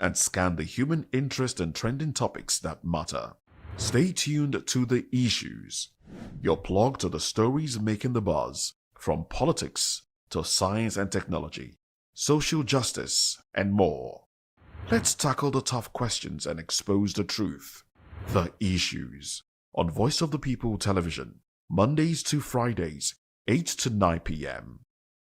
and scan the human interest and trending topics that matter. Stay tuned to The Issues, your plug to the stories making the buzz, from politics to science and technology, social justice, and more. Let's tackle the tough questions and expose the truth. The Issues on Voice of the People Television, Mondays to Fridays, 8 to 9 p.m.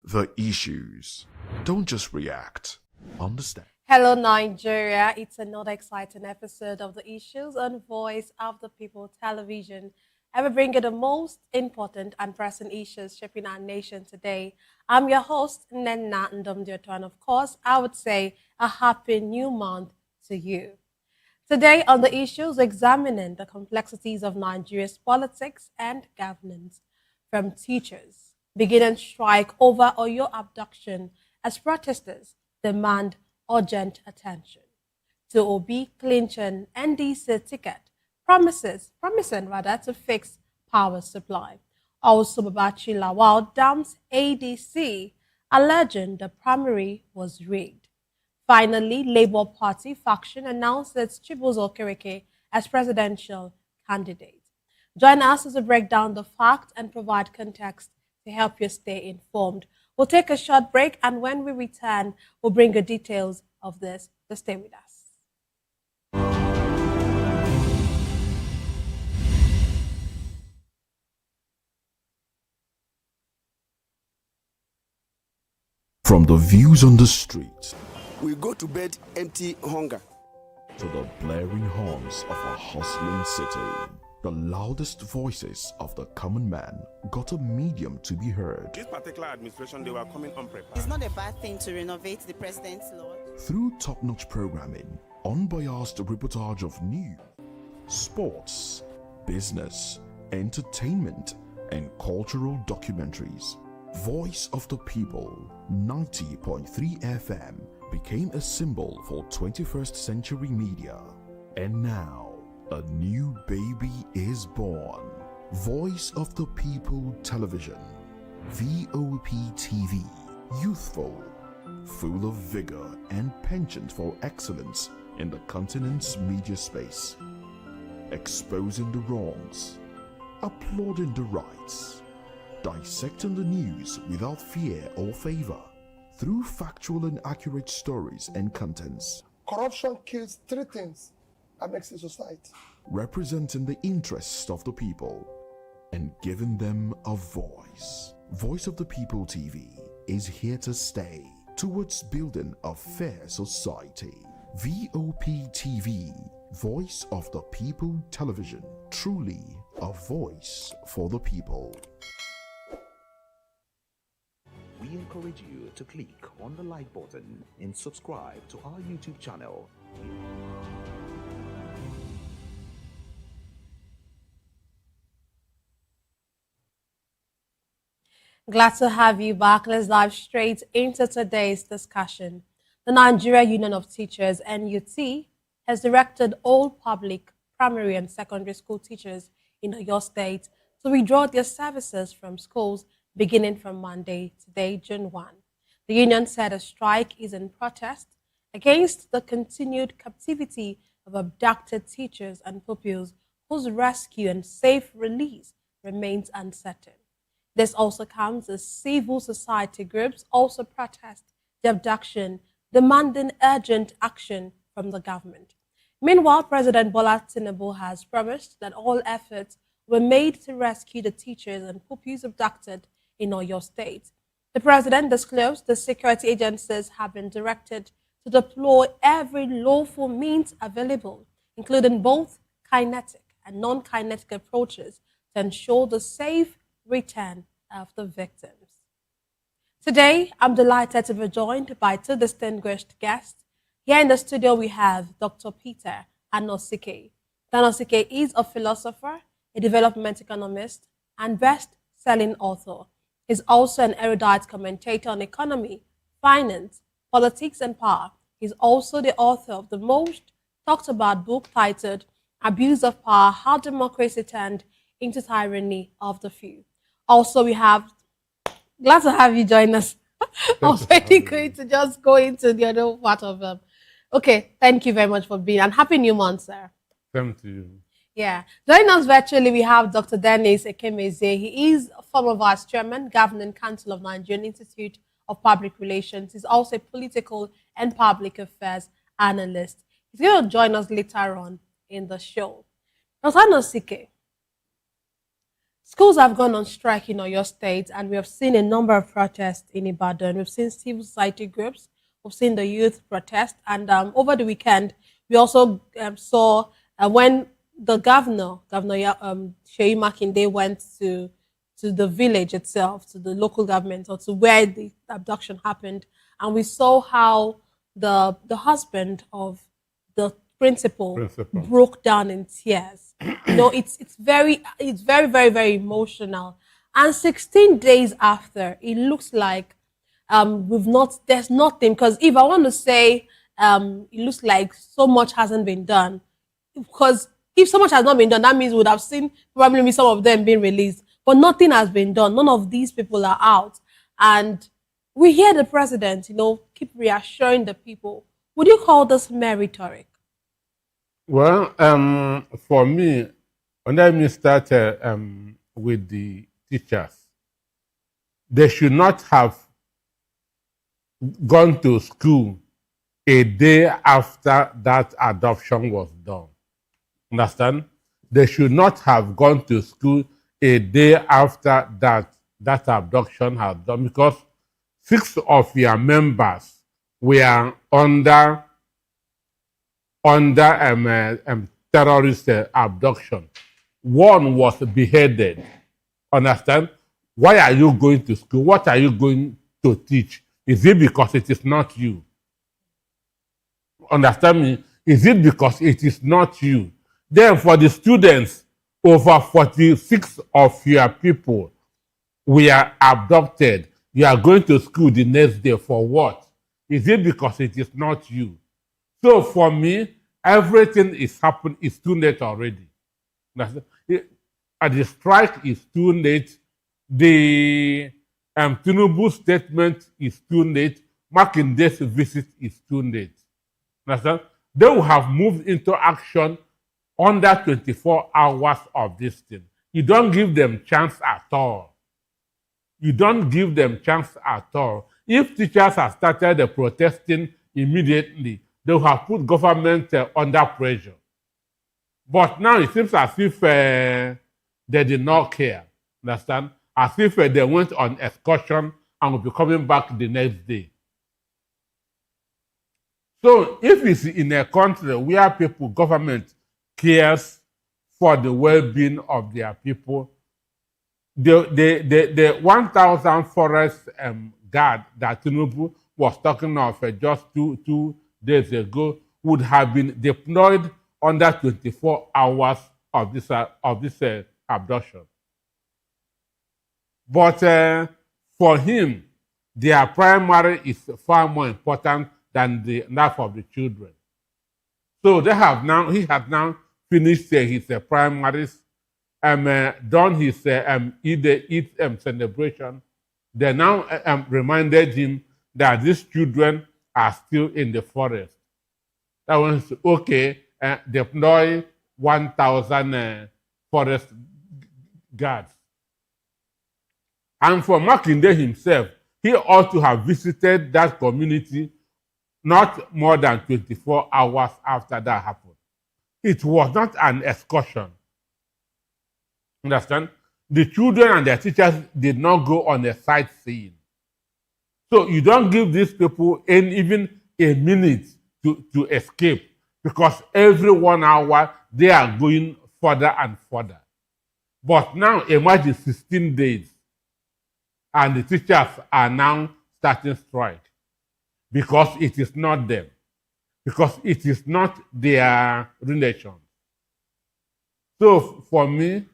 The Issues. Don't just react. Understand. Hello, Nigeria. It's another exciting episode of The Issues on Voice of the People Television. I will bring you the most important and pressing issues shaping our nation today. I'm your host, Nenna Ndomdioto, and of course, I would say a happy new month to you. Today on The Issues, examining the complexities of Nigeria's politics and governance, from teachers beginning strike over Oyo abduction as protesters demand urgent attention, to Obi Clinton NDC ticket promising to fix power supply. Also, Babachi Lawal dumps ADC, alleging the primary was rigged. Finally, Labour Party faction announces Chibuzo Okereke as presidential candidate. Join us as we break down the facts and provide context to help you stay informed. We'll take a short break, and when we return, we'll bring you details of this. So stay with us. From the views on the street, we go to bed empty hunger, to the blaring horns of a hustling city, the loudest voices of the common man got a medium to be heard. This particular administration, they were coming unprepared. It's not a bad thing to renovate the president's lawn. Through top-notch programming, unbiased reportage of news, sports, business, entertainment, and cultural documentaries, Voice of the People 90.3 FM became a symbol for 21st century media. And now, a new baby is born. Voice of the People Television, VOP TV, youthful, full of vigor and penchant for excellence in the continent's media space, exposing the wrongs, applauding the rights, dissecting the news without fear or favor, through factual and accurate stories and contents. Corruption kills three things that makes a society. Representing the interests of the people and giving them a voice. Voice of the People TV is here to stay towards building a fair society. VOP TV, Voice of the People Television, truly a voice for the people. We encourage you to click on the like button and subscribe to our YouTube channel. Glad to have you back. Let's dive straight into today's discussion. The Nigeria Union of Teachers, NUT, has directed all public, primary and secondary school teachers in Oyo State to withdraw their services from schools beginning from Monday, today, June 1. The union said a strike is in protest against the continued captivity of abducted teachers and pupils whose rescue and safe release remains uncertain. This also comes as civil society groups also protest the abduction, demanding urgent action from the government. Meanwhile, President Bola Tinubu has promised that all efforts were made to rescue the teachers and pupils abducted in Oyo State. The president disclosed the security agencies have been directed to deploy every lawful means available, including both kinetic and non-kinetic approaches, to ensure the safe return of the victims. Today, I'm delighted to be joined by two distinguished guests. Here in the studio, we have Dr. Peter Anosike. Anosike is a philosopher, a development economist, and best-selling author. He's also an erudite commentator on economy, finance, politics, and power. He's also the author of the most talked about book titled Abuse of Power, How Democracy Turned into Tyranny of the Few. Also, we have, glad to have you join us. I'm very going to just go into the other part of Okay, thank you very much for being, and happy new month, sir. Same to you. Yeah. Joining us virtually, we have Dr. Dennis Ekemeze. He is a former vice chairman, governing council of Nigerian Institute of Public Relations. He's also a political and public affairs analyst. He's going to join us later on in the show. Dr. Anosike, schools have gone on strike in your state, and we have seen a number of protests in Ibadan. We've seen civil society groups, we've seen the youth protest, and over the weekend, we also saw when the Governor Sheyi Makinde, went to the village itself, to the local government, or to where the abduction happened, and we saw how the husband of the principal broke down in tears. It's very, very, very emotional. And 16 days after, it looks like there's nothing. Because if I want to say it looks like so much hasn't been done, because if so much has not been done, that means we would have seen probably some of them being released. But nothing has been done. None of these people are out. And we hear the president, keep reassuring the people. Would you call this mere rhetoric? Well, for me, let me start with the teachers. They should not have gone to school a day after that adoption was done. Understand? They should not have gone to school a day after that abduction had done, because 6 of your members were under terrorist abduction. 1 was beheaded. Understand? Why are you going to school? What are you going to teach? Is it because it is not you? Understand me? Is it because it is not you? Then for the students, over 46 of your people were abducted. You are going to school the next day for what? Is it because it is not you? So for me, everything is happening. It's too late already. The strike is too late. The Tinubu statement is too late. Makinde's visit is too late. Understand? They will have moved into action under 24 hours of this thing. You don't give them chance at all. You don't give them chance at all. If teachers have started protesting immediately, they will have put government under pressure. But now it seems as if they did not care. Understand? As if they went on excursion and will be coming back the next day. So if it's in a country where government cares for the well-being of their people, the 1,000 forest guard that Tinubu was talking of just two days ago would have been deployed under 24 hours of this abduction. But for him, their primary is far more important than the life of the children. So he has now finished his primaries, done his Eid celebration. They now reminded him that these children are still in the forest. That was okay. Deploy 1,000 forest guards. And for Makinde himself, he ought to have visited that community not more than 24 hours after that happened. It was not an excursion. Understand? The children and their teachers did not go on a sightseeing. So you don't give these people even a minute to escape, because every 1 hour they are going further and further. But now imagine 16 days and the teachers are now starting strike because it is not them, because it is not their relation. So for me,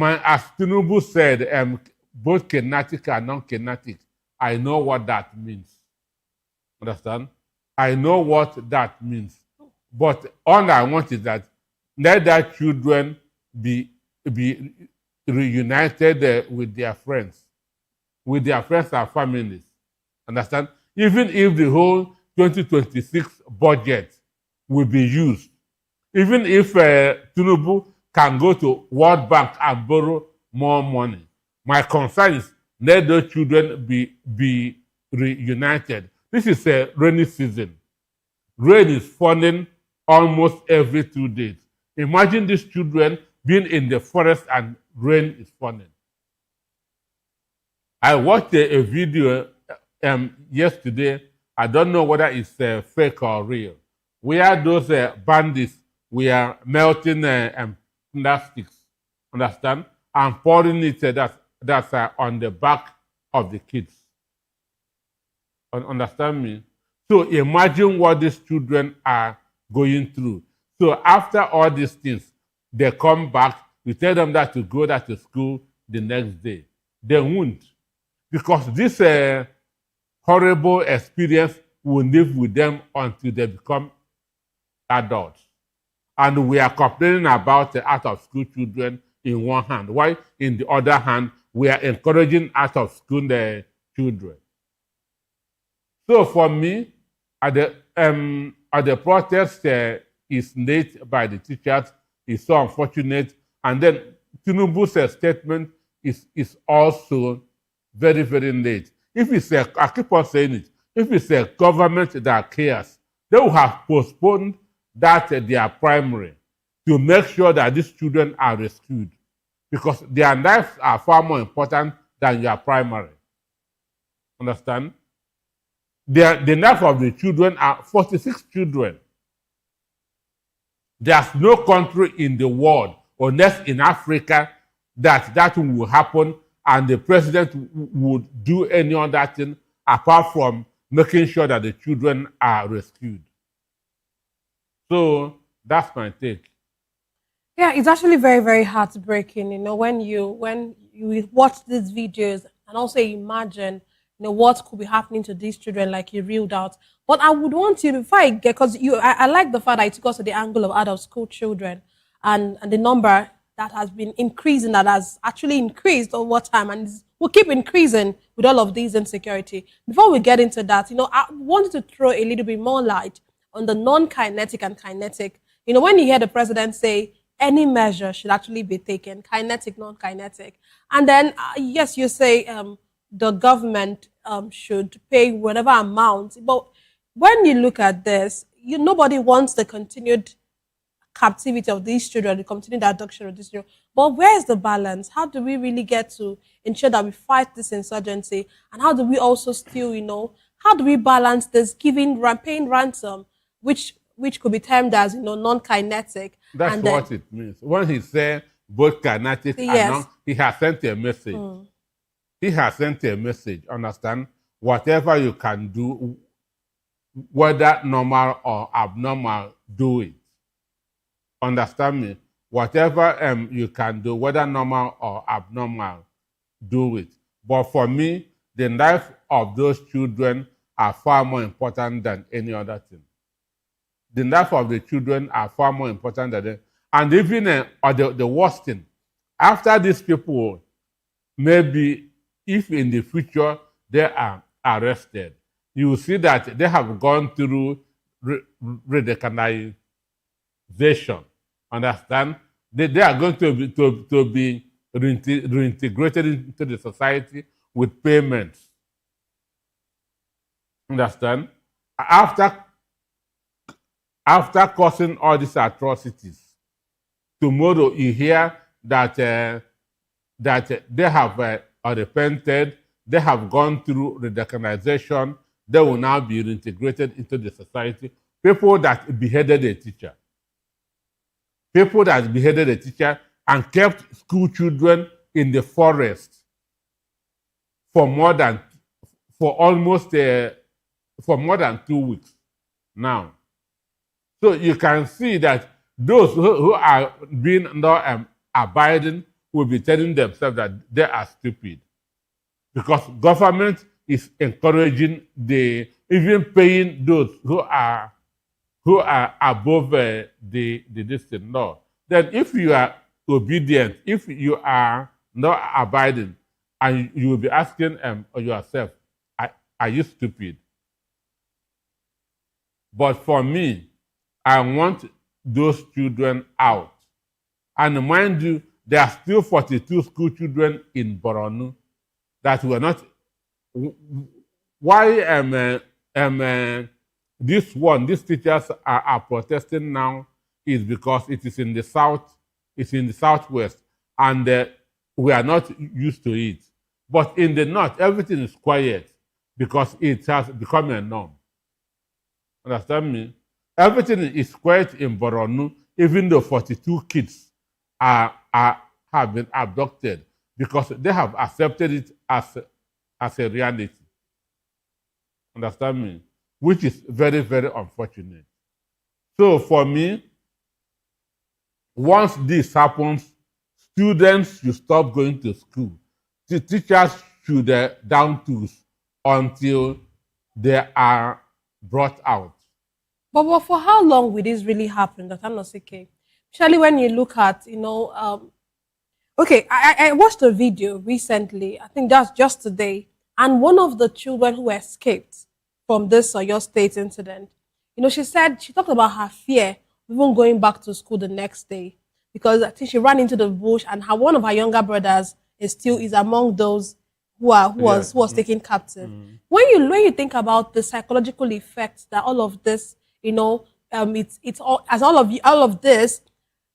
as Tinubu said, both kinetic and non-kinetic, I know what that means. Understand? I know what that means. But all I want is that let their children be reunited with their friends and families. Understand? Even if the whole 2026 budget will be used. Even if Tinubu can go to World Bank and borrow more money, my concern is let those children be reunited. This is a rainy season. Rain is falling almost every 2 days. Imagine these children being in the forest and rain is falling. I watched a video yesterday. I don't know whether it's fake or real, where those bandits were melting plastics, understand, and pouring it that's on the back of the kids. Understand me? So imagine what these children are going through. So after all these things, they come back, you tell them that to go to school the next day. They won't. Because this horrible experience will live with them until they become adults. And we are complaining about the out-of-school children in one hand, while in the other hand, we are encouraging out-of-school children. So for me, at the protest is late by the teachers is so unfortunate. And then Tinubu's statement is also very, very late. If it's I keep on saying it, if it's a government that cares, they will have postponed that their primary to make sure that these children are rescued, because their lives are far more important than your primary. Understand? The life of the children are 46 children. There's no country in the world, unless in Africa, that will happen and the president would do any other thing apart from making sure that the children are rescued. So that's my take. Yeah, it's actually very, very heartbreaking, when you watch these videos and also imagine, what could be happening to these children, like you reeled out. But I would want you to fight, because I like the fact that it took us to the angle of adult school children and the number that has been increasing, that has actually increased over time and will keep increasing with all of these insecurity. Before we get into that, I wanted to throw a little bit more light on the non-kinetic and kinetic. When you hear the president say any measure should actually be taken, kinetic, non-kinetic, and then yes, you say the government should pay whatever amount, but when you look at this, nobody wants the continued captivity of these children, the continued abduction of these children. But where is the balance? How do we really get to ensure that we fight this insurgency? And how do we also still, how do we balance this paying ransom, which could be termed as, non-kinetic? That's and what it means. When he said both kinetic and non, he has sent a message. He has sent a message, understand? Whatever you can do, whether normal or abnormal, do it. Understand me? Whatever you can do, whether normal or abnormal, do it. But for me, the life of those children are far more important than any other thing. The life of the children are far more important than them. And even the worst thing, after these people, maybe if in the future they are arrested, you will see that they have gone through radicalization. Understand? They are going to be reintegrated into the society with payments. Understand? After causing all these atrocities, tomorrow you hear that they have repented, they have gone through radicalization, they will now be reintegrated into the society. People that beheaded a teacher, and kept school children in the forest for more than 2 weeks now. So you can see that those who are being not abiding will be telling themselves that they are stupid, because government is encouraging even paying those who are above the distant law. Then if you are obedient, if you are not abiding, and you will be asking yourself, are you stupid? But for me, I want those children out. And mind you, there are still 42 school children in Borno that were not. Why these teachers are protesting now is because it is in the south, it's in the southwest, and we are not used to it. But in the north, everything is quiet because it has become a norm. Understand me? Everything is quiet in Borno, even though 42 kids have been abducted because they have accepted it as a reality. Understand me? Which is very, very unfortunate. So for me, once this happens, students should stop going to school. The teachers should down tools until they are brought out. But for how long will this really happen, Dr. Nosike? Especially when you look at, okay, I watched a video recently, I think that's just today, and one of the children who escaped from this Oyo State incident, she talked about her fear even going back to school the next day because I think she ran into the bush and one of her younger brothers is among those who was taken captive. When you think about the psychological effects that all of this, it's all of this,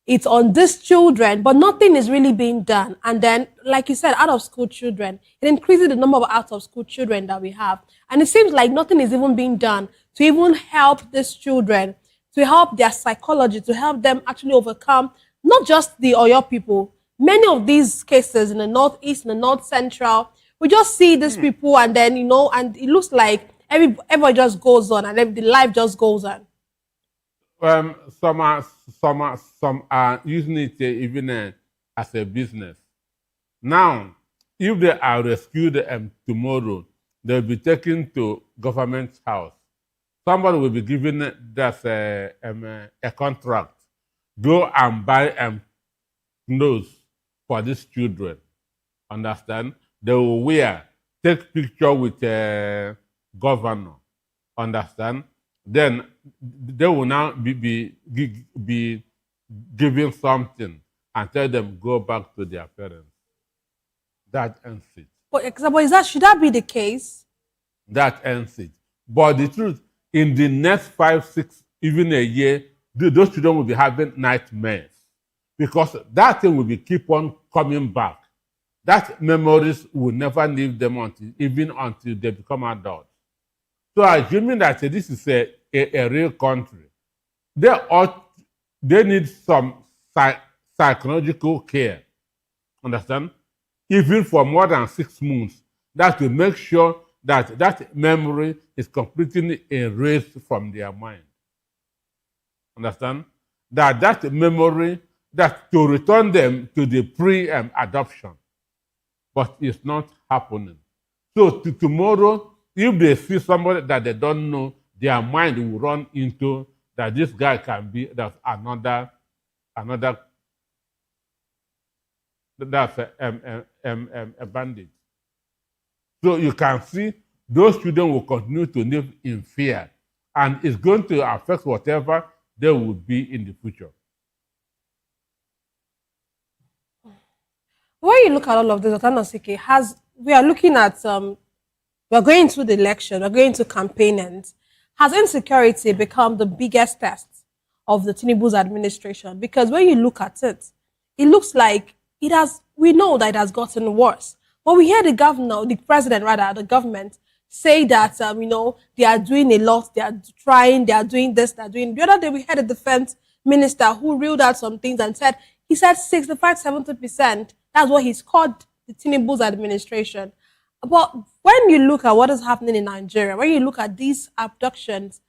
it's on these children, but nothing is really being done. And then, like you said, out of school children, it increases the number of out of school children that we have. And it seems like nothing is even being done to even help these children, to help their psychology, to help them actually overcome not just the Oyo people. Many of these cases in the northeast, in the north central, we just see these people and then, and it looks like everybody just goes on and the life just goes on. Some are using it even as a business. Now, if they are rescued tomorrow, they'll be taken to government house. Somebody will be given a contract. Go and buy clothes for these children. Understand? They will take picture with a governor. Understand? Then they will now be given something and tell them go back to their parents. That ends it. But should that be the case? That ends it. But the truth, in the next 5, 6, even a year, those children will be having nightmares because that thing will be keep on coming back. That memories will never leave them until they become adults. So assuming that this is a real country, they need some psychological care. Understand? Even for more than 6 months, that will make sure that memory is completely erased from their mind. Understand? That memory, that to return them to the pre-adoption. But it's not happening. So tomorrow, if they see somebody that they don't know, their mind will run into that this guy can be another that's a bandit. So you can see those children will continue to live in fear, and it's going to affect whatever they will be in the future. When you look at all of this, Dr. Nosike, we are looking at we're going through the election, we're going to campaign, and has insecurity become the biggest test of the Tinubu's administration? Because when you look at it, it looks like we know that it has gotten worse. But we hear the government say that, they are doing a lot, they are trying, they are doing this, they are doing. The other day we had a defense minister who reeled out some things and he said 65-70%. That's what he's called the Tinubu's administration. But when you look at what is happening in Nigeria, when you look at these abductions,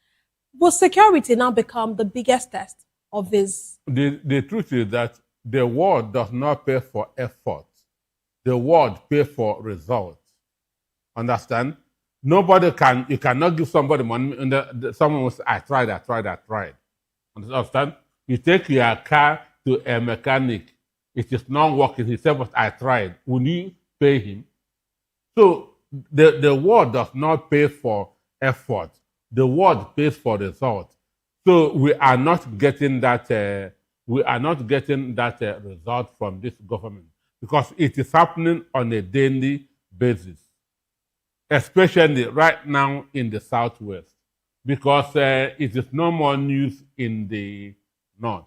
will security now become the biggest test of this? The truth is that the world does not pay for effort. The world pays for results. Understand? You cannot give somebody money and someone will say, I tried. Understand? You take your car to a mechanic, it is not working. He said, but I tried. Will you pay him? So the world does not pay for effort. The word pays for result. So we are not getting that. We are not getting that result from this government because it is happening on a daily basis, especially right now in the southwest, because it is no more news in the north.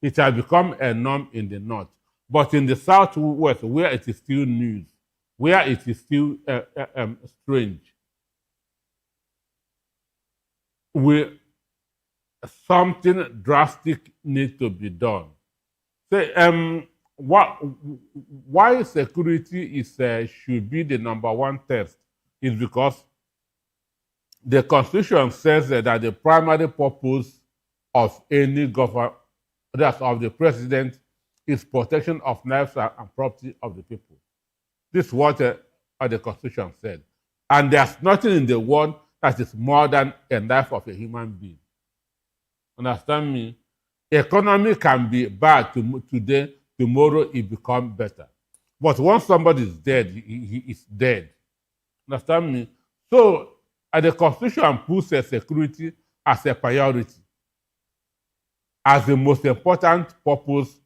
It has become a norm in the north, but in the southwest, where it is still news, where it is still strange, we something drastic needs to be done. Say, why security is should be the number one test is because the Constitution says that the primary purpose of any government, that of the president, is protection of lives and property of the people. This is what the Constitution said. And there's nothing in the world that is more than a life of a human being. Understand me? Economy can be bad today, tomorrow it becomes better. But once somebody is dead, he is dead. Understand me? So the Constitution puts security as a priority, as the most important purpose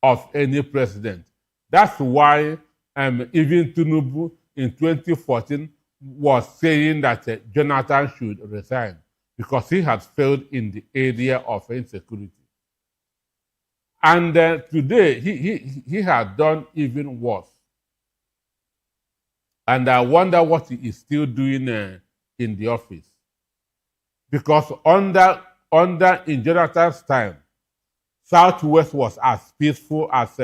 of any president. That's why even Tinubu in 2014 was saying that Jonathan should resign because he has failed in the area of insecurity. And today, he has done even worse. And I wonder what he is still doing in the office. Because in Jonathan's time, Southwest was as peaceful as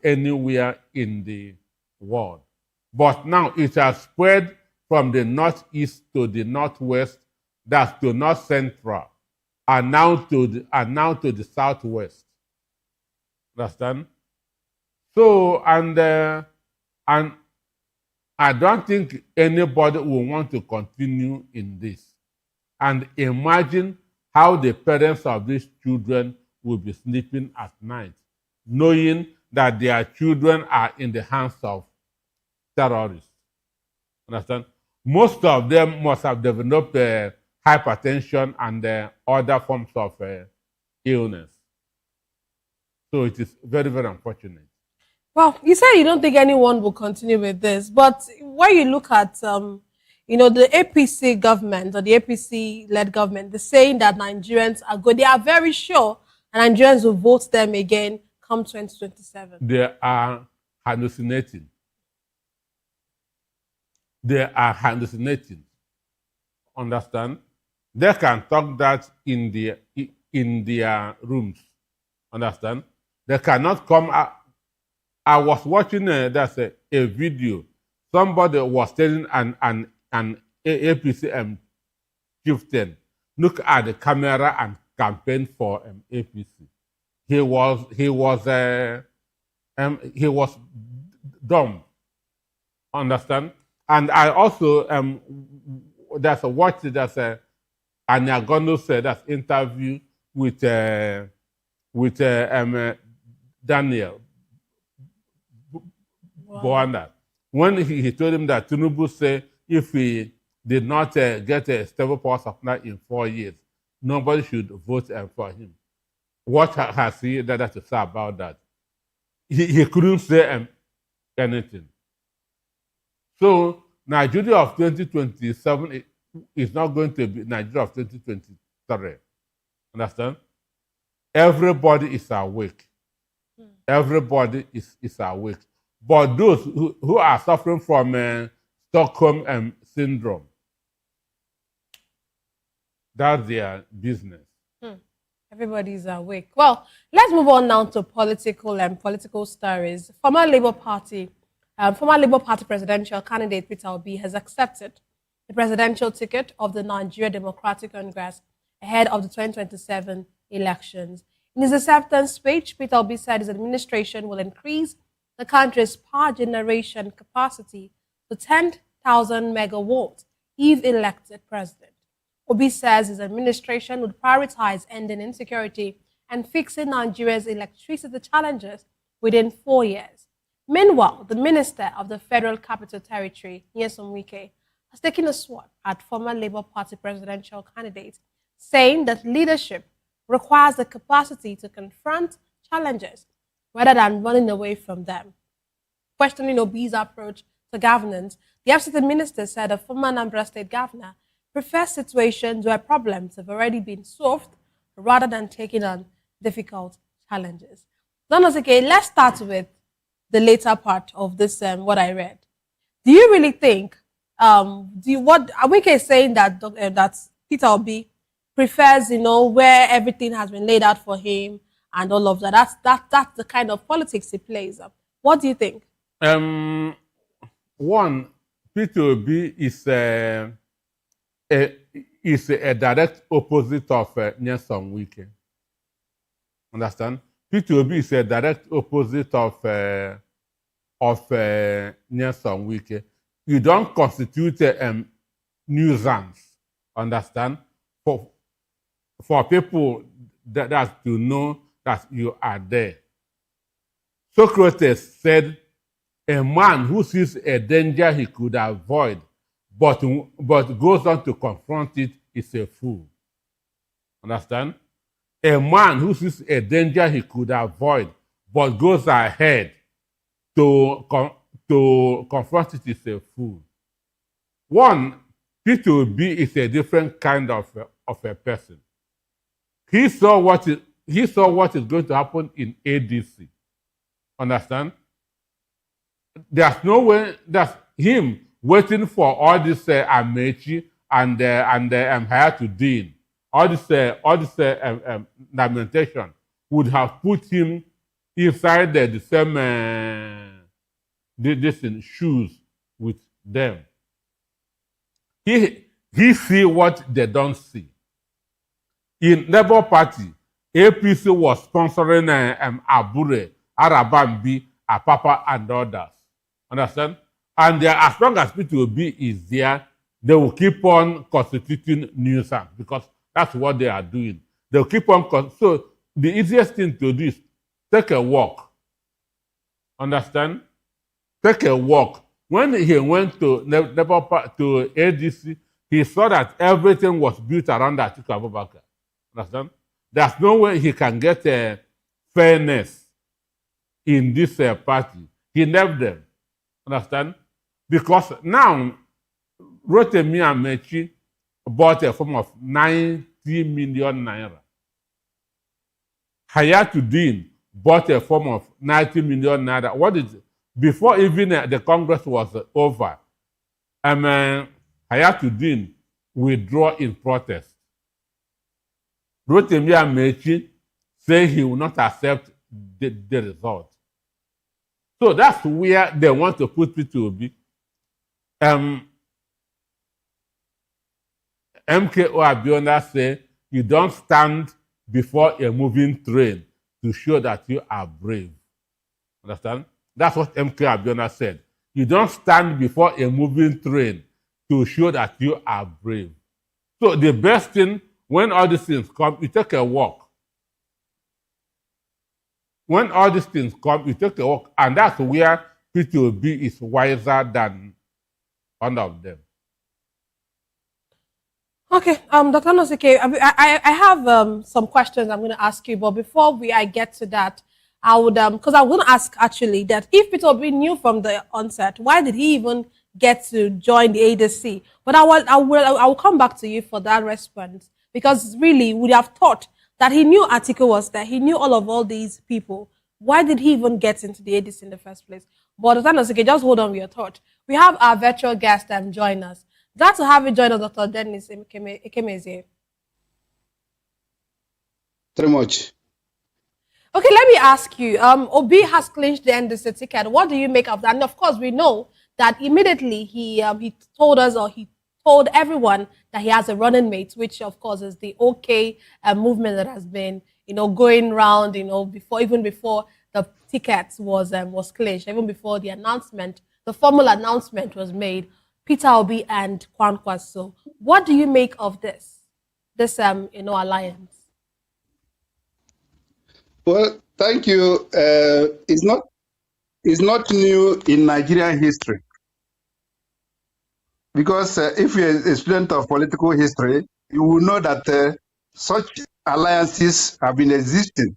anywhere in the world. But now it has spread from the northeast to the northwest, that's to north central, and now to the southwest. Understand? So and I don't think anybody will want to continue in this. And imagine how the parents of these children will be sleeping at night, knowing that their children are in the hands of terrorists. Understand? Most of them must have developed hypertension and other forms of illness. So it is very, very unfortunate. Well, you said you don't think anyone will continue with this, but when you look at, the APC government or the APC-led government, they're saying that Nigerians are good. They are very sure that Nigerians will vote them again come 2027. They are hallucinating. They are hallucinating. Understand? They can talk that in their rooms. Understand? They cannot come out. I was watching that's a video. Somebody was telling an APC chieftain, look at the camera and campaign for APC. He was dumb. Understand? And I also that's a watch that's Anagono said that's interview with Daniel Boanda. When he told him that Tinubu said if he did not get a stable power supply in 4 years, nobody should vote for him. What has he that to say about that? He couldn't say anything. So Nigeria of 2027 is not going to be Nigeria of 2023. Understand? Everybody is awake. Everybody is awake. But those who are suffering from Stockholm syndrome, that's their business. Everybody's awake. Well, let's move on now to political stories. Former Labour Party presidential candidate Peter Obi has accepted the presidential ticket of the Nigeria Democratic Congress ahead of the 2027 elections. In his acceptance speech, Peter Obi said his administration will increase the country's power generation capacity to 10,000 megawatts if elected president. Obi says his administration would prioritize ending insecurity and fixing Nigeria's electricity challenges within 4 years. Meanwhile, the Minister of the Federal Capital Territory, Nyesom Wike, has taken a swat at former Labour Party presidential candidate, saying that leadership requires the capacity to confront challenges rather than running away from them. Questioning Obi's approach to governance, the FCT minister said a former Anambra State governor prefers situations where problems have already been solved rather than taking on difficult challenges. Okay, let's start with the later part of this, what I read. Do you really think, what Awike is saying that that Peter Obi prefers, where everything has been laid out for him and all of that. That's the kind of politics he plays. What do you think? One, P2B is a direct opposite of Nyesom Wike. Understand? P2B is a direct opposite of Nyesom Wike. You don't constitute a nuisance. Understand? For people that to know that you are there. Socrates said, a man who sees a danger he could avoid, but goes on to confront it is a fool. Understand? A man who sees a danger he could avoid, but goes ahead to confront it is a fool. One, P2B is a different kind of a person. He saw what is going to happen in ADC. Understand? There's no way that's him waiting for all this Amechi and Hayatuddin, all this lamentation would have put him inside the same this in shoes with them. He see what they don't see. In Labour Party, APC was sponsoring Abure, Arabambi, Apapa, and others. Understand? And as long as P2B is there, they will keep on constituting nuisance because that's what they are doing. They'll keep on. So the easiest thing to do is take a walk. Understand? Take a walk. When he went to Labour Party, to ADC, he saw that everything was built around Atiku Abubakar. Understand? There's no way he can get a fairness in this party. He left them. Understand? Because now, Rotimi Amechi bought a form of 90 million naira. Hayatuddin bought a form of 90 million naira. What is it? Before even the Congress was over, Hayatuddin withdraw in protest. Rotimi Amechi said he will not accept the result. So that's where they want to put P2B. MKO Abiola said, you don't stand before a moving train to show that you are brave. Understand? That's what MK Abiola said. You don't stand before a moving train to show that you are brave. So the best thing, when all these things come, you take a walk. When all these things come, you take a walk. And that's where P2B is wiser than one of them. Okay, Dr. Nosike, I have some questions I'm going to ask you, but before I get to that, I would, because I want to ask actually that if P2B knew from the onset, why did he even get to join the ADC? But I will come back to you for that response, because really we have thought that he knew Atiku was there, he knew all these people. Why did he even get into the ADC in the first place? But Dr. Nosike, just hold on with your thought. We have our virtual guest join us. Glad to have you join us, Dr. Dennis Ikemeze. Very much. Okay, let me ask you. Obi has clinched the NDC ticket. What do you make of that? And of course, we know that immediately he told us, or he told everyone, that he has a running mate, which of course is the OK movement that has been, going round, even before the ticket was clinched, even before the announcement, the formal announcement was made. Peter Obi and Kwankwaso. What do you make of this alliance? Well, thank you. It's not new in Nigerian history because if you're a student of political history, you will know that such alliances have been existing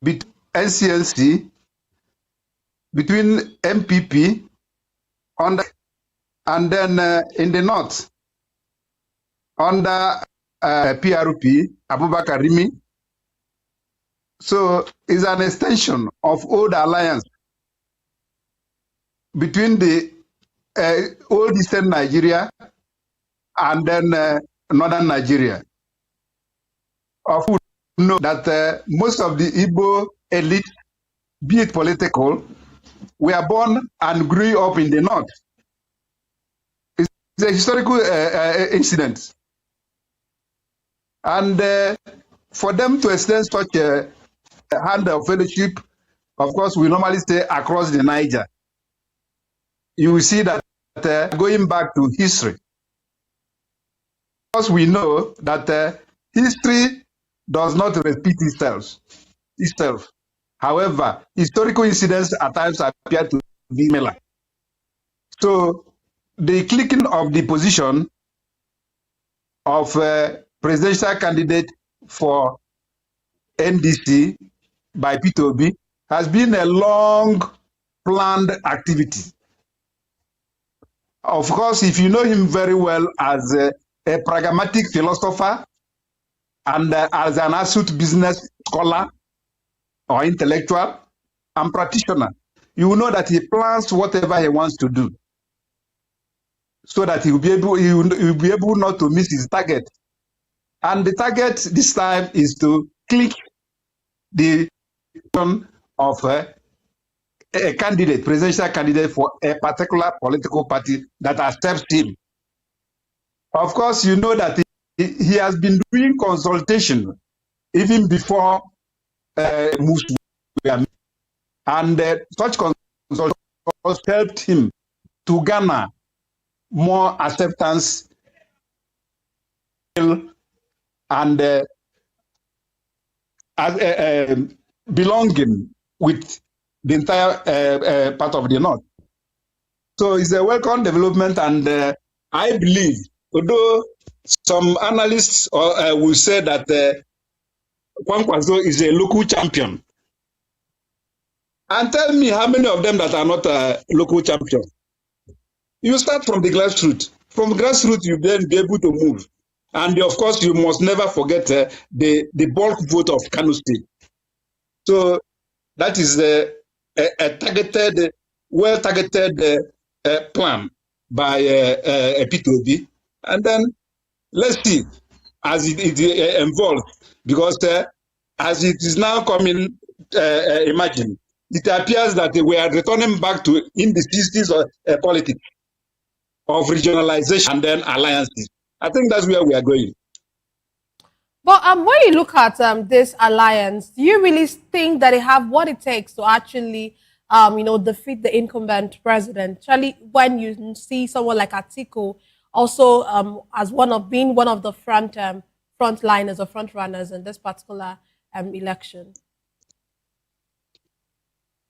between NCNC, between MPP, and then in the north, under PRP, Abubakar Rimi. So it's an extension of old alliance between the old Eastern Nigeria and then Northern Nigeria. Of who know that most of the Igbo elite, be it political, were born and grew up in the north. It's a historical incident. And for them to extend such a hand of fellowship, of course, we normally say across the Niger. You will see that going back to history. Because we know that history does not repeat itself. However, historical incidents at times appear to be similar. So the clicking of the position of presidential candidate for NDC by Peter Obi has been a long planned activity. Of course, if you know him very well as a pragmatic philosopher and as an astute business scholar or intellectual and practitioner, you will know that he plans whatever he wants to do so that he will be able not to miss his target. And the target this time is to click the of a candidate, presidential candidate for a particular political party that accepts him. Of course, you know that he has been doing consultation even before moves were made. And such consultation helped him to garner more acceptance and belonging with the entire part of the North. So it's a welcome development, and I believe, although some analysts will say that Kwankwaso is a local champion, and tell me how many of them that are not a local champion. You start from the grassroots. From grassroots, you then be able to move. And of course, you must never forget the bulk vote of Kano State. So that is a targeted, well-targeted plan by Peter Obi. And then let's see as it evolves, because as it is now coming, imagine, it appears that we are returning back to in the 60s of politics of regionalization and then alliances. I think that's where we are going. But when you look at this alliance, do you really think that they have what it takes to actually, defeat the incumbent president? Actually, when you see someone like Atiku also as one of the frontliners or front runners in this particular election.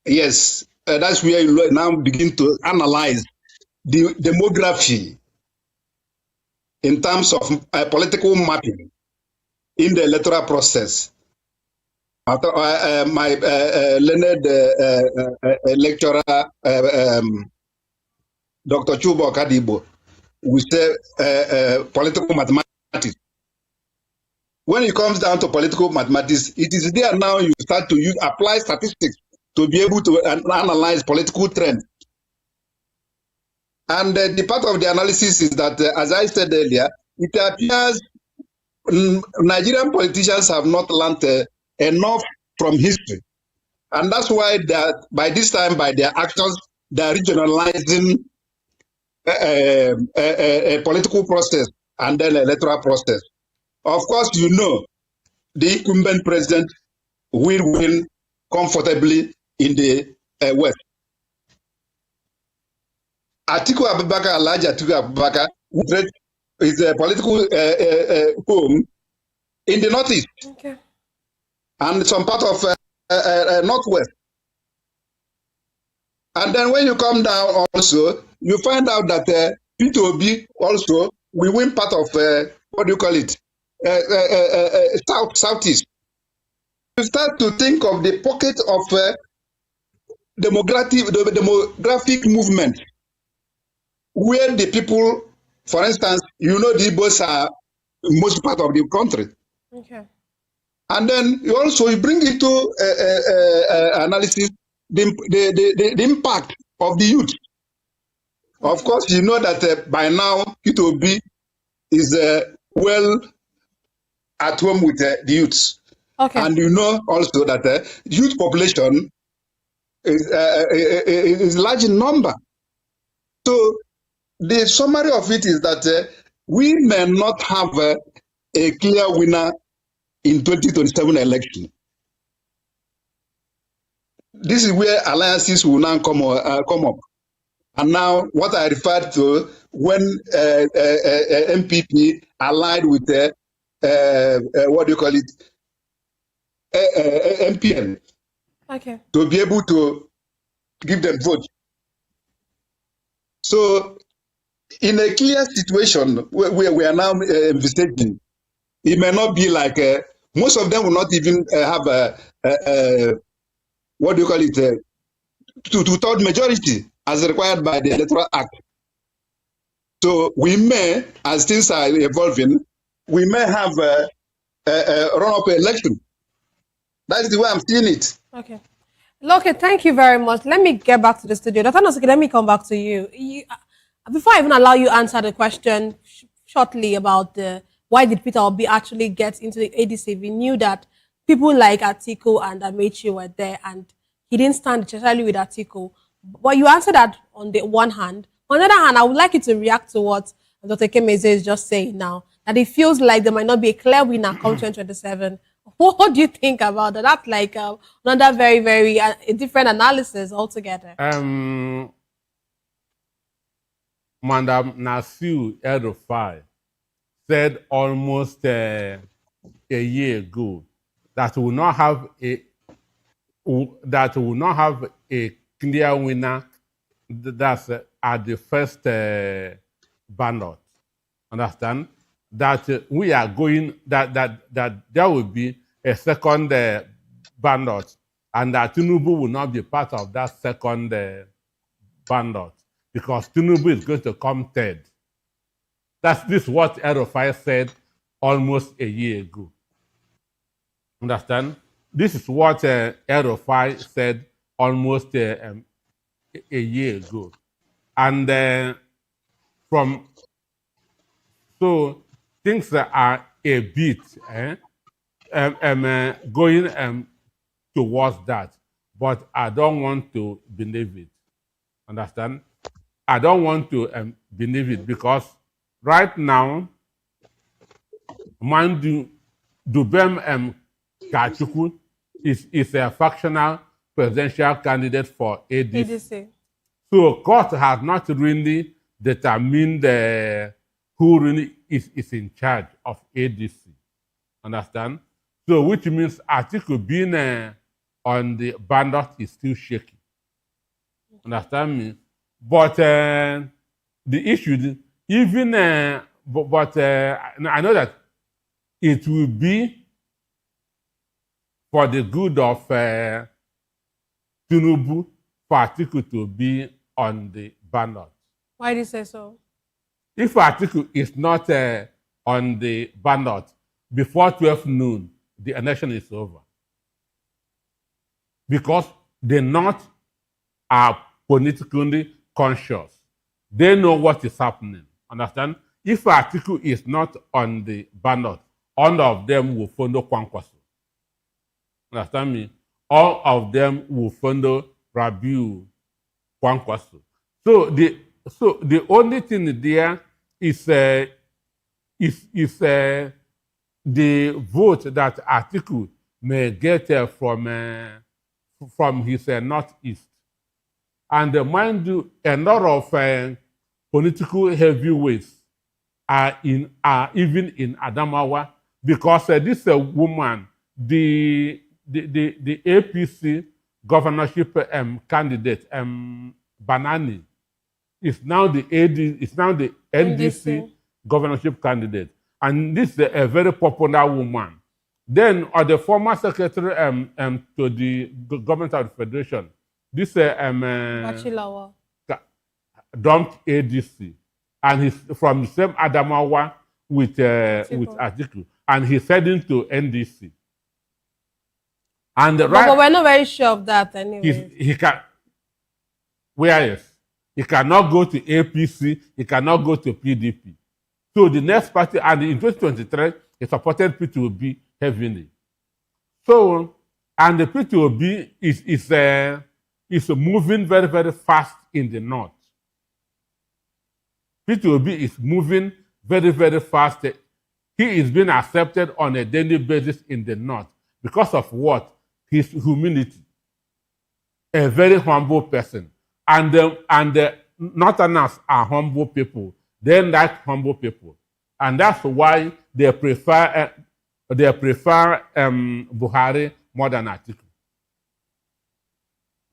Yes, that's where you now begin to analyze the demography in terms of political mapping in the electoral process. My learned lecturer, Dr. Chubo Kadibo, we say political mathematics. When it comes down to political mathematics, it is there now you start to apply statistics to be able to analyze political trends. And the part of the analysis is that, as I said earlier, it appears Nigerian politicians have not learned enough from history. And that's why by this time, by their actions, they are regionalizing a political process and then electoral process. Of course, you know, the incumbent president will win comfortably in the West. Atiku Abubakar, Alhaji Atiku Abubakar, is a political home in the Northeast, okay, and some part of Northwest. And then when you come down also, you find out that P2B also will win part of what do you call it? Southeast. You start to think of the pocket of demographic movement where the people, for instance, the Igbos are most part of the country. Okay. And then you bring into analysis the impact of the youth. Of course, you know that by now, P2B is well at home with the youths. Okay. And you know also that youth population is large in number. So the summary of it is that we may not have a clear winner in 2027 election. This is where alliances will now come up. And now what I referred to when MPP allied with what do you call it, MPN, Okay. to be able to give them vote. So in a clear situation where we are now envisaging, it may not be like most of them will not even have what do you call it, two-third majority as required by the Electoral Act. So we may, as things are evolving, we may have a run-up election. That's the way I'm seeing it. Okay. Okay, thank you very much. Let me get back to the studio. Dr. Nosuke, let me come back to you. Before I even allow you to answer the question shortly about why did Peter Obi actually get into the ADC, we knew that people like Atiku and Amechi were there, and he didn't stand especially with Atiku. But you answered that on the one hand. On the other hand, I would like you to react to what Dr. Kemeze is just saying now, that it feels like there might not be a clear winner come 2027. What do you think about that? That's like another very, very different analysis altogether. Madam Nasir El-Rufai said almost a year ago that we will not have a clear winner that's at the first ballot. Understand? That we are going, that there will be a second ballot, and that Tinubu will not be part of that second ballot because Tinubu is going to come third. This is what El-Rufai said almost a year ago. Understand? This is what El-Rufai said almost a year ago. And so things are a bit going towards that, but I don't want to believe it. Understand? I don't want to believe it because right now, Mandu Dubem Kachukwu is a factional presidential candidate for ADC. So court has not really determined who really is in charge of ADC. Understand? So which means Atiku being on the ballot is still shaky. Understand me? But the issue, even, I know that it will be for the good of Tinubu for Atiku to be on the ballot. Why do you say so? If Atiku is not on the ballot before 12 noon, the election is over. Because the North are politically conscious. They know what is happening. Understand? If Atiku is not on the ballot, all of them will follow Kwankwaso. Understand me? All of them will follow Rabiu Kwankwaso. So the only thing there is the vote that Atiku may get from his northeast. And mind you, a lot of political heavyweights are even in Adamawa because this woman, the APC governorship candidate, Banani, is now the NDC governorship candidate. And this is a very popular woman. Then, the former secretary to the government of the federation, this Bachilawa. dumped ADC, and he's from the same Adamawa with Atiku, and he's heading to NDC. And But we're not very sure of that anyway. he can. Where is he cannot go to APC, he cannot go to PDP. So the next party, and in 2023, he supported P2B heavily. So, and the P2B is moving very, very fast in the north. P2B is moving very, very fast. He is being accepted on a daily basis in the north because of what? His humility. A very humble person. And Northerners are humble people. They like humble people. And that's why they prefer Buhari more than Atiku.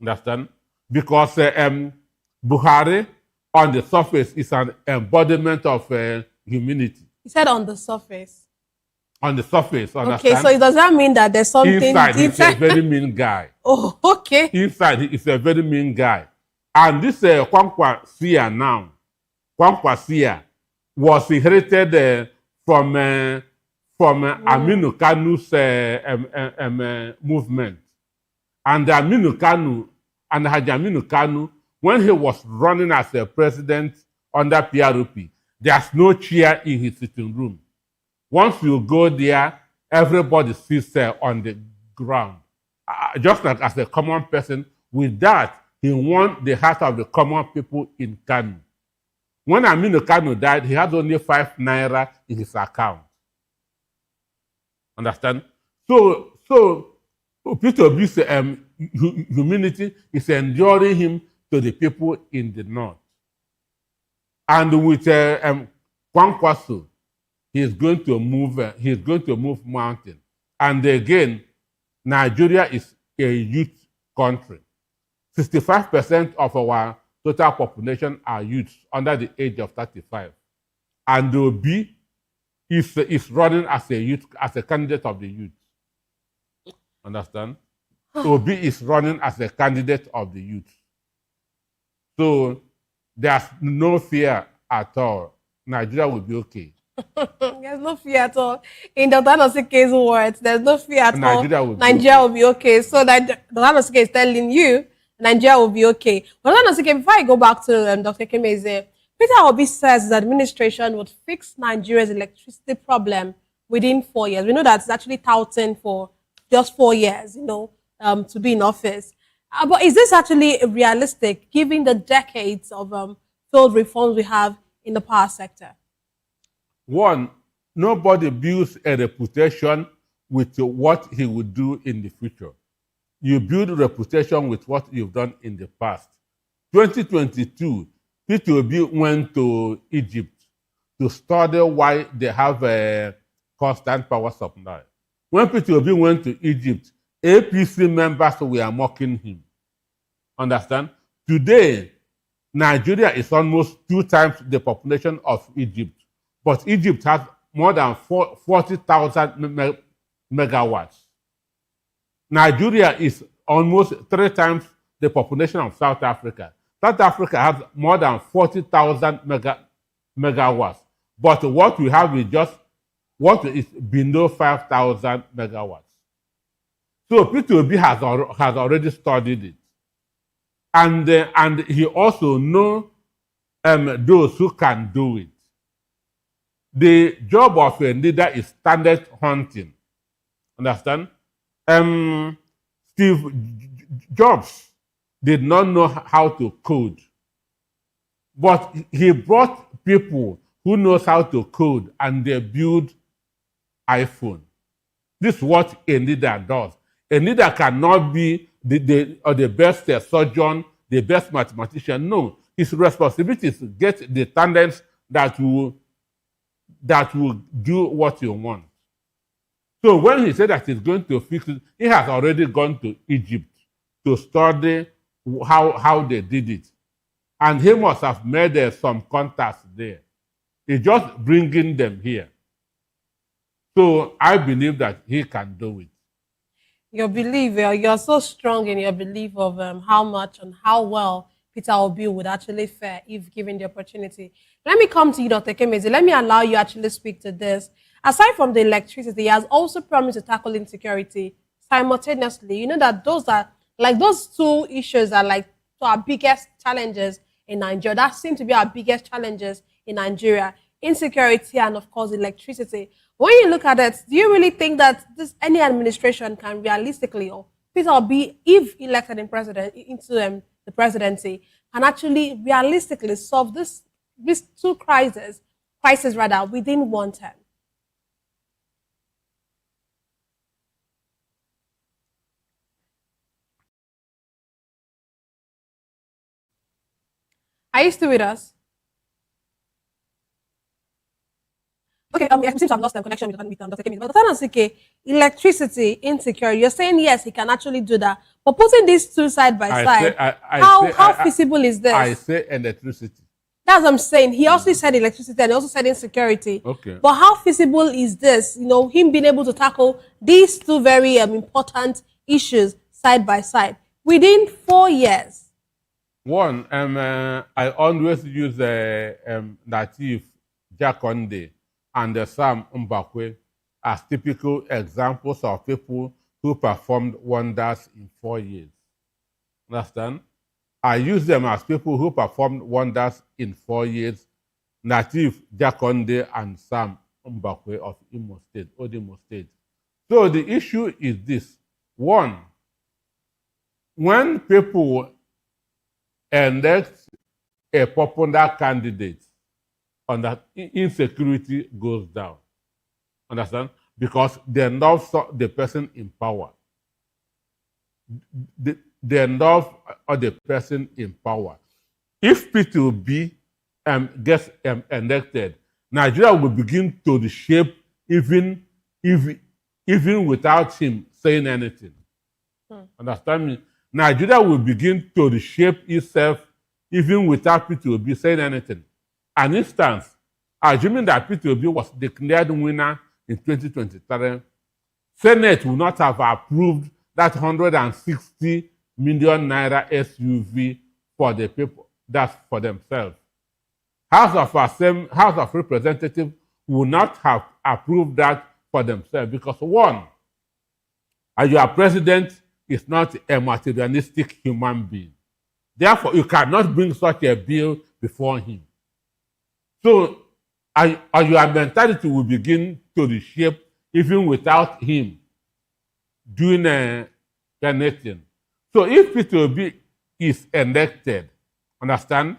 Understand? Because Buhari on the surface is an embodiment of humility. He said on the surface. On the surface, understand? Okay, so it does that mean that there's something inside? He's a very mean guy. Oh, okay. Inside, he is a very mean guy. And this Kwankwa Sia now, Kwankwa Sia was inherited from Aminu Kanu's movement. And Aminu Kanu, and Haji Aminu Kanu, when he was running as a president under PRP, there's no chair in his sitting room. Once you go there, everybody sits on the ground. Just like as a common person, with that, he won the heart of the common people in Kanu. When Aminu Kanu died, he had only 5 naira in his account. Understand? So Peter Obi's humility is enduring him to the people in the north. And with Kwankwaso, he's going to move mountain. And again, Nigeria is a youth country. 65% of our total population are youths under the age of 35. And Obi is running as a youth, as a candidate of the youth. Understand? Obi is running as a candidate of the youth. So there's no fear at all. Nigeria will be okay. There's no fear at all. In the Danosike's words, there's no fear at all. Nigeria will be okay. So that the Danosike is telling you Nigeria will be okay. But Danosike, before I go back to Dr. Kemeze, Peter Obi says his administration would fix Nigeria's electricity problem within 4 years. We know that it's actually touting for just 4 years, to be in office. But is this actually realistic, given the decades of failed reforms we have in the power sector? One, nobody builds a reputation with what he would do in the future. You build a reputation with what you've done in the past. 2022, Peter Obi went to Egypt to study why they have a constant power supply. When Peter Obi went to Egypt, APC members were mocking him. Understand? Today, Nigeria is almost 2 times the population of Egypt. But Egypt has more than 40,000 megawatts. Nigeria is almost 3 times the population of South Africa. South Africa has more than 40,000 megawatts. But what we have is just what is below 5,000 megawatts. So Peter Obi has already studied it. And he also knows those who can do it. The job of a leader is standard hunting. Understand? Steve Jobs did not know how to code. But he brought people who knows how to code and they build iPhone. This is what a leader does. A leader cannot be the best surgeon, the best mathematician. No, his responsibility is to get the talents that will do what you want. So when he said that he's going to fix it, he has already gone to Egypt to study how they did it. And he must have made some contacts there. He's just bringing them here. So I believe that he can do it. Your belief, you're so strong in your belief of how much and how well Peter Obi would actually fare if given the opportunity. Let me come to you, Dr. Kemezi. Let me allow you actually speak to this. Aside from the electricity, he has also promised to tackle insecurity simultaneously. You know that those two issues are like our biggest challenges in Nigeria. That seem to be our biggest challenges in Nigeria. Insecurity and, of course, electricity. When you look at it, do you really think that any administration can realistically, or Peter Obi, if elected into the presidency, can actually realistically solve these two crises within one term? Are you still with us? Okay, I seem to have lost the connection with Dr. Kemi. But Dr. Nasike, electricity, insecurity, you're saying yes, he can actually do that. But putting these two side by side, how feasible is this? I say electricity. That's what I'm saying. He also said electricity and he also said insecurity. Okay. But how feasible is this? You know, him being able to tackle these two very important issues side by side within 4 years? One, I always use Natif Jakonde and Sam Mbakwe as typical examples of people who performed wonders in 4 years. Understand? I use them as people who performed wonders in 4 years. Natif Jakonde and Sam Mbakwe of Odimo State. So the issue is this. One, when people elect a popular candidate, on that insecurity goes down. Understand? Because they love the person in power. They love the person in power. If P2B gets elected, Nigeria will begin to reshape even without him saying anything. Understand me? Nigeria will begin to reshape itself even without P2B saying anything. An instance, assuming that P2B was declared winner in 2023, Senate will not have approved that 160 million naira SUV for the people, that's for themselves. House of Representatives will not have approved that for themselves because one, your president is not a materialistic human being. Therefore, you cannot bring such a bill before him. So, your mentality will begin to reshape even without him doing anything. So, if P2B is elected, understand,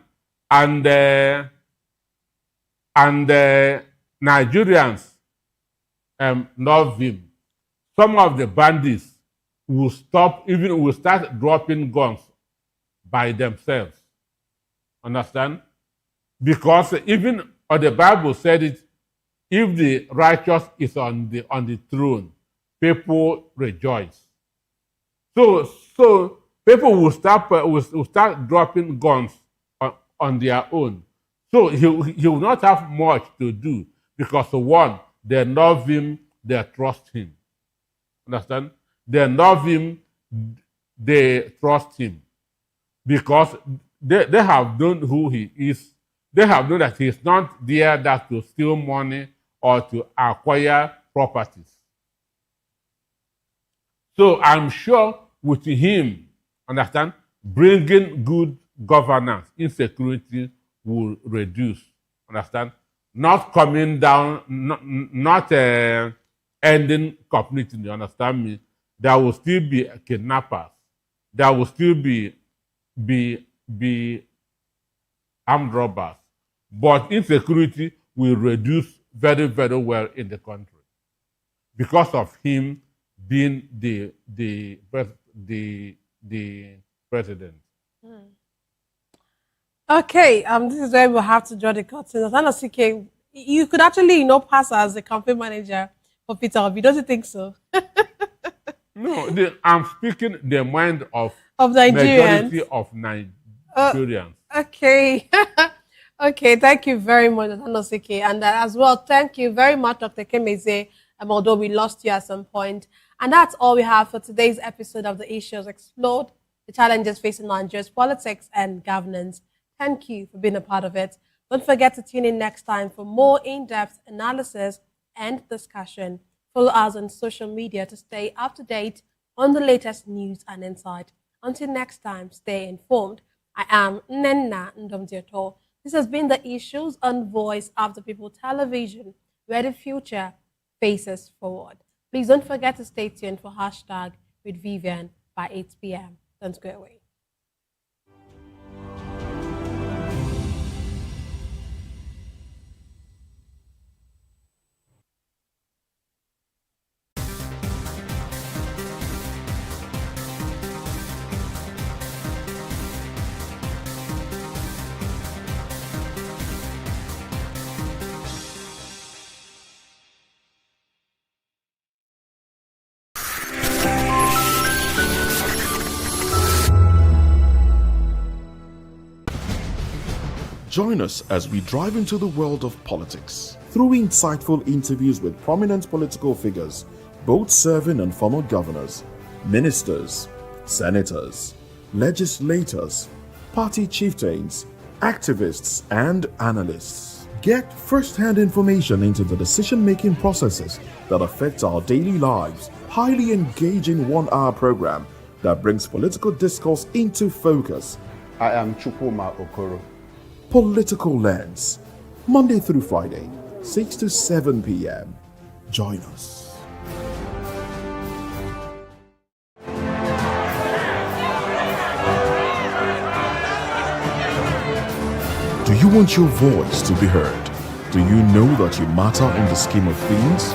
and Nigerians love him, some of the bandits will start dropping guns by themselves. Understand? Because even the Bible said it, if the righteous is on the throne, people rejoice. So people will start dropping guns on their own. So he will not have much to do because one, they love him, they trust him. Understand? They love him, they trust him. Because they have known who he is. They have known that he is not there that to steal money or to acquire properties. So I'm sure with him, understand, bringing good governance, insecurity will reduce. Understand? Not coming down, not ending completely, you understand me? There will still be kidnappers. There will still be armed robbers. But insecurity will reduce very, very well in the country because of him being the president. Okay, this is where we'll have to draw the curtain. You could actually, pass as a campaign manager for Peter Obi. Don't you think so? No, I'm speaking the mind of Nigerians. majority of Nigerians. Okay. Okay, thank you very much, Dr. Nosike. And as well, thank you very much, Dr. Kemeze, although we lost you at some point. And that's all we have for today's episode of The Issues Explored, the challenges facing Nigeria's politics and governance. Thank you for being a part of it. Don't forget to tune in next time for more in-depth analysis and discussion. Follow us on social media to stay up to date on the latest news and insight. Until next time, stay informed. I am Nenna Ndomdioto. This has been The Issues on Voice of the People Television, where the future faces forward. Please don't forget to stay tuned for hashtag with Vivian by 8 p.m. Don't go away. Join us as we drive into the world of politics through insightful interviews with prominent political figures, both serving and former governors, ministers, senators, legislators, party chieftains, activists, and analysts. Get first-hand information into the decision-making processes that affect our daily lives. Highly engaging one-hour program that brings political discourse into focus. I am Chukwuma Okoro. Political Lens, Monday through Friday, 6 to 7 p.m. Join us. Do you want your voice to be heard? Do you know that you matter in the scheme of things?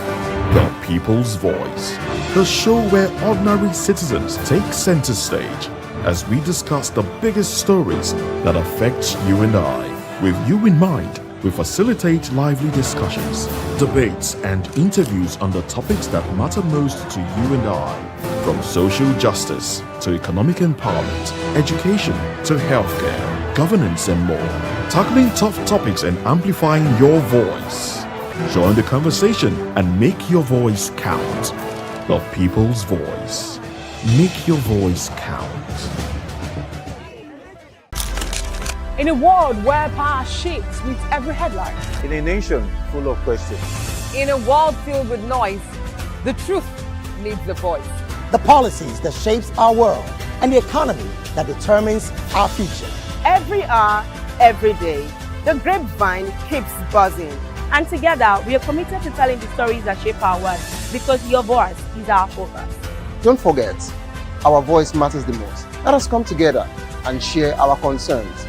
The People's Voice, the show where ordinary citizens take center stage as we discuss the biggest stories that affect you and I. With you in mind, we facilitate lively discussions, debates, and interviews on the topics that matter most to you and I. From social justice to economic empowerment, education to healthcare, governance, and more. Tackling tough topics and amplifying your voice. Join the conversation and make your voice count. The People's Voice. Make your voice count. In a world where power shifts with every headline. In a nation full of questions. In a world filled with noise, the truth needs a voice. The policies that shapes our world and the economy that determines our future. Every hour, every day, the grapevine keeps buzzing. And together, we are committed to telling the stories that shape our world because your voice is our focus. Don't forget, our voice matters the most. Let us come together and share our concerns.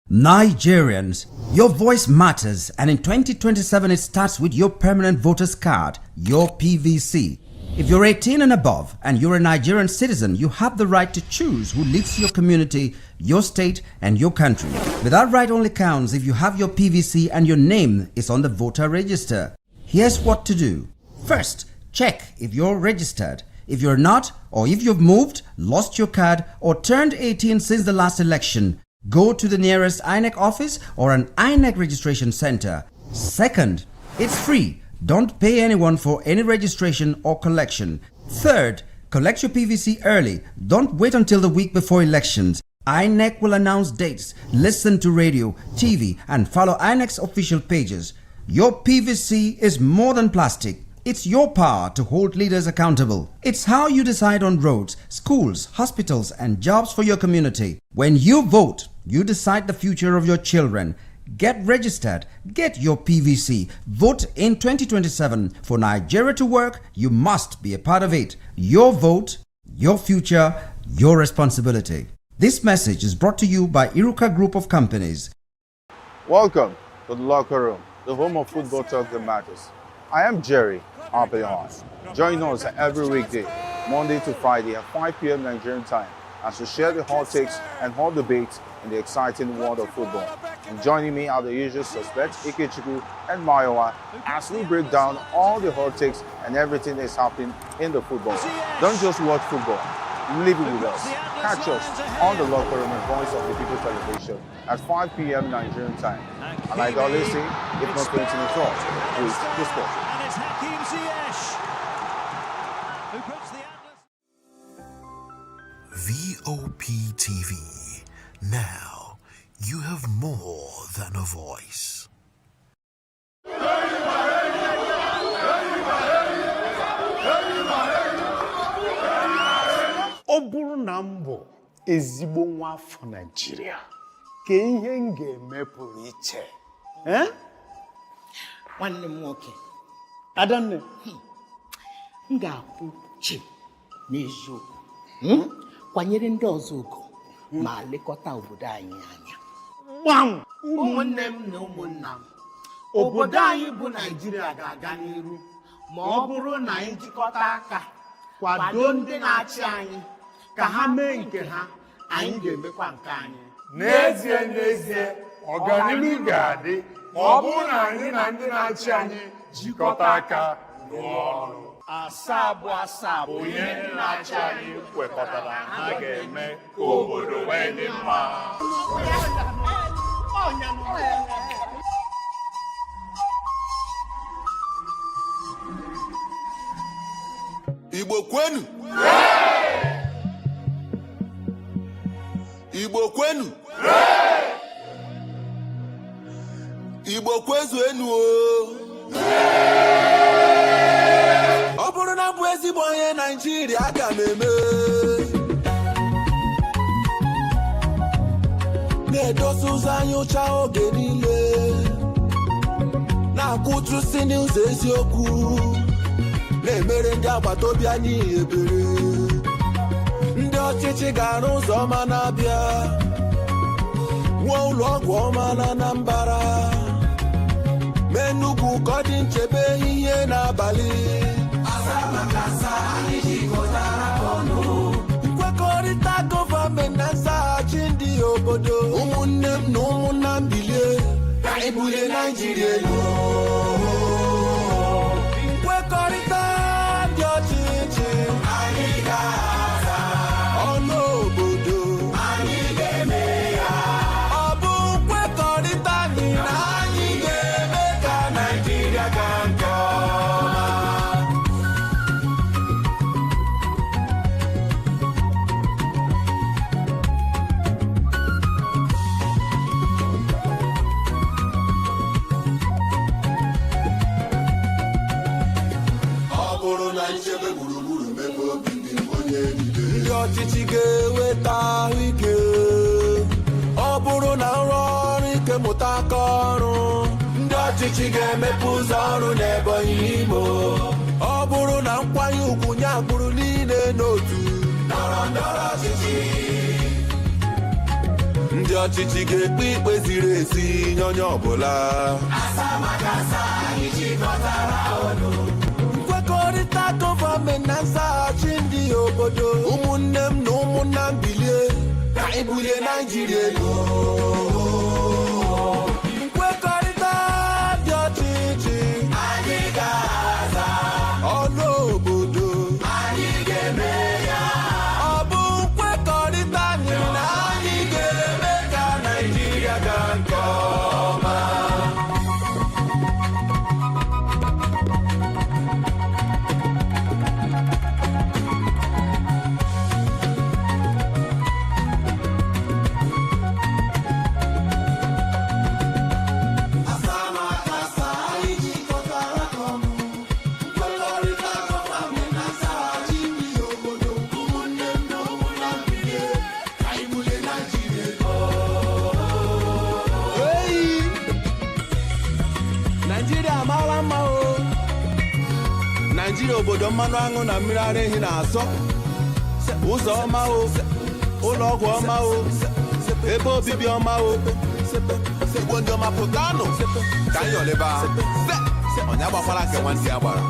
Nigerians, your voice matters, and in 2027 it starts with your permanent voter's card, your PVC. If you're 18 and above and you're a Nigerian citizen, you have the right to choose who leads your community, your state, and your country. But that right only counts if you have your PVC and your name is on the voter register. Here's what to do. First, check if you're registered. If you're not, or if you've moved, lost your card, or turned 18 since the last election, go to the nearest INEC office or an INEC registration center. Second, it's free. Don't pay anyone for any registration or collection. Third, collect your PVC early. Don't wait until the week before elections. INEC will announce dates. Listen to radio, TV, and follow INEC's official pages. Your PVC is more than plastic. It's your power to hold leaders accountable. It's how you decide on roads, schools, hospitals, and jobs for your community. When you vote, you decide the future of your children. Get registered. Get your PVC. Vote in 2027. For Nigeria to work, you must be a part of it. Your vote, your future, your responsibility. This message is brought to you by Iruka Group of Companies. Welcome to the locker room, the home of football talk that matters. I am Jerry Arpeon. Join us every weekday, Monday to Friday at 5 p.m. Nigerian time as we share the hot takes and hot debates in the exciting world of football. And joining me are the usual suspects, Ikechukwu and Mayowa, as we break down all the hot takes and everything that's happening in the football. Don't just watch football, live it with us. Catch us on the Locker Room and Voice of the People television at 5 p.m. Nigerian time. And like I always say, if not 20 minutes off, with the sport. And it's Hakim Ziyech who puts the VOP TV. Now you have more than a voice. Ọ bụrụ na m bụ ezigbo nwa afọ Naịjirịa, ka ihe m ga-eme pụrụ iche. Nwanne m nwoke, Adanne, m ga-akwụ chi n'eziokwu, kwanyere ndị ọzọ ugwu ma lekọta obodo anyị anya. Gbam! Ụmụnne m na ụmụnna m, obodo anyị bụ Naịjirịa ga-aga n'iru ma ọ bụrụ na anyị jikọta aka kwado ndị na-achị anyị ka ha mee nke ha, anyị ga-emekwa nke anyị. N'ezie, ọganihu ga-adị ma ọ bụrụ na anyị na ndị na-achị anyị jikọta aka rụọ ọrụ. Asaa bụ ihe ndị na-achị anyị kwekọtara ha ga-eme ka obodo wee dị mma. Igbo kwenu! Igbo kwenu! Igbo kwezuenu o! Ọ bụrụ na m bụ ezigbo onye Naịjirịa, aga m eme na-edosa ụzọ anyị ụcha oge niile, na-akwụtụsi n'ụzọ eziokwu, na-emere ndị agbata obi anyị ebere. Ndị ọchịchị ga-arụ ụzọ ọma na-abịa, nwa ụlọ ọgwụ ọma na Anambra, mee Enugu ka ọ dị nchebe ehihie n'abalị. Nkwekọrịta gọọmenti na nzaghachi ndị obodo, ụmụnne m na ụmụnna m bilie ka anyị bulie Naịjirịa elu. Nkwekọrịta ndị ọchịchị anyị ga-aza, ọnụ obodo anyị ga-eme ya. Ọ bụ nkwekọrịta anyị na anyị ga-eme ka Naịjirịa gaa nke ọma. Ndị ọchịchị ga-eweta ahụike, ọ bụrụ na nrọ ọrụ ike mụta aka ọrụ. Ndị ọchịchị ga-emepe ụzọ ọrụ n'Ebonyi Imo, ọ bụrụ na nkwanye ugwu nye agbụrụ niile n'otu ndọrọ ndọrọ ọchịchị. Ndị ọchịchị ga-ekpe ikpe ziri ezi nye onye ọbụla. Nkwekọrịta gọọmenti na nzaghachi ndị obodo, ụmụnne m na ụmụnna m bilie ka anyị bulie Naịjirịa elu. Nkwekọrịta dị ọchịchị anyị ga-aza, ọnụ obodo anyị ga-eme ya. Ọ bụ nkwekọrịta anyị na anyị ga-eme ka Naịjirịa gaa nke ọma. Naijiria obodo mmanụ aṅụ na mmiri ara ehi na-asọ, ụzọ ọma o, ụlọ ọgwụ ọma o, ebe obibi ọma o. Igbo ndị ọma pụtanụ ka anyị ọlịba onye agbakwara nke nwanne ya gbara.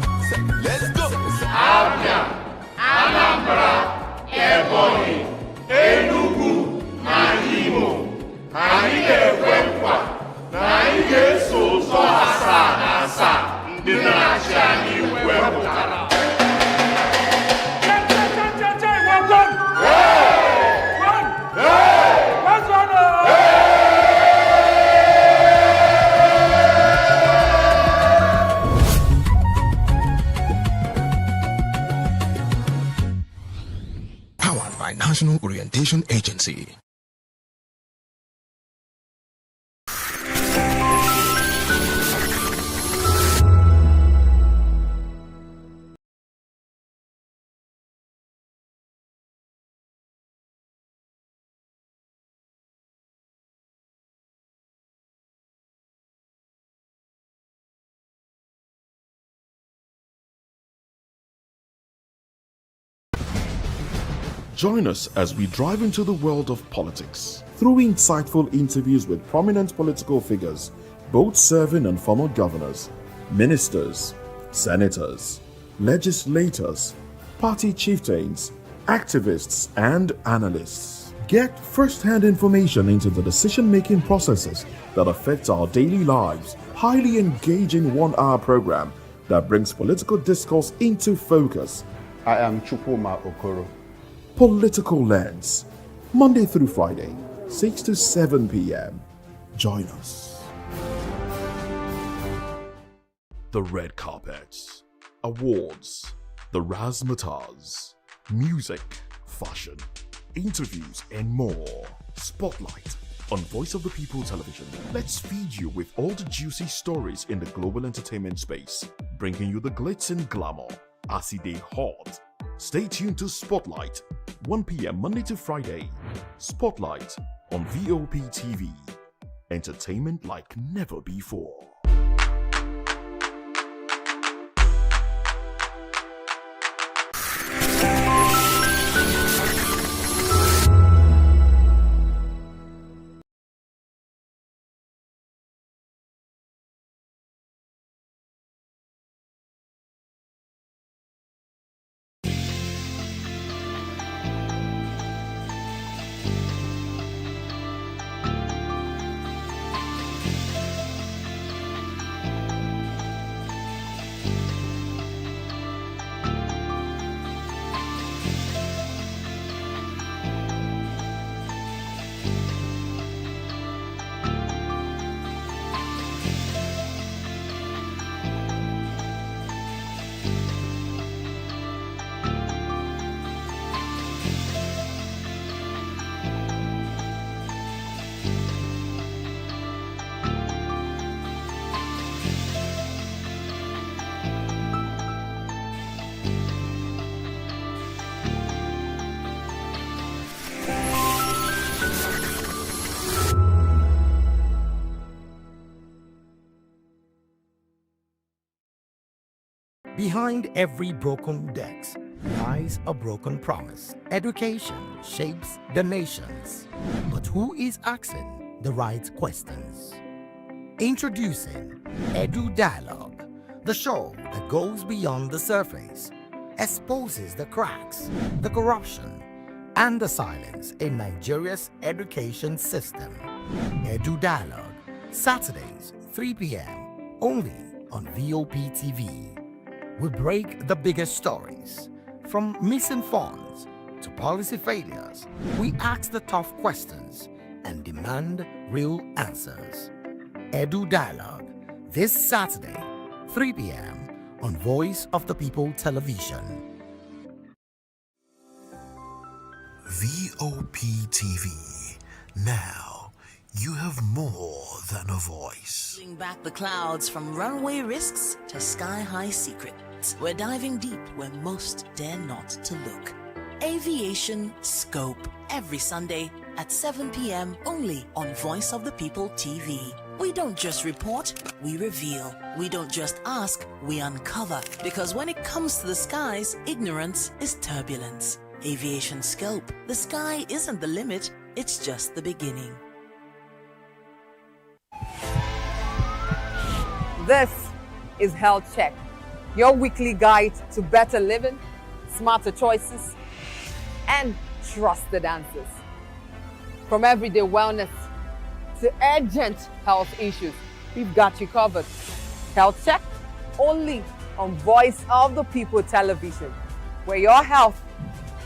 Let's go! Abia, Anambra, Ebonyi, Enugu na Imo, anyị na-ekwe nkwa na anyị ga-eso ụzọ asaa na asaa ndị na-achị anyị wepụtara. Powered by National Orientation Agency. Join us as we drive into the world of politics through insightful interviews with prominent political figures, both serving and former governors, ministers, senators, legislators, party chieftains, activists, and analysts. Get first-hand information into the decision-making processes that affect our daily lives. Highly engaging one-hour program that brings political discourse into focus. I am Chukwuma Okoro. Political Lens, Monday through Friday, 6 to 7 p.m. Join us. The red carpets, awards, the razzmatazz, music, fashion, interviews, and more. Spotlight on Voice of the People Television. Let's feed you with all the juicy stories in the global entertainment space, bringing you the glitz and glamour as it is hot. Stay tuned to Spotlight, 1 p.m. Monday to Friday. Spotlight on VOP TV. Entertainment like never before. Behind every broken desk lies a broken promise. Education shapes the nations. But who is asking the right questions? Introducing Edu Dialogue, the show that goes beyond the surface, exposes the cracks, the corruption, and the silence in Nigeria's education system. Edu Dialogue, Saturdays, 3 p.m., only on VOP TV. We break the biggest stories, from missing funds to policy failures. We ask the tough questions and demand real answers. Edu Dialogue, this Saturday, 3 p.m. on Voice of the People Television. VOP TV. Now, you have more than a voice. Pulling back the clouds from runway risks to sky-high secrets. We're diving deep where most dare not to look. Aviation Scope, every Sunday at 7 p.m. only on Voice of the People TV. We don't just report, we reveal. We don't just ask, we uncover. Because when it comes to the skies, ignorance is turbulence. Aviation Scope, the sky isn't the limit, it's just the beginning. This is Health Check, your weekly guide to better living, smarter choices, and trusted answers. From everyday wellness to urgent health issues, we've got you covered. Health Check, only on Voice of the People television, where your health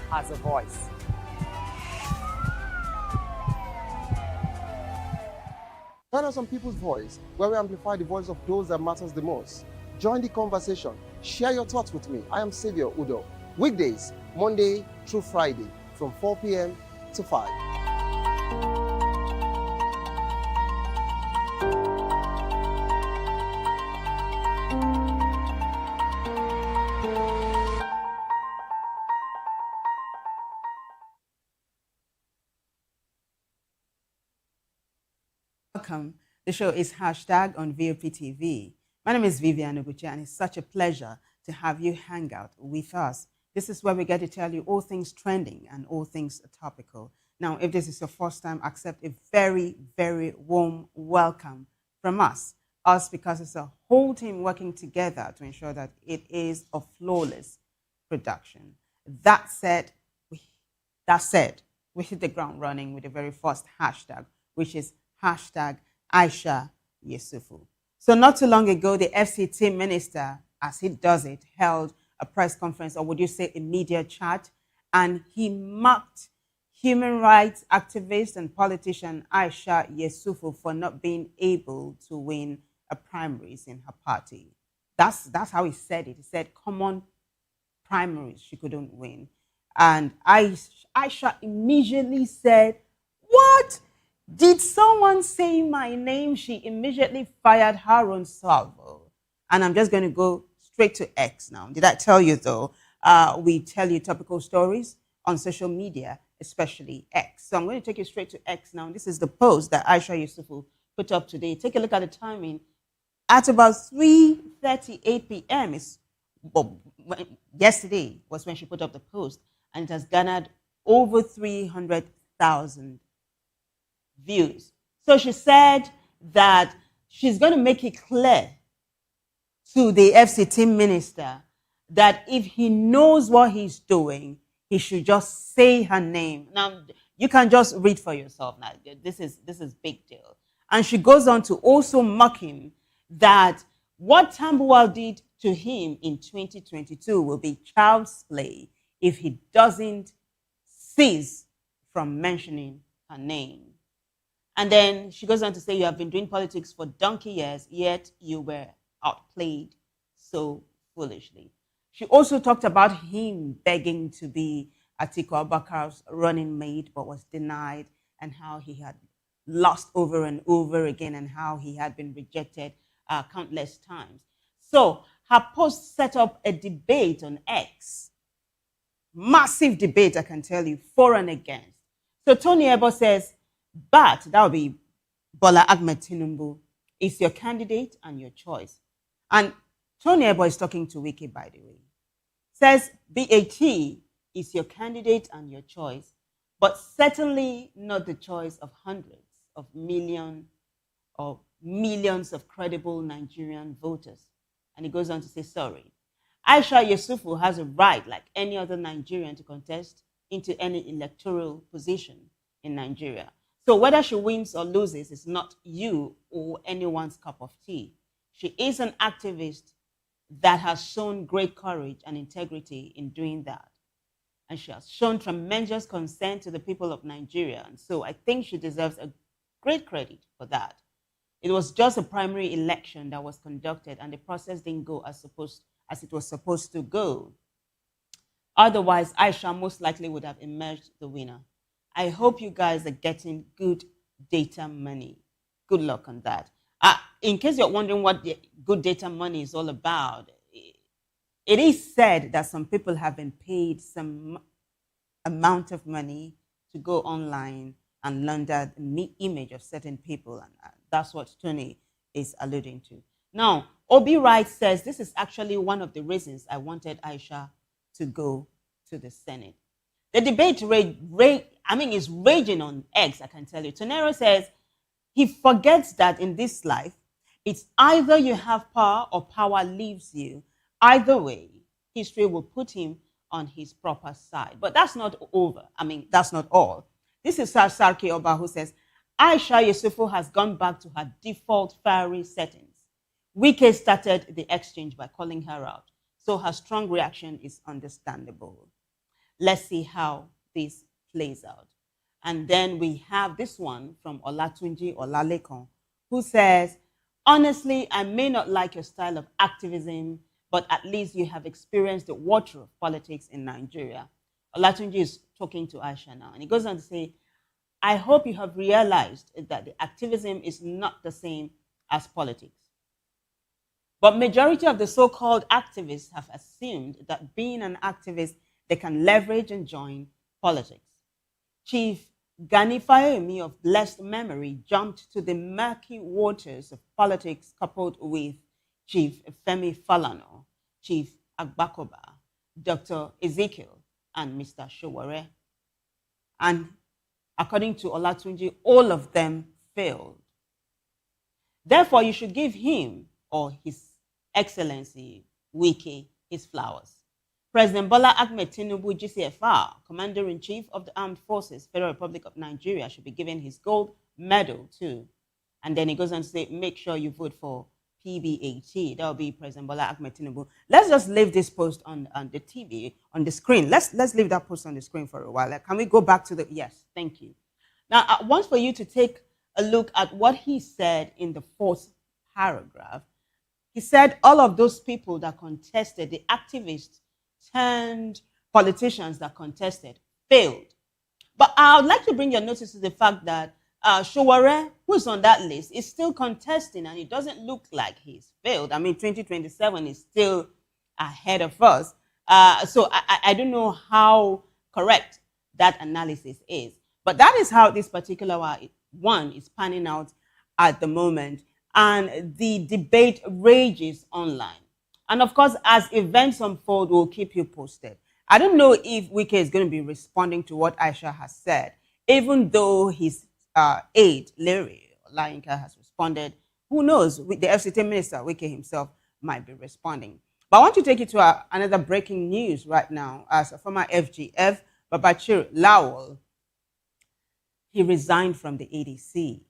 has a voice. Join us on People's Voice, where we amplify the voice of those that matters the most. Join the conversation. Share your thoughts with me. I am Savior Udo. Weekdays, Monday through Friday, from 4 p.m. to 5. Welcome. The show is hashtag on VOP TV. My name is Vivian Oguchi, and it's such a pleasure to have you hang out with us. This is where we get to tell you all things trending and all things topical. Now, if this is your first time, accept a very, very warm welcome from us. Us, because it's a whole team working together to ensure that it is a flawless production. That said, we hit the ground running with the very first hashtag, which is hashtag Aisha Yesufu. So not too long ago, the FCT minister, as he does it, held a press conference, or would you say a media chat, and he mocked human rights activist and politician Aisha Yesufu for not being able to win a primaries in her party. That's how he said it. He said, common primaries she couldn't win. And Aisha immediately said, what? Did someone say my name? She immediately fired her own salvo. And I'm just going to go straight to X now. Did I tell you, though? We tell you topical stories on social media, especially X. So I'm going to take you straight to X now. This is the post that Aisha Yesufu put up today. Take a look at the timing. At about 3:38 p.m., yesterday was when she put up the post, and it has garnered over 300,000 views. So she said that she's going to make it clear to the FCT minister that if he knows what he's doing, he should just say her name. Now, you can just read for yourself now. This is big deal. And she goes on to also mock him that what Tambuwal did to him in 2022 will be child's play if he doesn't cease from mentioning her name. And then she goes on to say, you have been doing politics for donkey years, yet you were outplayed so foolishly. She also talked about him begging to be Atiku Abubakar's running mate, but was denied, and how he had lost over and over again, and how he had been rejected countless times. So her post set up a debate on X. Massive debate, I can tell you, for and against. So Tony Ebo says, but that would be Bola Ahmed Tinubu is your candidate and your choice. And Tony Ebo is talking to Wiki, by the way. Says BAT is your candidate and your choice, but certainly not the choice of hundreds of millions or millions of credible Nigerian voters. And he goes on to say, sorry. Aisha Yesufu has a right, like any other Nigerian, to contest into any electoral position in Nigeria. So whether she wins or loses is not you or anyone's cup of tea. She is an activist that has shown great courage and integrity in doing that. And she has shown tremendous concern to the people of Nigeria. And so I think she deserves a great credit for that. It was just a primary election that was conducted, and the process didn't go as it was supposed to go. Otherwise, Aisha most likely would have emerged the winner. I hope you guys are getting good data money. Good luck on that. In case you're wondering what the good data money is all about, it is said that some people have been paid some amount of money to go online and launder the image of certain people. And that's what Tony is alluding to. Now, Obi Wright says this is actually one of the reasons I wanted Aisha to go to the Senate. The debate is raging on X, I can tell you. Tonero says he forgets that in this life, it's either you have power or power leaves you. Either way, history will put him on his proper side. But that's not over. I mean, that's not all. This is Sarki Oba who says, Aisha Yusufu has gone back to her default fiery settings. Wike started the exchange by calling her out, so her strong reaction is understandable. Let's see how this plays out. And then we have this one from Olatunji Olalekon, who says, honestly, I may not like your style of activism, but at least you have experienced the water of politics in Nigeria. Olatunji is talking to Aisha now, and he goes on to say, I hope you have realized that the activism is not the same as politics. But majority of the so-called activists have assumed that being an activist, they can leverage and join politics. Chief Gani Fayemi of blessed memory jumped to the murky waters of politics coupled with Chief Femi Falana, Chief Agbakoba, Dr. Ezekiel, and Mr. Showore. And according to Olatunji, all of them failed. Therefore, you should give him or his Excellency Wike his flowers. President Bola Ahmed Tinubu, GCFR, Commander-in-Chief of the Armed Forces, Federal Republic of Nigeria, should be given his gold medal too. And then he goes on to say, make sure you vote for PBAT. That will be President Bola Ahmed Tinubu. Let's just leave this post on the TV, on the screen. Let's leave that post on the screen for a while. Can we go back to the, yes, thank you. Now, I want for you to take a look at what he said in the fourth paragraph. He said all of those people that contested, the activists turned politicians that contested, failed. But I would like to bring your notice to the fact that Showore, who's on that list, is still contesting, and it doesn't look like he's failed. I mean, 2027 is still ahead of us. So I don't know how correct that analysis is. But that is how this particular one is panning out at the moment. And the debate rages online. And of course, as events unfold, we'll keep you posted. I don't know if Wike is going to be responding to what Aisha has said, even though his aide, Larry Olayinka, has responded. Who knows? The FCT minister, Wike himself, might be responding. But I want to take you to another breaking news right now. As a former FGF, Babachir Lawal, he resigned from the ADC.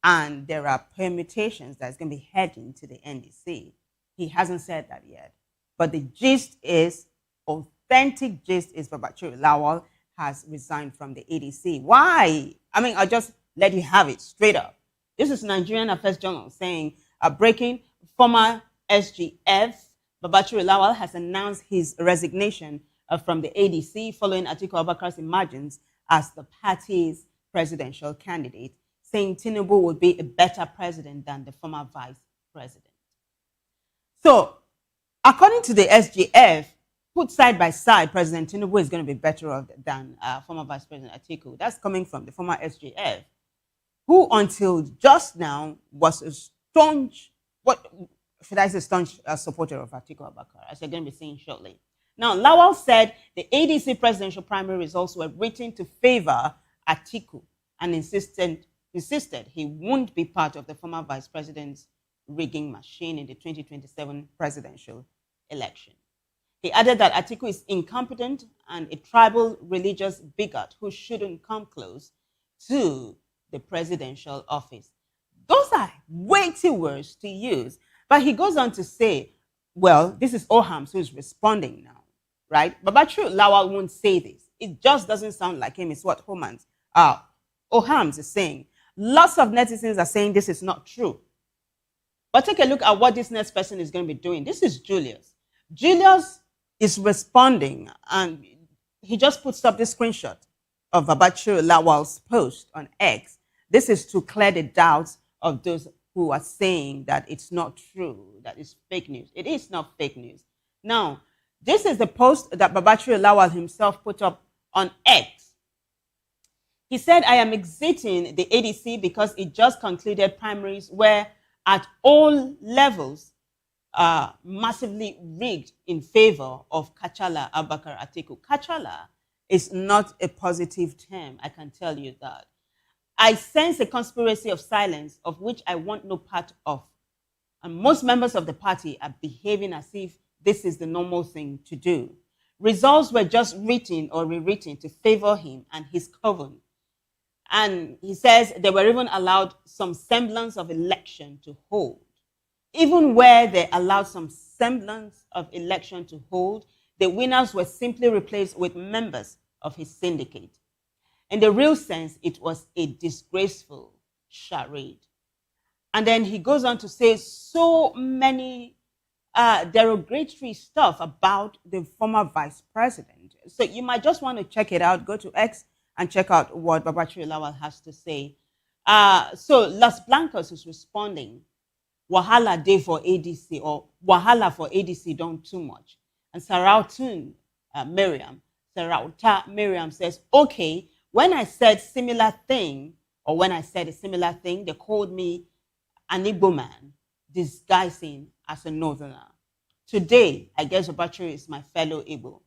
And there are permutations that's going to be heading to the NDC. He hasn't said that yet. But the gist is, authentic gist is Babachir Lawal has resigned from the ADC. Why? I mean, I'll just let you have it straight up. This is Nigerian Affairs Journal saying, breaking, former SGF Babachir Lawal has announced his resignation from the ADC following Atiku Abubakar's emergence as the party's presidential candidate, saying Tinubu would be a better president than the former vice president. So, according to the SGF, put side by side, President Tinubu is going to be better off than former Vice President Atiku. That's coming from the former SGF, who until just now was a staunch, what should I say, staunch supporter of Atiku Abubakar, as you're going to be seeing shortly. Now, Lawal said the ADC presidential primary results were written to favor Atiku and insisted he won't be part of the former vice president's rigging machine in the 2027 presidential election. He added that Atiku is incompetent and a tribal religious bigot who shouldn't come close to the presidential office. Those are weighty words to use. But he goes on to say, well, this is Ohams who's responding now, right? But Babachir Lawal won't say this. It just doesn't sound like him. It's what Ohams is saying. Lots of netizens are saying this is not true. But take a look at what this next person is going to be doing. This is Julius. Julius is responding, and he just puts up this screenshot of Babachir Lawal's post on X. This is to clear the doubts of those who are saying that it's not true, that it's fake news. It is not fake news. Now, this is the post that Babachir Lawal himself put up on X. He said, I am exiting the ADC because it just concluded primaries where at all levels massively rigged in favor of Kachala Abubakar Atiku. Kachala is not a positive term, I can tell you that. I sense a conspiracy of silence of which I want no part of. And most members of the party are behaving as if this is the normal thing to do. results were just written or rewritten to favor him and his coven. And he says they were even allowed some semblance of election to hold. Even where they allowed some semblance of election to hold, the winners were simply replaced with members of his syndicate. In the real sense, it was a disgraceful charade. And then he goes on to say so many derogatory stuff about the former vice president. So you might just want to check it out. Go to X and check out what Babachir Lawal has to say. So Los Blancos is responding, Wahala day for ADC, or Wahala for ADC don't too much. And Sarautun Sarauta Miriam says, okay, when I said similar thing, or when I said a similar thing, they called me an Igbo man, disguising as a northerner. Today, I guess Obachiri is my fellow Igbo.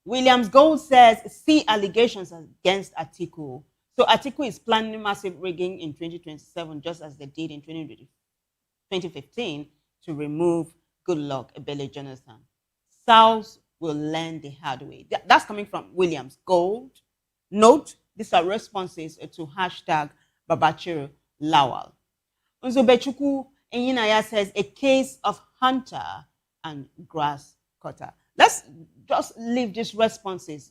Williams Gold says, see allegations against Atiku. So Atiku is planning massive rigging in 2027, just as they did in 2015, to remove Goodluck Ebele Jonathan. South will learn the hard way. That's coming from Williams Gold. Note, these are responses to hashtag Babachir Lawal. Unzobechuku Enyinaya says, a case of hunter and grass cutter. Let's just leave these responses,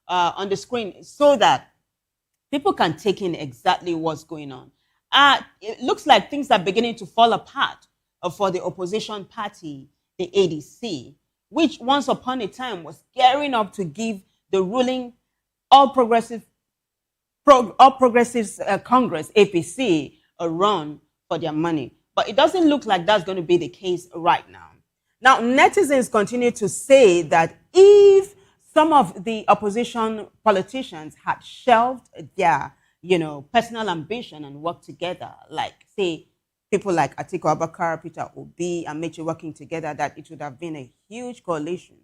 on the screen so that people can take in exactly what's going on. It looks like things are beginning to fall apart for the opposition party, the ADC, which once upon a time was gearing up to give the ruling All Progressives Congress, APC, a run for their money. But it doesn't look like that's going to be the case right now. Now, netizens continue to say that if some of the opposition politicians had shelved their, personal ambition and worked together, like, say, people like Atiku Abubakar, Peter Obi, and Meche working together, that it would have been a huge coalition.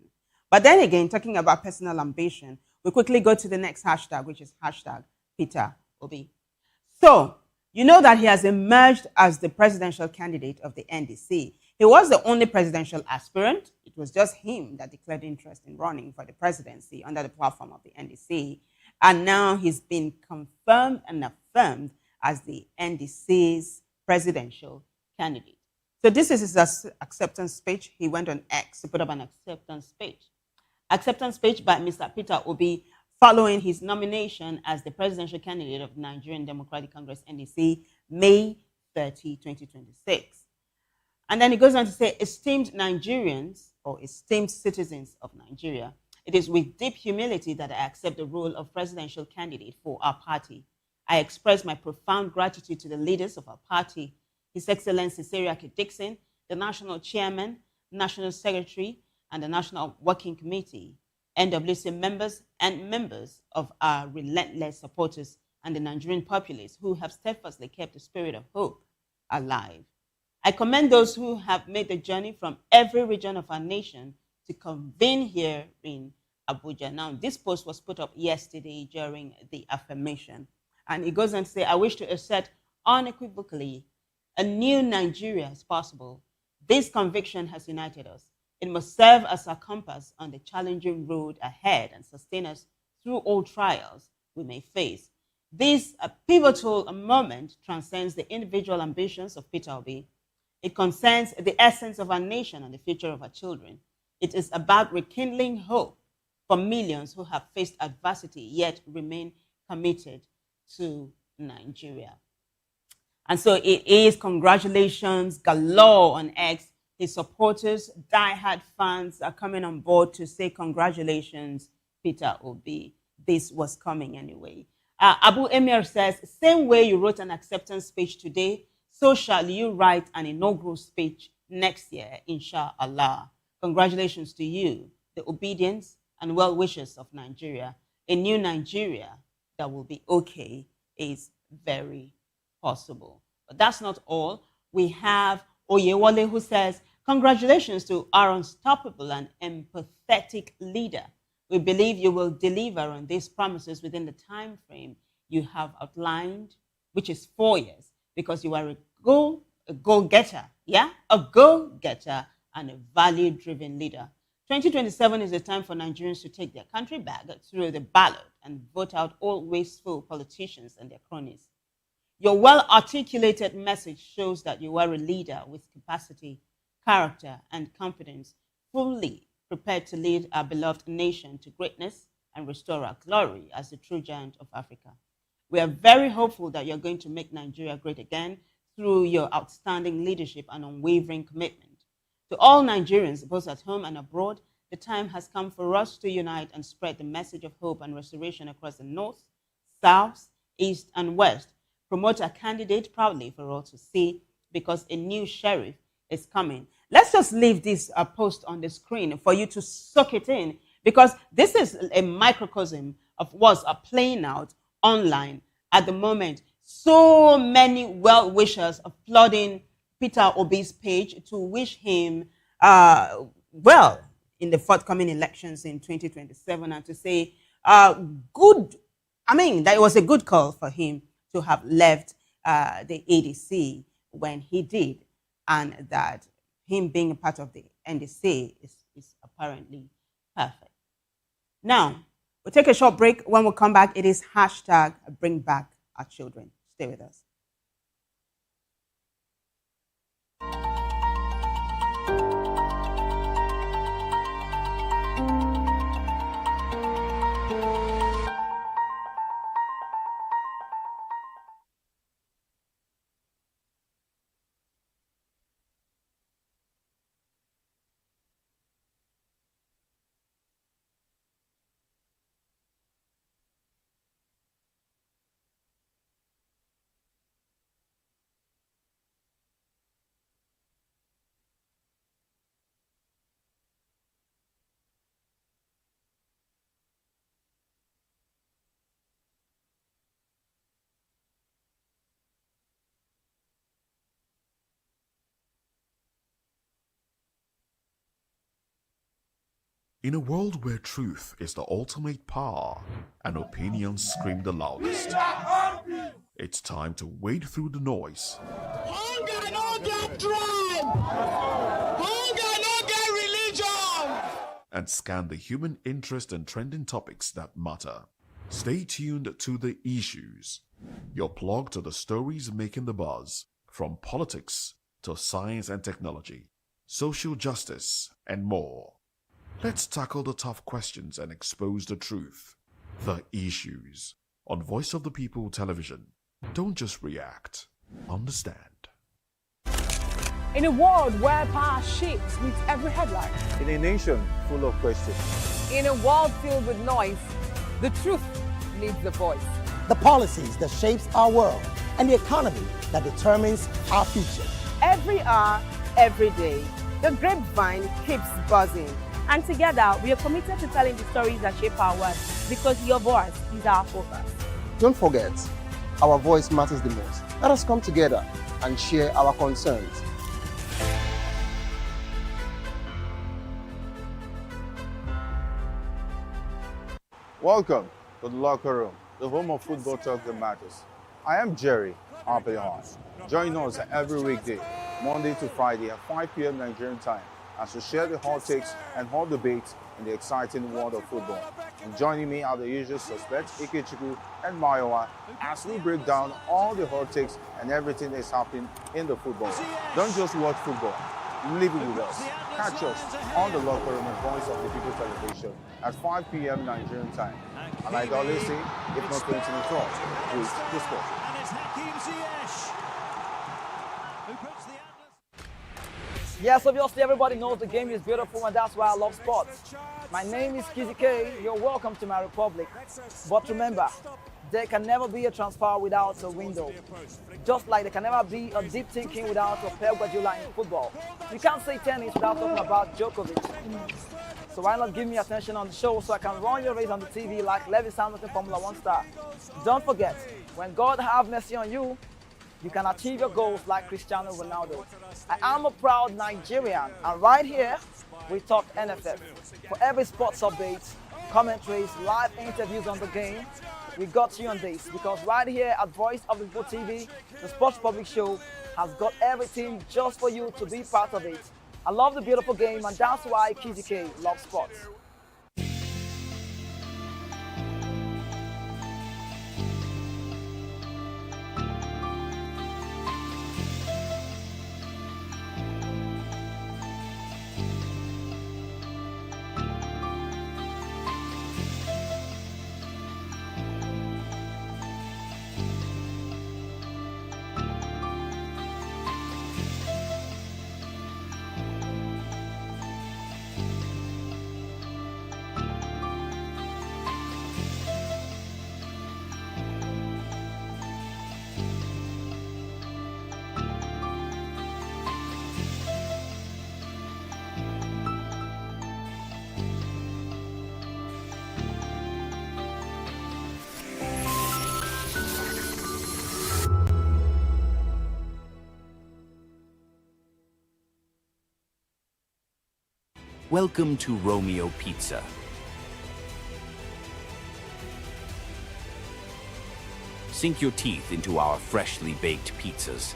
But then again, talking about personal ambition, we quickly go to the next hashtag, which is hashtag Peter Obi. So, you know that he has emerged as the presidential candidate of the NDC. He was the only presidential aspirant. It was just him that declared interest in running for the presidency under the platform of the NDC. And now he's been confirmed and affirmed as the NDC's presidential candidate. So this is his acceptance speech. He went on X to put up an acceptance speech. Acceptance speech by Mr. Peter Obi following his nomination as the presidential candidate of Nigerian Democratic Congress, NDC, May 30, 2026. And then he goes on to say, esteemed Nigerians, or esteemed citizens of Nigeria, it is with deep humility that I accept the role of presidential candidate for our party. I express my profound gratitude to the leaders of our party, His Excellency Seriake Dixon, the National Chairman, National Secretary, and the National Working Committee, NWC members and members of our relentless supporters and the Nigerian populace who have steadfastly kept the spirit of hope alive. I commend those who have made the journey from every region of our nation to convene here in Abuja. Now, this post was put up yesterday during the affirmation. And it goes on to say, I wish to assert unequivocally a new Nigeria is possible. This conviction has united us. It must serve as a compass on the challenging road ahead and sustain us through all trials we may face. This pivotal moment transcends the individual ambitions of Peter Obi. It concerns the essence of our nation and the future of our children. It is about rekindling hope for millions who have faced adversity yet remain committed to Nigeria. And so it is congratulations galore on X. His supporters, diehard fans are coming on board to say congratulations, Peter Obi. This was coming anyway. Abu Emir says, same way you wrote an acceptance speech today, so shall you write an inaugural speech next year, inshallah. Congratulations to you, the obedience and well wishes of Nigeria. A new Nigeria that will be okay is very possible. But that's not all. We have Oyewole who says, congratulations to our unstoppable and empathetic leader. We believe you will deliver on these promises within the time frame you have outlined, which is 4 years, because you are a go-getter, yeah? A go-getter and a value-driven leader. 2027 is the time for Nigerians to take their country back through the ballot and vote out all wasteful politicians and their cronies. Your well-articulated message shows that you are a leader with capacity, character, and confidence, fully prepared to lead our beloved nation to greatness and restore our glory as the true giant of Africa. We are very hopeful that you're going to make Nigeria great again through your outstanding leadership and unwavering commitment. To all Nigerians, both at home and abroad, the time has come for us to unite and spread the message of hope and restoration across the north, south, east, and west. Promote a candidate proudly for all to see, because a new sheriff is coming. Let's just leave this post on the screen for you to soak it in, because this is a microcosm of what's playing out online at the moment. So many well-wishers are flooding Peter Obi's page to wish him well in the forthcoming elections in 2027, and to say that it was a good call for him to have left the ADC when he did, and that him being a part of the NDC is apparently perfect. Now, we'll take a short break. When we come back, it is hashtag bring back our children. Stay with us. In a world where truth is the ultimate power and opinions scream the loudest, it's time to wade through the noise. Hunger no get tribe. Hunger no get religion. And scan the human interest and trending topics that matter. Stay tuned to The Issues, your plug to the stories making the buzz, from politics to science and technology, social justice, and more. Let's tackle the tough questions and expose the truth. The Issues on Voice of the People Television. Don't just react, understand. In a world where power shapes with every headline, In a nation full of questions, in a world filled with noise, the truth needs the voice. The policies that shapes our world, and the economy that determines our future. Every hour, every day, the grapevine keeps buzzing. And together, we are committed to telling the stories that shape our world, because your voice is our focus. Don't forget, our voice matters the most. Let us come together and share our concerns. welcome to the locker room, the home of football talk that matters. I am Jerry Arpehon. Join us every weekday, Monday to Friday at 5 p.m. Nigerian time, as we share the hot takes and hot debates in the exciting world of football. And joining me are the usual suspects, Ikechukwu and Mayowa, as we break down all the hot takes and everything that's happening in the football. Don't just watch football, live it with us. Catch us on the locker room and Voice of the People Television at 5 p.m. Nigerian time. And like I always say, if not 20 minutes off, please discuss. Yes, obviously everybody knows the game is beautiful, and that's why I love sports. My name is Kizzy K. You're welcome to my republic. But remember, there can never be a transfer without a window. Just like there can never be a deep thinking without a Pep Guardiola in football. You can't say tennis without talking about Djokovic. So why not give me attention on the show so I can run your race on the TV like Lewis Hamilton Formula 1 star. Don't forget, when God have mercy on you, you can achieve your goals like Cristiano Ronaldo. I am a proud Nigerian, and right here, we talk NFF. For every sports update, commentaries, live interviews on the game, we got you on this, because right here at Voice of the People TV, the Sports Public Show has got everything just for you to be part of it. I love the beautiful game, and that's why KZK loves sports. Welcome to Romeo Pizza. Sink your teeth into our freshly baked pizzas.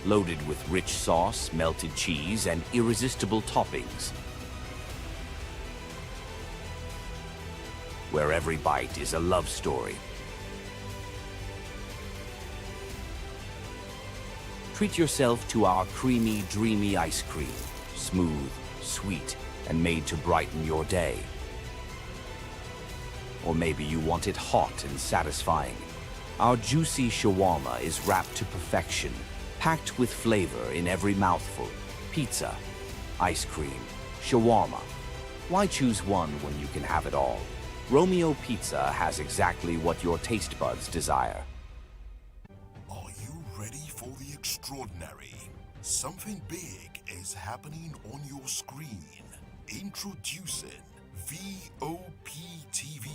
Loaded with rich sauce, melted cheese, and irresistible toppings. Where every bite is a love story. Treat yourself to our creamy, dreamy ice cream. Smooth, sweet, and made to brighten your day. Or maybe you want it hot and satisfying. Our juicy shawarma is wrapped to perfection, packed with flavor in every mouthful. Pizza, ice cream, shawarma. Why choose one when you can have it all? Romeo Pizza has exactly what your taste buds desire. Are you ready for the extraordinary? Something big is happening on your screen. Introducing VOP TV.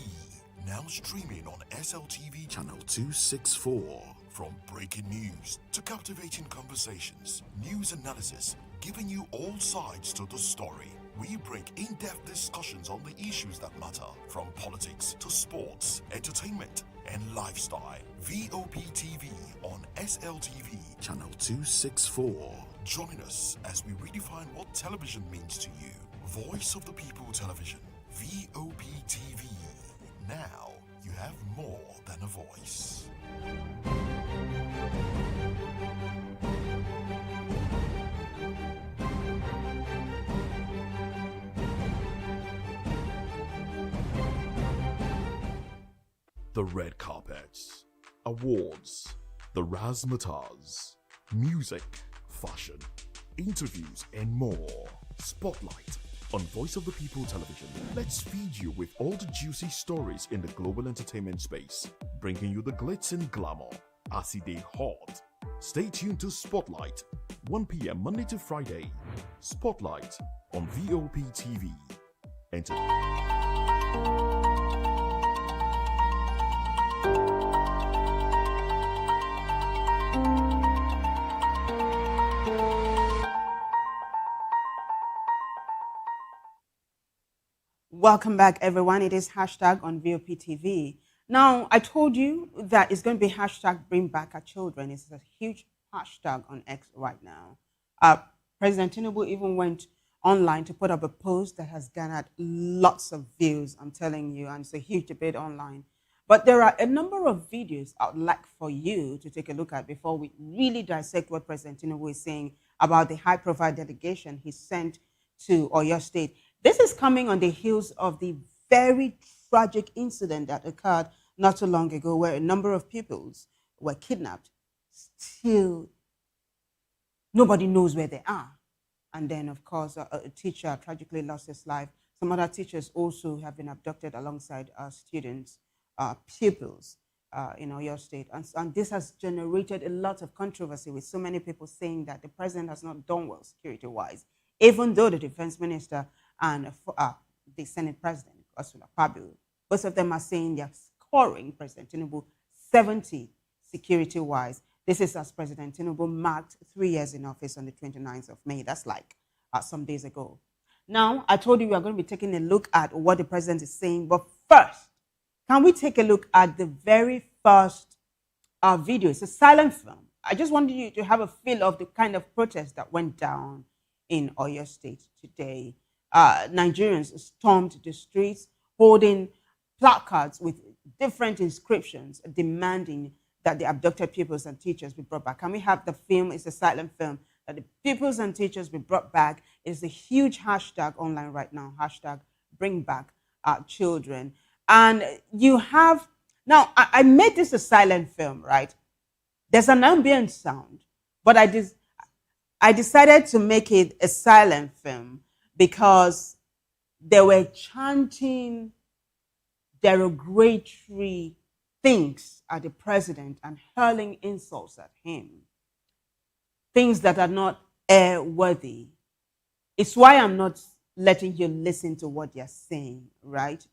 Now streaming on SLTV channel 264. From breaking news to captivating conversations, news analysis, giving you all sides to the story. We bring in-depth discussions on the issues that matter, from politics to sports, entertainment, and lifestyle. VOP TV on SLTV channel 264. Join us as we redefine what television means to you. Voice of the People Television, VOP TV. Now you have more than a voice. The red carpets, awards, the razzmatazz, music, fashion, interviews, and more. Spotlight on Voice of the People Television. Let's feed you with all the juicy stories in the global entertainment space, bringing you the glitz and glamour as it is hot. Stay tuned to Spotlight, 1 p.m. Monday to Friday. Spotlight on VOP TV. Welcome back, everyone. It is hashtag on VOP TV. Now, I told you that it's going to be hashtag bring back our children. It's a huge hashtag on X right now. President Tinubu even went online to put up a post that has garnered lots of views, I'm telling you, and it's a huge debate online. But there are a number of videos I would like for you to take a look at before we really dissect what President Tinubu is saying about the high-profile delegation he sent to Oyo State. This is coming on the heels of the very tragic incident that occurred not too long ago where a number of pupils were kidnapped. Still, nobody knows where they are. And then, of course, a teacher tragically lost his life. Some other teachers also have been abducted alongside students, pupils in Oyo State. And this has generated a lot of controversy with so many people saying that the president has not done well security-wise, even though the defense minister and the Senate President, Osula, both of them are saying they're scoring President Tinubu 70 security-wise. This is as President Tinubu marked 3 years in office on the 29th of May. That's like some days ago. Now, I told you we are going to be taking a look at what the president is saying. But first, can we take a look at the very first video? It's a silent film. I just wanted you to have a feel of the kind of protest that went down in Oyo State today. Nigerians stormed the streets holding placards with different inscriptions demanding that the abducted pupils and teachers be brought back. Can we have the film? It's a silent film. That the pupils and teachers be brought back. It's a huge hashtag online right now. Hashtag bring back our children. And you have, now I made this a silent film, right? There's an ambient sound, but I decided to make it a silent film because they were chanting derogatory things at the president and hurling insults at him. Things that are not airworthy. It's why I'm not letting you listen to what they're saying, right?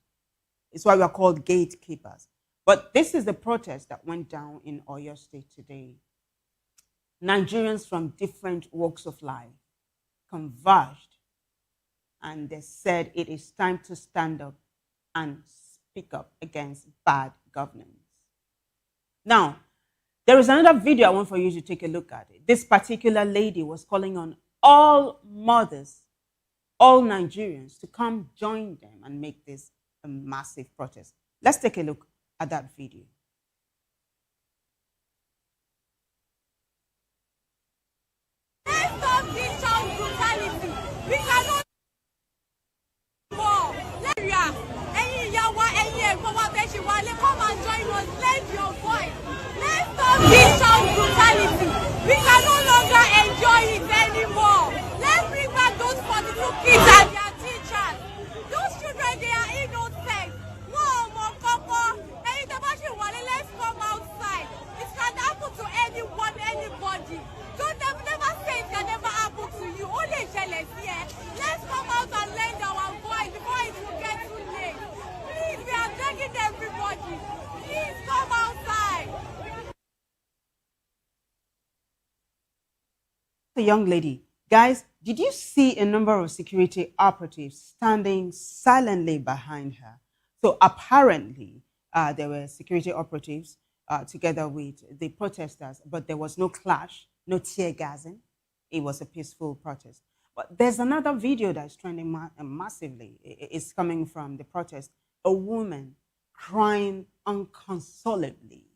It's why we're called gatekeepers. But this is the protest that went down in Oyo State today. Nigerians from different walks of life converged and they said it is time to stand up and speak up against bad governance. Now, there is another video I want for you to take a look at. This particular lady was calling on all mothers, all Nigerians to come join them and make this a massive protest. Let's take a look at that video. Let's stop this child brutality. We cannot more. Come and join us. Lend your voice. Let's stop this child brutality. We can no longer enjoy it anymore. Let's bring back those 42 kids and their teachers. Those children, they are innocent. Whoa, Mokoko. Let's come outside. It can happen to anyone, anybody. Don't never say it can never happen to you. Only jealous here. Let's come out and lend our voice before it will get too late. Please, we are begging everybody. Please come outside. The young lady, guys, did you see a number of security operatives standing silently behind her? So apparently, there were security operatives together with the protesters, but there was no clash, no tear gassing. It was a peaceful protest. But there's another video that's trending massively. It's coming from the protest. A woman crying unconsolably,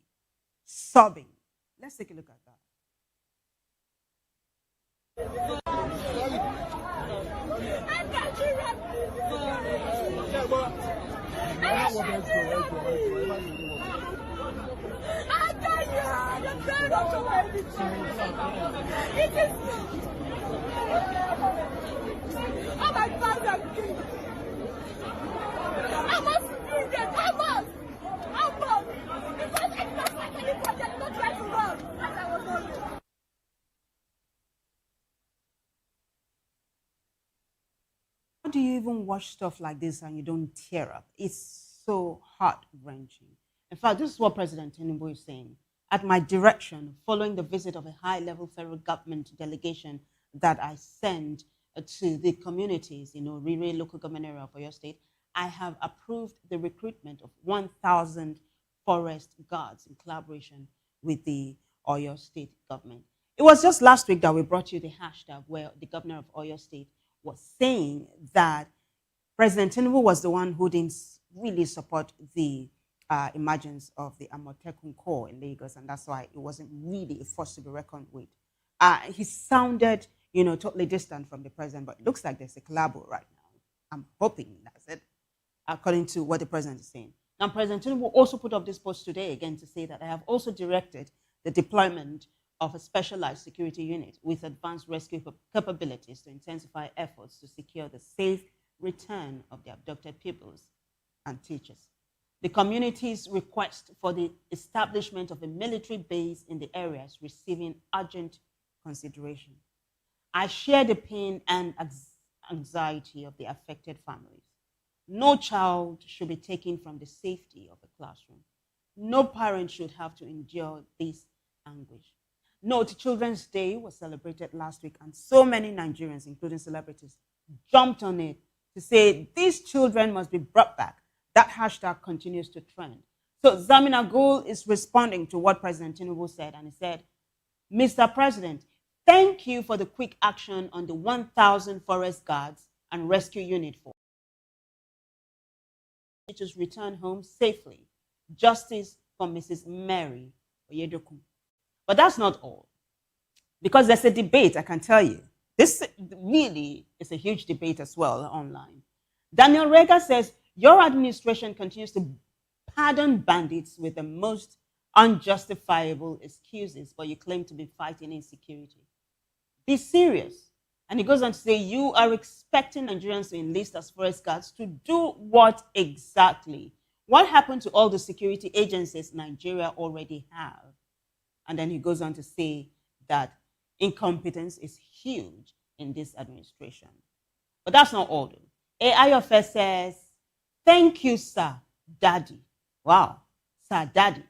sobbing. Let's take a look at that. Oh my father, I must do that. I must. Because it's not like any project, not try to run. As I was on. How do you even watch stuff like this and you don't tear up? It's so heart-wrenching. In fact, this is what President Tinubu is saying. At my direction, following the visit of a high-level federal government delegation that I sent to the communities in Orire local government area of Oyo State, I have approved the recruitment of 1,000 forest guards in collaboration with the Oyo State government. It was just last week that we brought you the hashtag where the governor of Oyo State was saying that President Tinubu was the one who didn't really support the emergence of the Amotekun Corps in Lagos, and that's why it wasn't really a force to be reckoned with. He sounded, totally distant from the president, but it looks like there's a collabo right now. I'm hoping that's it, according to what the president is saying. Now, President Tinubu also put up this post today again to say that I have also directed the deployment of a specialized security unit with advanced rescue capabilities to intensify efforts to secure the safe return of the abducted pupils and teachers. The community's request for the establishment of a military base in the area is receiving urgent consideration. I share the pain and anxiety of the affected families. No child should be taken from the safety of a classroom. No parent should have to endure this anguish. Note, Children's Day was celebrated last week, and so many Nigerians, including celebrities, jumped on it to say these children must be brought back. That hashtag continues to trend. So Zamina Gul is responding to what President Tinubu said, and he said, Mr. President, thank you for the quick action on the 1,000 forest guards and rescue unit force. Teachers return home safely. Justice for Mrs. Mary Oyedoku. But that's not all. Because there's a debate, I can tell you. This really is a huge debate as well online. Daniel Rega says, your administration continues to pardon bandits with the most unjustifiable excuses, but you claim to be fighting insecurity. Be serious. And he goes on to say, you are expecting Nigerians to enlist as forest guards to do what exactly? What happened to all the security agencies Nigeria already have? And then he goes on to say that incompetence is huge in this administration. But that's not all, though. Ayofe says, thank you, Sir Daddy. Wow, Sir Daddy.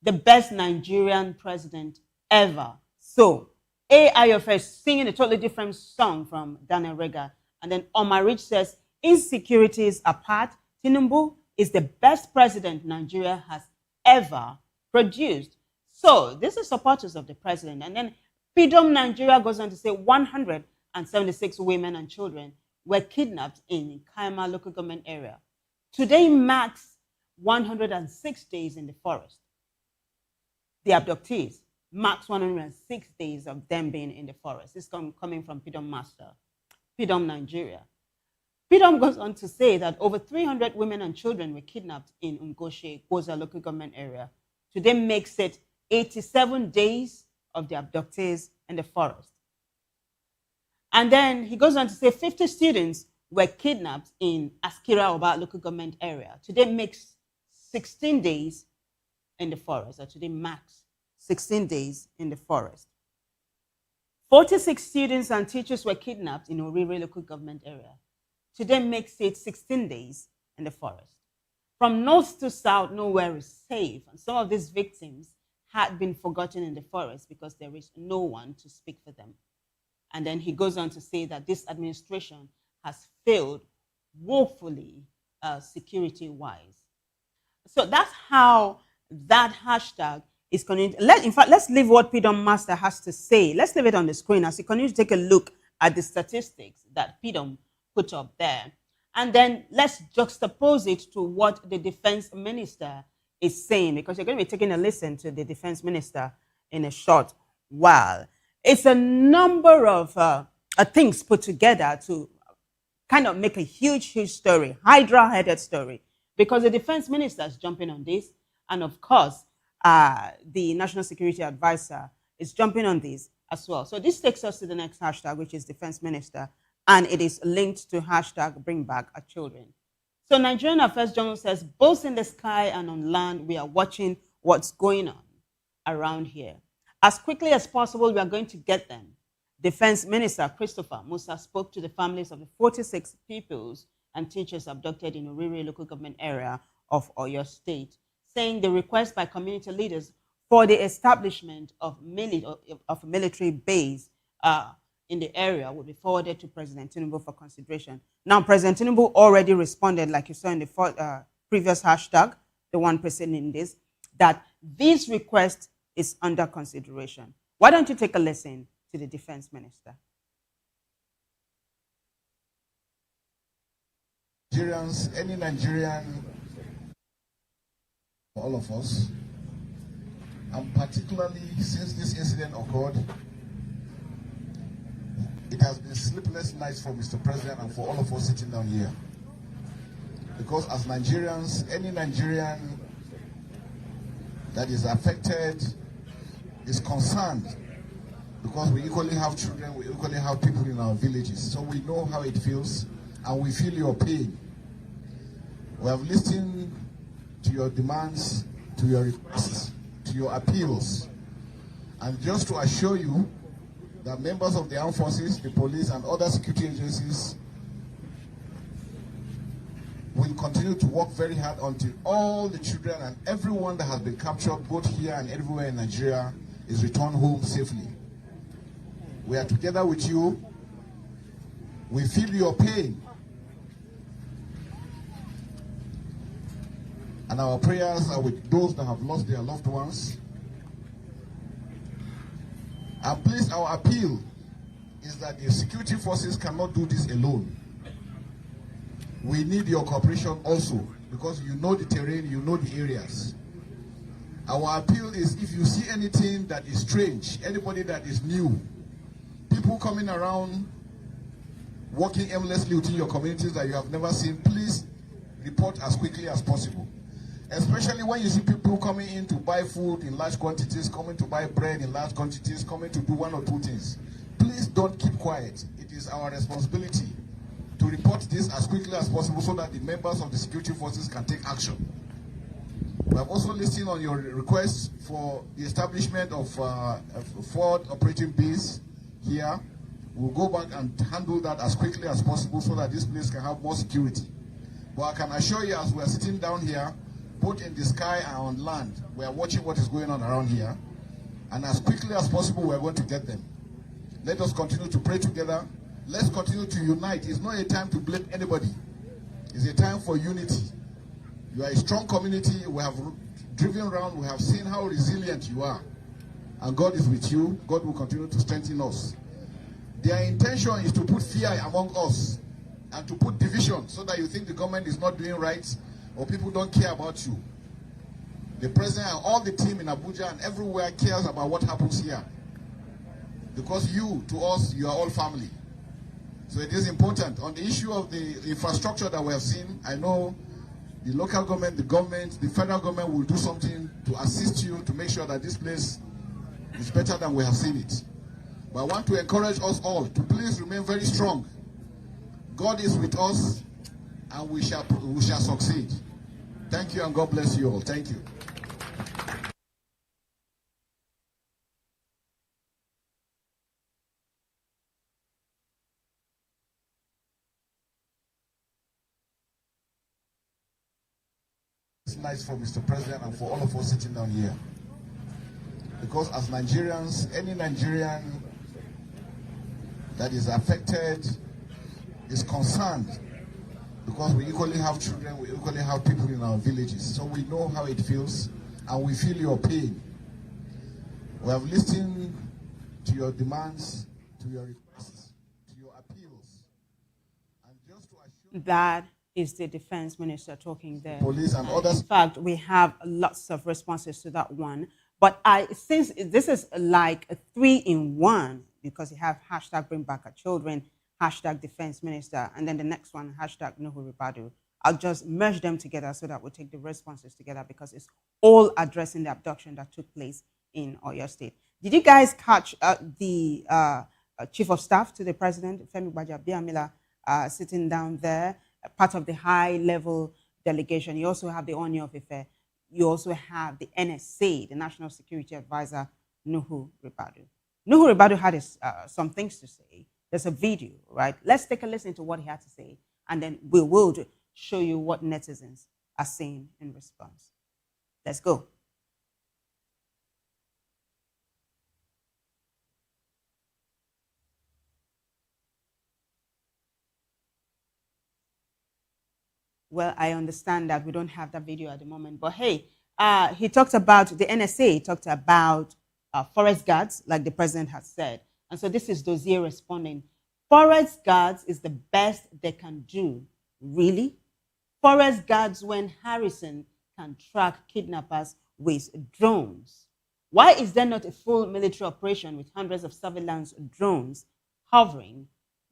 The best Nigerian president ever. So, Ayofe is singing a totally different song from Daniel Rega. And then Omar Rich says, insecurities apart, Tinubu is the best president Nigeria has ever produced. So, this is supporters of the president. And then Freedom Nigeria goes on to say 176 women and children were kidnapped in Kaima local government area. Today marks 106 days in the forest. The abductees marks 106 days of them being in the forest. This is coming from Freedom Master, Freedom Nigeria. Freedom goes on to say that over 300 women and children were kidnapped in Ngoshe, Goza local government area. Today makes it 87 days of the abductees in the forest. And then he goes on to say 50 students were kidnapped in Askira Oba local government area. Today makes 16 days in the forest, or today max 16 days in the forest. 46 students and teachers were kidnapped in Orire local government area. Today makes it 16 days in the forest. From north to south, nowhere is safe. And some of these victims had been forgotten in the forest because there is no one to speak for them. And then he goes on to say that this administration has failed woefully security-wise. So that's how that hashtag is going to... In fact, let's leave what Freedom Master has to say. Let's leave it on the screen as you continue to take a look at the statistics that Freedom put up there. And then let's juxtapose it to what the defense minister is saying, because you're going to be taking a listen to the defense minister in a short while. It's a number of things put together to kind of make a huge story, Hydra-headed story, because the defense minister is jumping on this, and of course, the National Security Advisor is jumping on this as well. So this takes us to the next hashtag, which is defense minister, and it is linked to hashtag bring back our children. So Nigerian Affairs Journal says, both in the sky and on land, we are watching what's going on around here. As quickly as possible, we are going to get them. Defense Minister Christopher Musa spoke to the families of the 46 pupils and teachers abducted in Orire local government area of Oyo State, saying the request by community leaders for the establishment of a military base in the area will be forwarded to President Tinubu for consideration. Now, President Tinubu already responded, like you saw in the previous hashtag, the one preceding this, that this request is under consideration. Why don't you take a listen to the defense minister? Nigerians, any Nigerian, all of us, and particularly since this incident occurred, it has been sleepless nights for Mr. President and for all of us sitting down here. Because as Nigerians, any Nigerian that is affected is concerned, because we equally have children, we equally have people in our villages. So we know how it feels and we feel your pain. We have listened to your demands, to your requests, to your appeals. And just to assure you that members of the armed forces, the police, and other security agencies will continue to work very hard until all the children and everyone that has been captured, both here and everywhere in Nigeria, is returned home safely. We are together with you. We feel your pain. And our prayers are with those that have lost their loved ones. And please, our appeal is that the security forces cannot do this alone. We need your cooperation also, because you know the terrain, you know the areas. Our appeal is, if you see anything that is strange, anybody that is new, people coming around, working aimlessly within your communities that you have never seen, please report as quickly as possible. Especially when you see people coming in to buy food in large quantities, coming to buy bread in large quantities, coming to do one or two things. Please don't keep quiet. It is our responsibility to report this as quickly as possible so that the members of the security forces can take action. We have also listened on your request for the establishment of forward operating base here. We'll go back and handle that as quickly as possible so that this place can have more security. But I can assure you, as we are sitting down here, both in the sky and on land, we are watching what is going on around here. And as quickly as possible, we are going to get them. Let us continue to pray together. Let's continue to unite. It's not a time to blame anybody. It's a time for unity. You are a strong community. We have driven around. We have seen how resilient you are. And God is with you. God will continue to strengthen us. Their intention is to put fear among us and to put division so that you think the government is not doing right or people don't care about you. The president and all the team in Abuja and everywhere cares about what happens here. Because you, to us, you are all family. So it is important. On the issue of the infrastructure that we have seen, I know the local government, the federal government will do something to assist you to make sure that this place is better than we have seen it. But I want to encourage us all to please remain very strong. God is with us, and we shall succeed. Thank you, and God bless you all. Thank you. It's nice for Mr. President and for all of us sitting down here. Because as Nigerians, any Nigerian that is affected is concerned, because we equally have children, we equally have people in our villages. So we know how it feels, and we feel your pain. We have listened to your demands, to your requests, to your appeals. And just to assure That is the defense minister talking there. Police and others. In fact, we have lots of responses to that one. But since this is like a 3-in-1, because you have hashtag bring back our children, hashtag defense minister, and then the next one, hashtag Nuhu Ribadu, I'll just merge them together so that we'll take the responses together, because it's all addressing the abduction that took place in Oyo State. Did you guys catch the chief of staff to the president, Femi Gbajabiamila, sitting down there, part of the high-level delegation? You also have the Oni of Ife. You also have the NSA, the National Security Advisor, Nuhu Ribadu. Nuhu Ribadu had some things to say. There's a video, right? Let's take a listen to what he had to say, and then we will show you what netizens are saying in response. Let's go. Well, I understand that we don't have that video at the moment, but hey, he talked about the NSA, he talked about forest guards, like the president has said. And so this is Dozier responding. Forest guards is the best they can do. Really? Forest guards when Harrison can track kidnappers with drones. Why is there not a full military operation with hundreds of surveillance drones hovering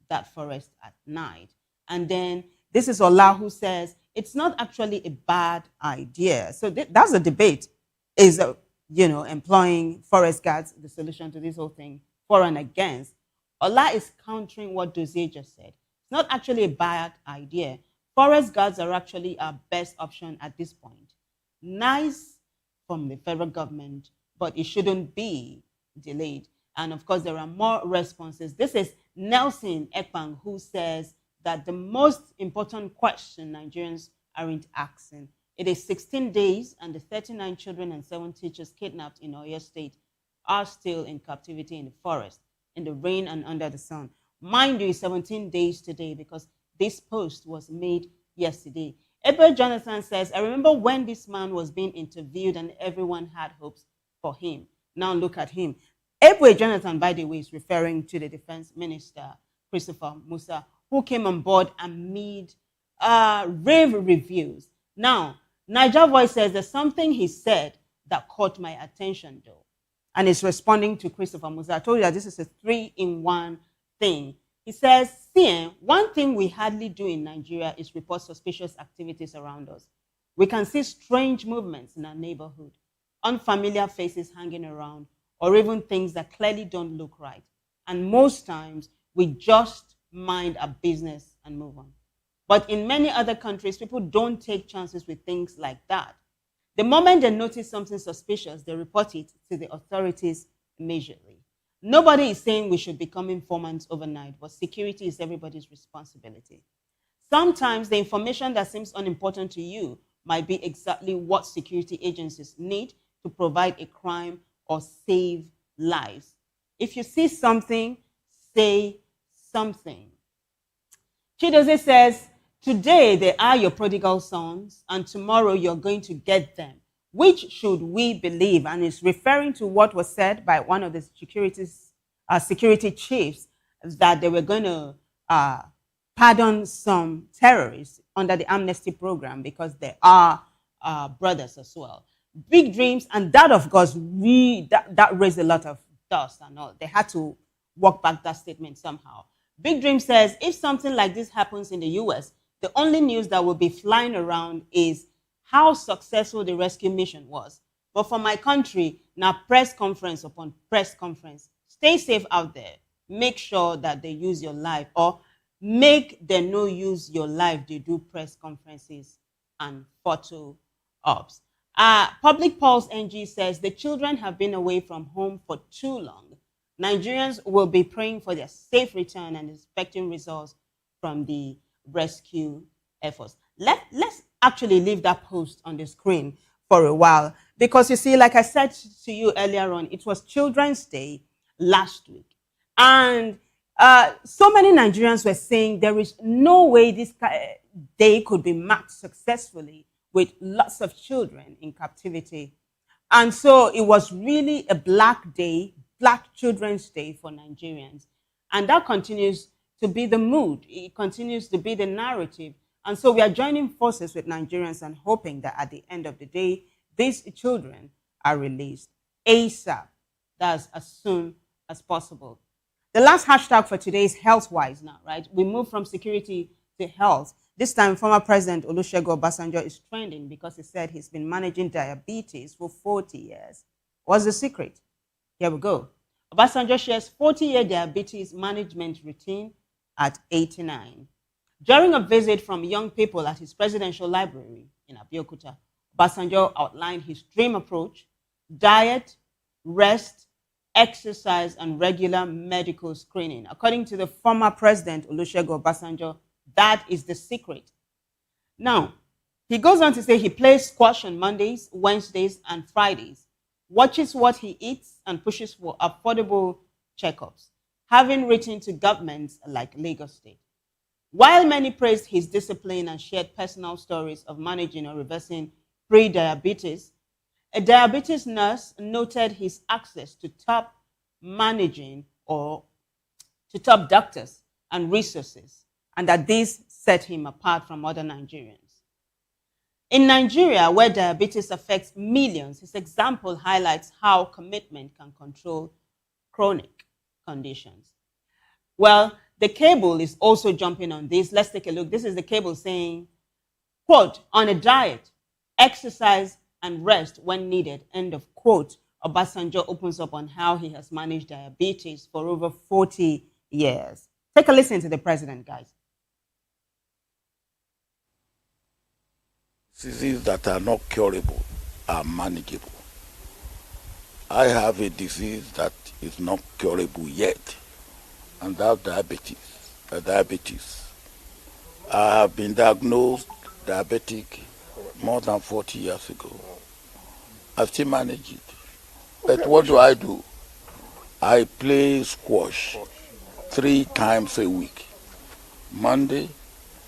that forest at night? And then this is Ola who says it's not actually a bad idea. So that's a debate. Is employing forest guards the solution to this whole thing, for and against? Ola is countering what Dozier just said. It's not actually a bad idea. Forest guards are actually our best option at this point. Nice from the federal government, but it shouldn't be delayed. And of course, there are more responses. This is Nelson Ekpang, who says that the most important question Nigerians aren't asking. It is 16 days, and the 39 children and 7 teachers kidnapped in Oyo State are still in captivity in the forest, in the rain and under the sun. Mind you, 17 days today, because this post was made yesterday. Abel Jonathan says, I remember when this man was being interviewed and everyone had hopes for him. Now look at him. Ebwe Jonathan, by the way, is referring to the defense minister, Christopher Musa, who came on board amid rave reviews. Now, Niger Voice says there's something he said that caught my attention, though. And it's responding to Christopher Musa. I told you that this is a 3-in-1 thing. He says, see, one thing we hardly do in Nigeria is report suspicious activities around us. We can see strange movements in our neighborhood, unfamiliar faces hanging around, or even things that clearly don't look right. And most times, we just mind our business and move on. But in many other countries, people don't take chances with things like that. The moment they notice something suspicious, they report it to the authorities immediately. Nobody is saying we should become informants overnight, but security is everybody's responsibility. Sometimes the information that seems unimportant to you might be exactly what security agencies need to provide a crime or save lives. If you see something, say something. Chidozie says, today they are your prodigal sons, and tomorrow you're going to get them. Which should we believe? And it's referring to what was said by one of the security chiefs, that they were going to pardon some terrorists under the amnesty program because they are brothers as well. Big dreams, and that, of course, that raised a lot of dust and all. They had to walk back that statement somehow. Big Dream says, if something like this happens in the US, the only news that will be flying around is how successful the rescue mission was. But for my country, now press conference upon press conference. Stay safe out there. Make sure that they use your life, or make them no use your life. They do press conferences and photo ops. Public Pulse NG says the children have been away from home for too long. Nigerians will be praying for their safe return and expecting results from the rescue efforts. Let's actually leave that post on the screen for a while, because you see, like I said to you earlier on, it was Children's Day last week, and so many Nigerians were saying there is no way this day could be marked successfully with lots of children in captivity. And so it was really a Black Day, Black Children's Day for Nigerians. And that continues to be the mood. It continues to be the narrative. And so we are joining forces with Nigerians and hoping that at the end of the day, these children are released ASAP. That's as soon as possible. The last hashtag for today is health-wise now, right? We move from security to health. This time, former President Olusegun Obasanjo is trending because he said he's been managing diabetes for 40 years. What's the secret? Here we go. Obasanjo shares 40-year diabetes management routine at 89. During a visit from young people at his presidential library in Abeokuta, Obasanjo outlined his dream approach: diet, rest, exercise, and regular medical screening. According to the former President Olusegun Obasanjo, that is the secret. Now, he goes on to say he plays squash on Mondays, Wednesdays, and Fridays, watches what he eats, and pushes for affordable checkups, having written to governments like Lagos State. While many praised his discipline and shared personal stories of managing or reversing pre-diabetes, a diabetes nurse noted his access to top doctors and resources, and that this set him apart from other Nigerians. In Nigeria, where diabetes affects millions, his example highlights how commitment can control chronic conditions. Well, the cable is also jumping on this. Let's take a look. This is the cable saying, quote, on a diet, exercise, and rest when needed, end of quote. Obasanjo opens up on how he has managed diabetes for over 40 years. Take a listen to the president, guys. Diseases that are not curable are manageable. I have a disease that is not curable yet, and that's diabetes. I have been diagnosed diabetic more than 40 years ago. I still manage it. But what do? I play squash 3 times a week. Monday,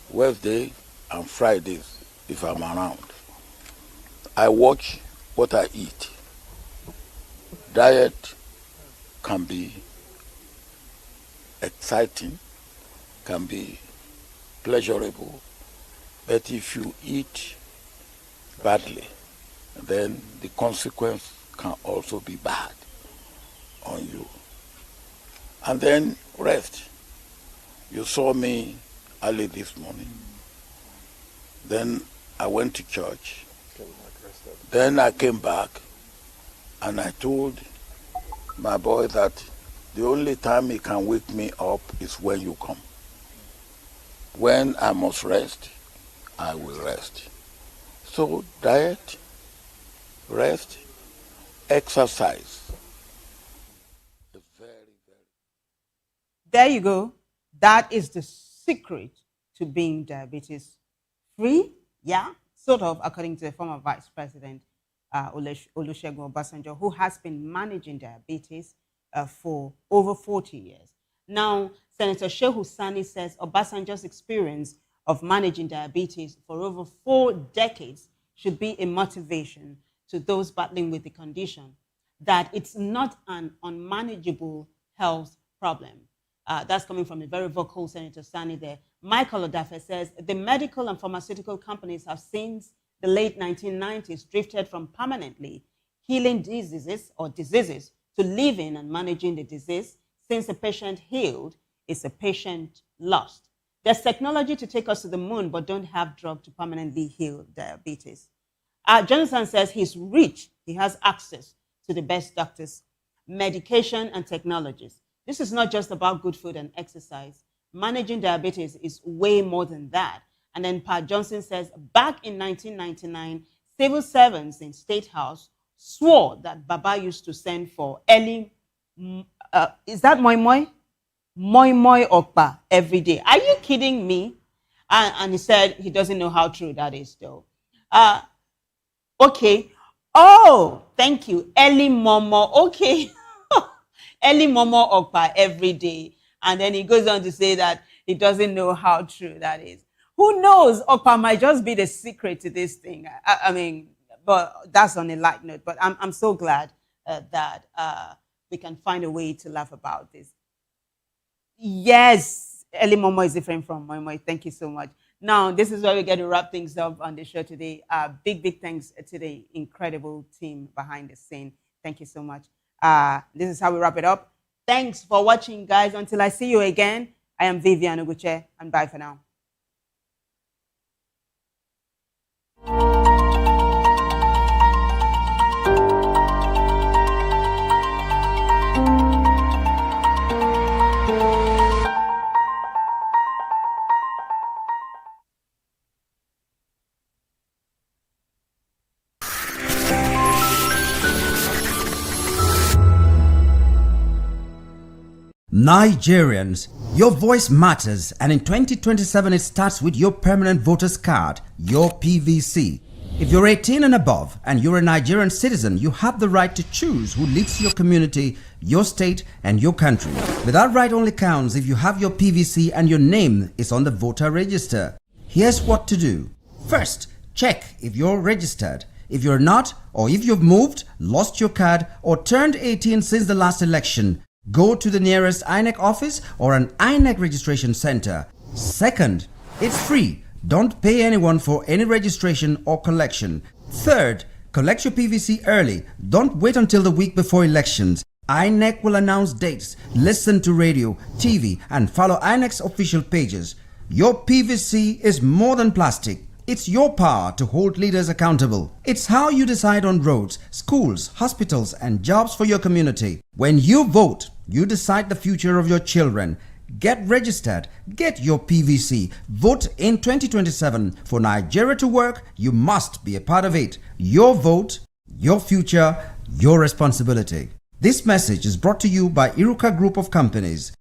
Wednesday, and Fridays if I'm around. I watch what I eat. Diet, can be exciting, can be pleasurable, but if you eat badly, then the consequence can also be bad on you. And then rest. You saw me early this morning. Then I went to church. Then I came back and I told my boy that the only time he can wake me up is when you come. When I must rest, I will rest. So diet, rest, exercise. There you go. That is the secret to being diabetes free. Yeah, sort of, according to the former Vice President Olusegun Obasanjo, who has been managing diabetes for over 40 years. Now, Senator Shehu Sani says Obasanjo's experience of managing diabetes for over 4 decades should be a motivation to those battling with the condition, that it's not an unmanageable health problem. That's coming from a very vocal Senator Sani there. Michael Odafe says the medical and pharmaceutical companies have since the late 1990s drifted from permanently healing diseases to living and managing the disease. Since a patient healed is a patient lost. There's technology to take us to the moon, but don't have drug to permanently heal diabetes. Jonathan says he's rich. He has access to the best doctors, medication, and technologies. This is not just about good food and exercise. Managing diabetes is way more than that. And then Pat Johnson says, back in 1999, civil servants in State House swore that Baba used to send for early, is that moi moi? Moi moi okpa every day. Are you kidding me? And he said he doesn't know how true that is though. Okay. Oh, thank you. Early momo. Okay. Early momo okpa every day. And then he goes on to say that he doesn't know how true that is. Who knows? Okpa might just be the secret to this thing. I mean, but that's on a light note. But I'm so glad that we can find a way to laugh about this. Yes, early momo is different from moi moi. Thank you so much. Now, this is where we get to wrap things up on the show today. Big thanks to the incredible team behind the scene. Thank you so much. This is how we wrap it up. Thanks for watching, guys. Until I see you again, I am Vivian Uguche, and bye for now. Nigerians, your voice matters, and in 2027 it starts with your permanent voter's card, your PVC. If you're 18 and above and you're a Nigerian citizen, you have the right to choose who leads your community, your state, and your country. But that right only counts if you have your PVC and your name is on the voter register. Here's what to do. First, check if you're registered. If you're not, or if you've moved, lost your card, or turned 18 since the last election, go to the nearest INEC office or an INEC registration center. Second, it's free. Don't pay anyone for any registration or collection. Third, collect your PVC early. Don't wait until the week before elections. INEC will announce dates. Listen to radio, TV, and follow INEC's official pages. Your PVC is more than plastic. It's your power to hold leaders accountable. It's how you decide on roads, schools, hospitals, and jobs for your community. When you vote, you decide the future of your children. Get registered. Get your PVC. Vote in 2027. For Nigeria to work, you must be a part of it. Your vote, your future, your responsibility. This message is brought to you by Iruka Group of Companies.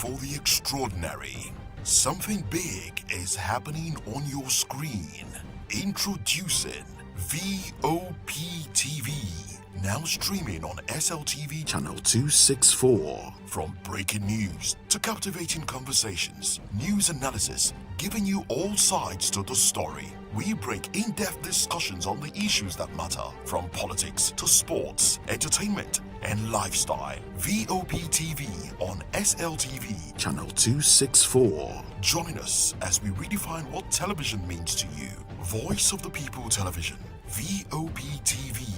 for the extraordinary. Something big is happening on your screen. Introducing VOP TV. Now streaming on SLTV channel 264. From breaking news to captivating conversations, news analysis, giving you all sides to the story. We break in-depth discussions on the issues that matter, from politics to sports, entertainment, and lifestyle. VOP TV on SLTV channel 264. Join us as we redefine what television means to you. Voice of the People Television, VOP TV.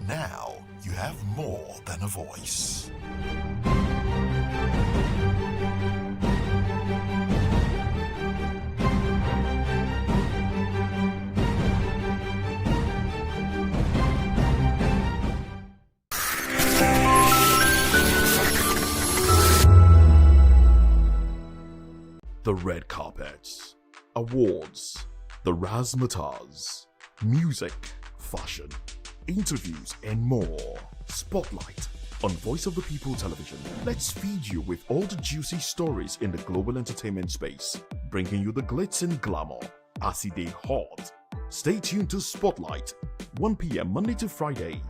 Now you have more than a voice. The red carpets, awards, the razzmatazz, music, fashion, interviews, and more. Spotlight on Voice of the People Television. Let's feed you with all the juicy stories in the global entertainment space, bringing you the glitz and glamour as it is hot. Stay tuned to Spotlight, 1 p.m. Monday to Friday.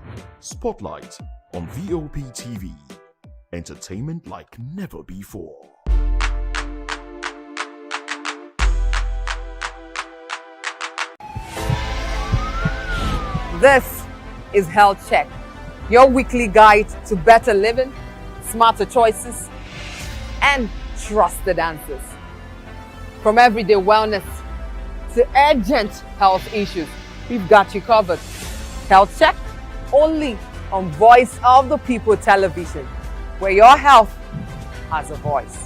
Spotlight on VOP TV. Entertainment like never before. This is Health Check, your weekly guide to better living, smarter choices, and trusted answers. From everyday wellness to urgent health issues, we've got you covered. Health Check, only on Voice of the People Television, where your health has a voice.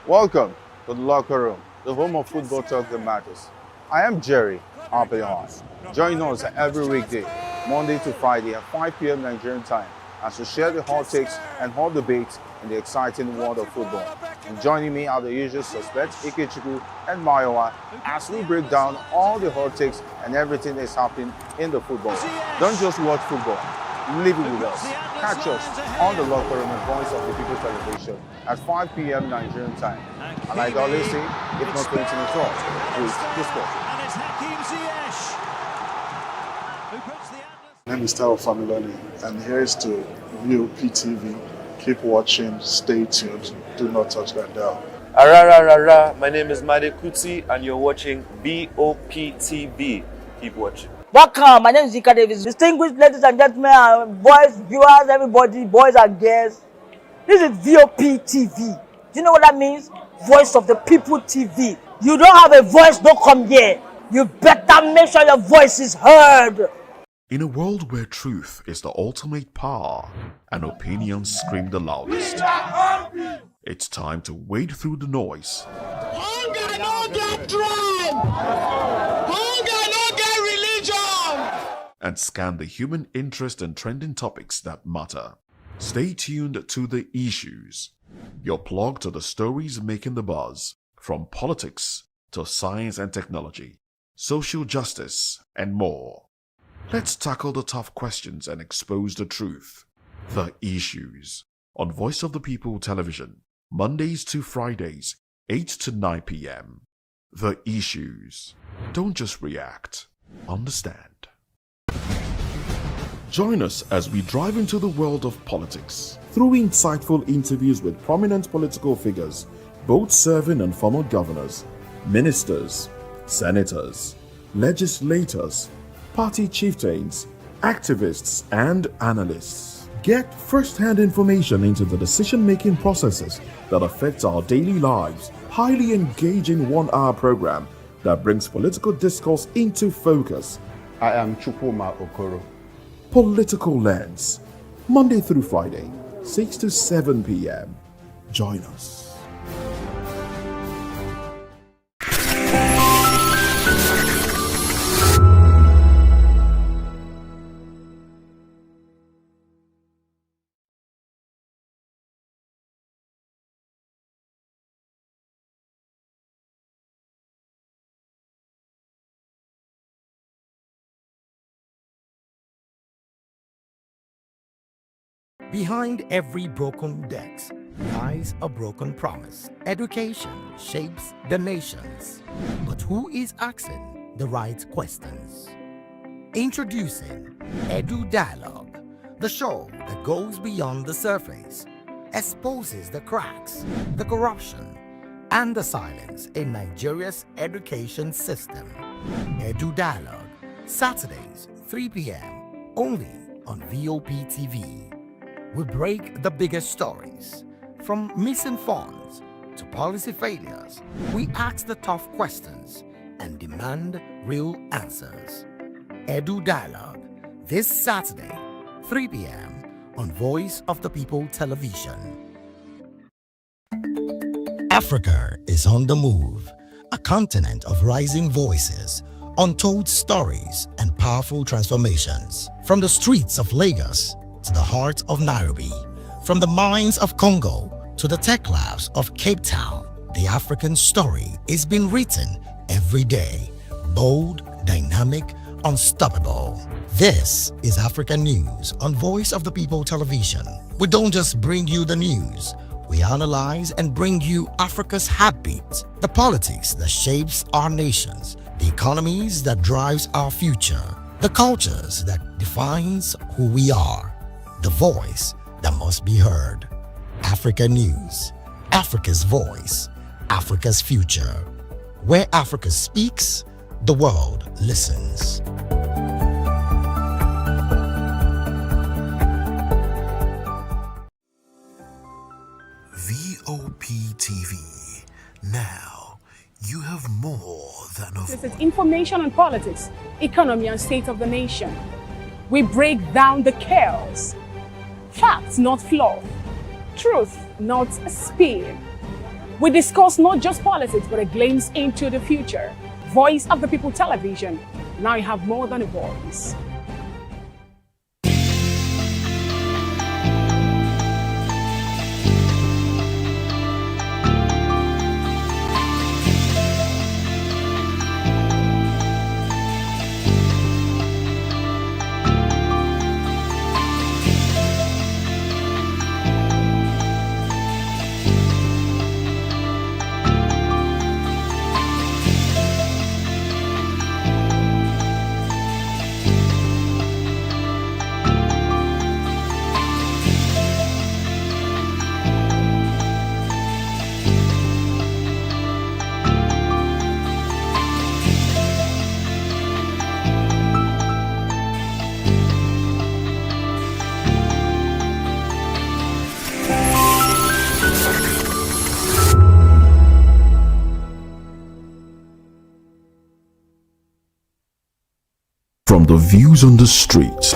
Welcome to the locker room, the home of football talk that matters. I am Jerry Arpillon. Join us every weekday, Monday to Friday at 5 p.m. Nigerian time, as we share the hot takes and hot debates in the exciting world of football. And joining me are the usual suspects, Ikechukwu and Mayowa, as we break down all the hot takes and everything that's happening in the football. Don't just watch football, live it with us. Catch us on the locker room and Voice of the People Television at 5 p.m. Nigerian time. And like I always say, if not 20 minutes off, please discuss. My name is Tao Familoni, and here's to VOP TV. Keep watching, stay tuned, do not touch that dial. My name is Made Kuti, and you're watching VOP TV. Keep watching. Welcome, my name is Zika Davis. Distinguished ladies and gentlemen, boys, viewers, everybody, boys and girls. This is VOP TV. Do you know what that means? Voice of the People TV. You don't have a voice, don't come here. You better make sure your voice is heard. In a world where truth is the ultimate power and opinions scream the loudest, it's time to wade through the noise. Hunger no get tribe! Hunger no get religion! And scan the human interest and trending topics that matter. Stay tuned to The Issues, your plug to the stories making the buzz, from politics to science and technology, social justice, and more. Let's tackle the tough questions and expose the truth. The Issues on Voice of the People Television, Mondays to Fridays, 8 to 9 p.m. The Issues. Don't just react, understand. Join us as we drive into the world of politics through insightful interviews with prominent political figures, both serving and former governors, ministers, senators, legislators, party chieftains, activists, and analysts. Get first-hand information into the decision-making processes that affect our daily lives. Highly engaging 1-hour program that brings political discourse into focus. I am Chukwuma Okoro. Political Lens, Monday through Friday, 6 to 7 p.m. Join us. Behind every broken desk lies a broken promise. Education shapes the nations, but who is asking the right questions? Introducing Edu Dialogue, the show that goes beyond the surface, exposes the cracks, the corruption, and the silence in Nigeria's education system. Edu Dialogue, Saturdays, 3 p.m., only on VOP TV. We break the biggest stories, from missing funds to policy failures. We ask the tough questions and demand real answers. Edu Dialogue, this Saturday, 3 p.m. on Voice of the People Television. Africa is on the move, a continent of rising voices, untold stories, and powerful transformations. From the streets of Lagos to the heart of Nairobi, from the mines of Congo to the tech labs of Cape Town, the African story is being written every day. Bold, dynamic, unstoppable. This is African News on Voice of the People Television. We don't just bring you the news, we analyze and bring you Africa's heartbeat, the politics that shapes our nations, the economies that drives our future, the cultures that defines who we are. The voice that must be heard. Africa News, Africa's voice, Africa's future. Where Africa speaks, the world listens. VOP TV. Now, you have more than a This is information on politics, economy, and state of the nation. We break down the chaos. Facts, not fluff. Truth, not spin. We discuss not just politics, but a glimpse into the future. Voice of the People Television. Now you have more than a voice. From the views on the streets,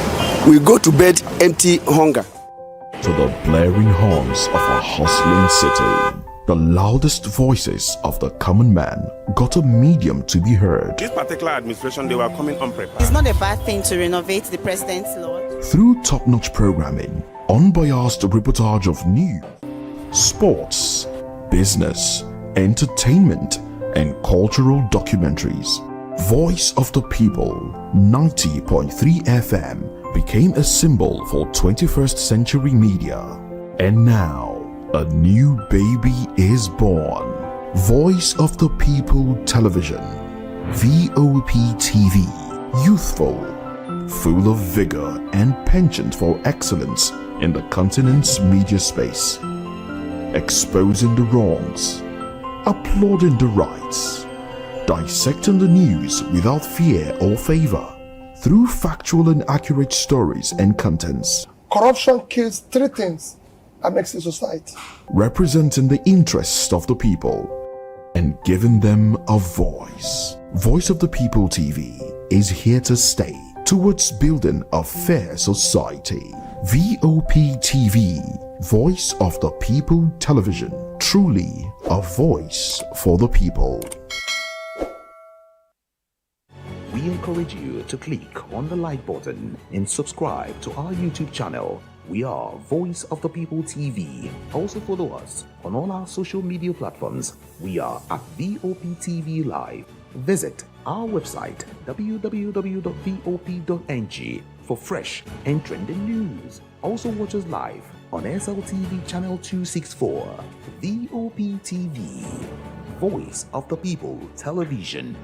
we go to bed empty hunger, to the blaring horns of a hustling city, the loudest voices of the common man got a medium to be heard. This particular administration, they were coming unprepared. It's not a bad thing to renovate the president's lawn. Through top-notch programming, unbiased reportage of news, sports, business, entertainment, and cultural documentaries, Voice of the People 90.3 FM became a symbol for 21st century media. And now, a new baby is born. Voice of the People Television, VOP TV. Youthful, full of vigor and penchant for excellence in the continent's media space, exposing the wrongs, applauding the rights, dissecting the news without fear or favor, through factual and accurate stories and contents. Corruption kills three things that makes a society. Representing the interests of the people and giving them a voice. Voice of the People TV is here to stay towards building a fair society. VOP TV, Voice of the People Television, truly a voice for the people. We encourage you to click on the like button and subscribe to our YouTube channel. We are Voice of the People TV. Also follow us on all our social media platforms. We are at VOP TV Live. Visit our website www.vop.ng for fresh and trending news. Also watch us live on SLTV channel 264. VOP TV, Voice of the People Television.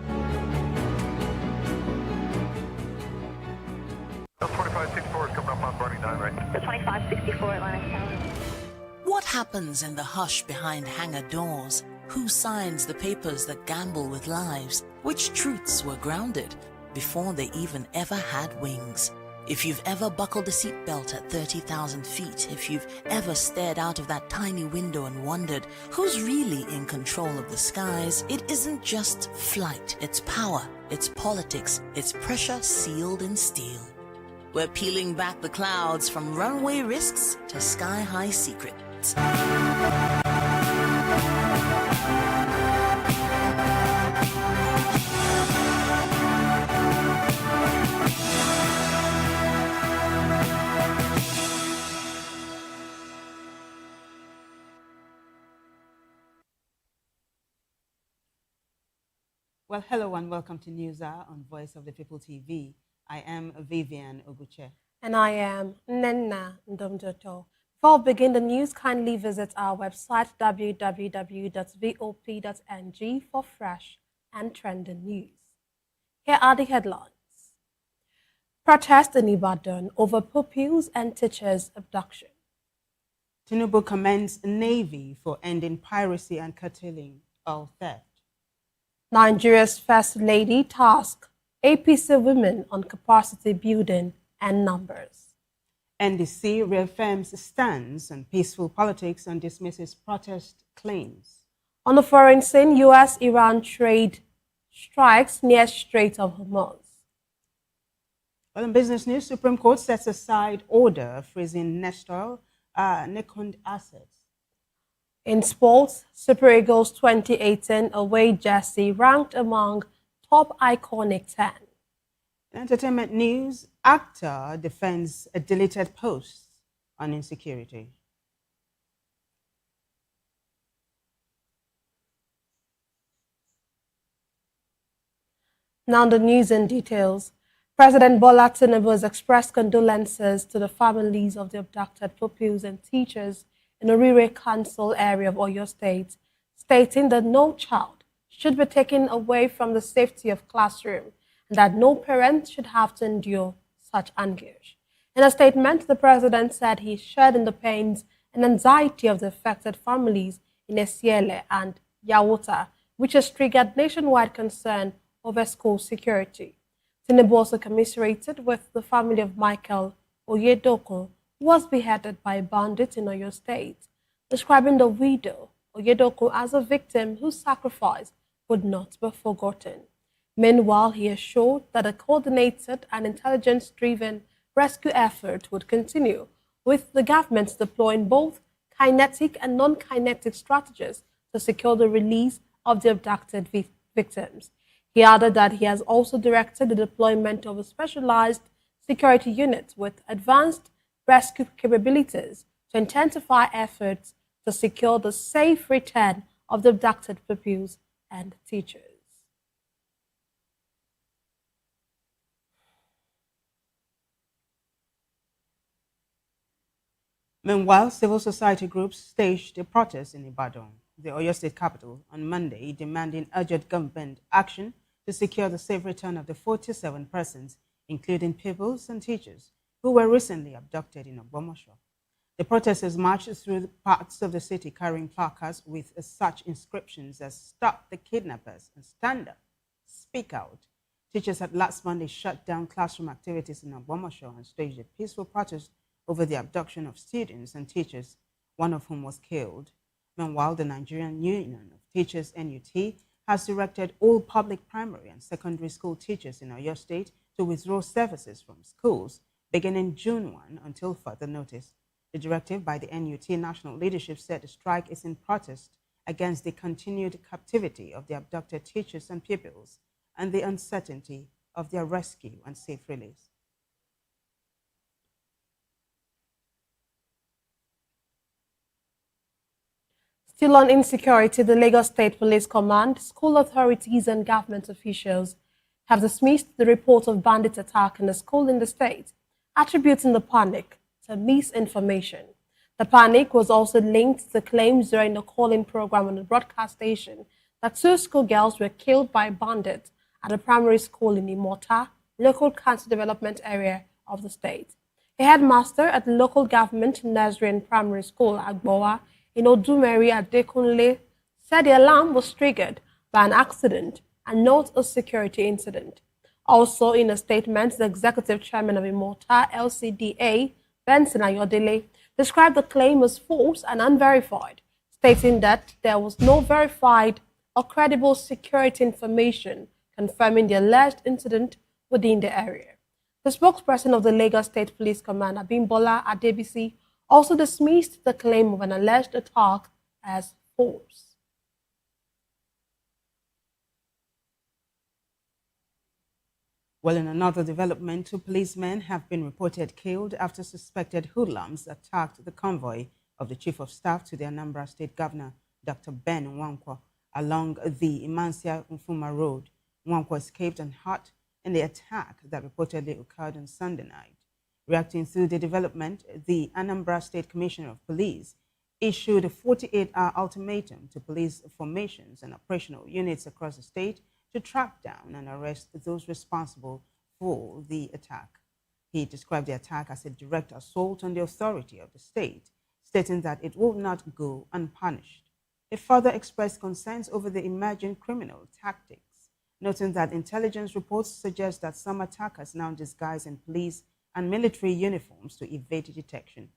That's 2564 is coming up on Barney 9, right? The 2564 Atlantic Tower. What happens in the hush behind hangar doors? Who signs the papers that gamble with lives? Which truths were grounded before they even ever had wings? If you've ever buckled a seatbelt at 30,000 feet, if you've ever stared out of that tiny window and wondered who's really in control of the skies, it isn't just flight, it's power, it's politics, it's pressure sealed in steel. We're peeling back the clouds from runway risks to sky-high secrets. Well, hello and welcome to News Hour on Voice of the People TV. I am Vivian Oguche. And I am Nenna Ndomjoto. Before we begin the news, kindly visit our website www.vop.ng for fresh and trending news. Here are the headlines. Protest in Ibadan over pupils and teachers' abduction. Tinubu commends Navy for ending piracy and curtailing oil theft. Nigeria's First Lady tasks APC women on capacity building and numbers. NDC reaffirms stance on peaceful politics and dismisses protest claims. On the foreign scene, U.S.-Iran trade strikes near Strait of Hormuz. Well, in business news, Supreme Court sets aside order freezing Nestor Nikund assets. In sports, Super Eagles 2018 away jersey ranked among top iconic 10. In entertainment news, actor defends a deleted post on insecurity. Now the news and details. President Bola Tinubu has expressed condolences to the families of the abducted pupils and teachers in the Orire Council area of Oyo State, stating that no child should be taken away from the safety of classroom and that no parent should have to endure such anguish. In a statement, the president said he shared in the pains and anxiety of the affected families in Esiele and Yawota, which has triggered nationwide concern over school security. Tinubu also commiserated with the family of Michael Oyedoko, who was beheaded by a bandit in Oyo State, describing the widow, Oyedoko, as a victim whose sacrifice would not be forgotten. Meanwhile, he assured that a coordinated and intelligence-driven rescue effort would continue, with the government deploying both kinetic and non-kinetic strategies to secure the release of the abducted victims. He added that he has also directed the deployment of a specialized security unit with advanced rescue capabilities to intensify efforts to secure the safe return of the abducted pupils and teachers. Meanwhile, civil society groups staged a protest in Ibadan, the Oyo State capital, on Monday, demanding urgent government action to secure the safe return of the 47 persons including pupils and teachers who were recently abducted in Ogbomoso. The protesters marched through parts of the city carrying placards with such inscriptions as "Stop the Kidnappers" and "Stand Up, Speak Out." Teachers had last Monday shut down classroom activities in Ogbomoso and staged a peaceful protest over the abduction of students and teachers, one of whom was killed. Meanwhile, the Nigerian Union of Teachers (NUT) has directed all public primary and secondary school teachers in Oyo State to withdraw services from schools beginning June 1 until further notice. The directive by the NUT national leadership said the strike is in protest against the continued captivity of the abducted teachers and pupils and the uncertainty of their rescue and safe release. Still on insecurity, the Lagos State Police Command, school authorities and government officials have dismissed the report of bandit attack in a school in the state, attributing the panic to misinformation. The panic was also linked to claims during the call-in program on the broadcast station that 2 schoolgirls were killed by bandits at a primary school in Imota, local council development area of the state. A headmaster at the local government nursery and primary school, Agbowa, in Odumeri Adekunle, said the alarm was triggered by an accident and not a security incident. Also, in a statement, the executive chairman of Imota LCDA, Benson Ayodele, described the claim as false and unverified, stating that there was no verified or credible security information confirming the alleged incident within the area. The spokesperson of the Lagos State Police Command, Abimbola Adebisi, also dismissed the claim of an alleged attack as false. Well, in another development, 2 policemen have been reported killed after suspected hoodlums attacked the convoy of the Chief of Staff to the Anambra State Governor, Dr. Ben Nwankwo, along the Imansia Nfuma Road. Nwankwo escaped unhurt in the attack that reportedly occurred on Sunday night. Reacting to the development, the Anambra State Commissioner of Police issued a 48-hour ultimatum to police formations and operational units across the state to track down and arrest those responsible for the attack. He described the attack as a direct assault on the authority of the state, stating that it will not go unpunished. He further expressed concerns over the emerging criminal tactics, noting that intelligence reports suggest that some attackers now disguise in police and military uniforms to evade detection.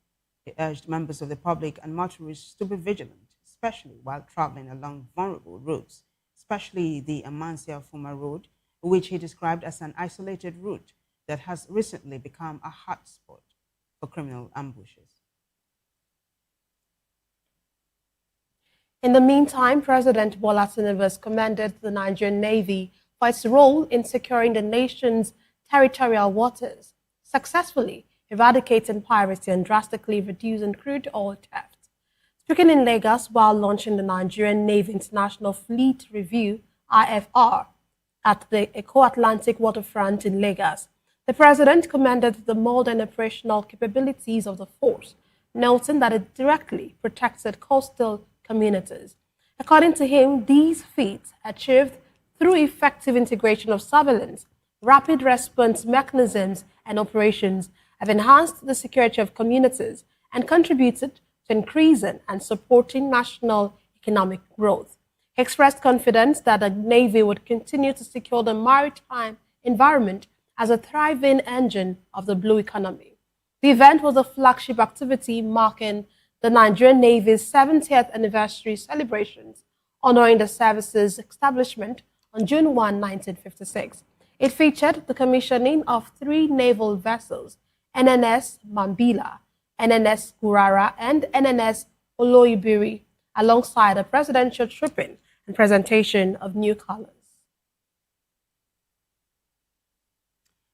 He urged members of the public and motorists to be vigilant, especially while traveling along vulnerable routes, especially the Amansia Fuma Road, which he described as an isolated route that has recently become a hotspot for criminal ambushes. In the meantime, President Bola Tinubu has commended the Nigerian Navy for its role in securing the nation's territorial waters, successfully eradicating piracy and drastically reducing crude oil theft. Speaking in Lagos while launching the Nigerian Navy International Fleet Review, IFR, at the Eco-Atlantic waterfront in Lagos, the president commended the modern operational capabilities of the force, noting that it directly protected coastal communities. According to him, these feats achieved through effective integration of surveillance, rapid response mechanisms, and operations have enhanced the security of communities and contributed to increasing and supporting national economic growth. He expressed confidence that the Navy would continue to secure the maritime environment as a thriving engine of the blue economy. The event was a flagship activity marking the Nigerian Navy's 70th anniversary celebrations, honoring the service's establishment on June 1, 1956. It featured the commissioning of 3 naval vessels, NNS Mambila, NNS Gurara, and NNS Oloibiri, alongside a presidential trooping and presentation of new colors.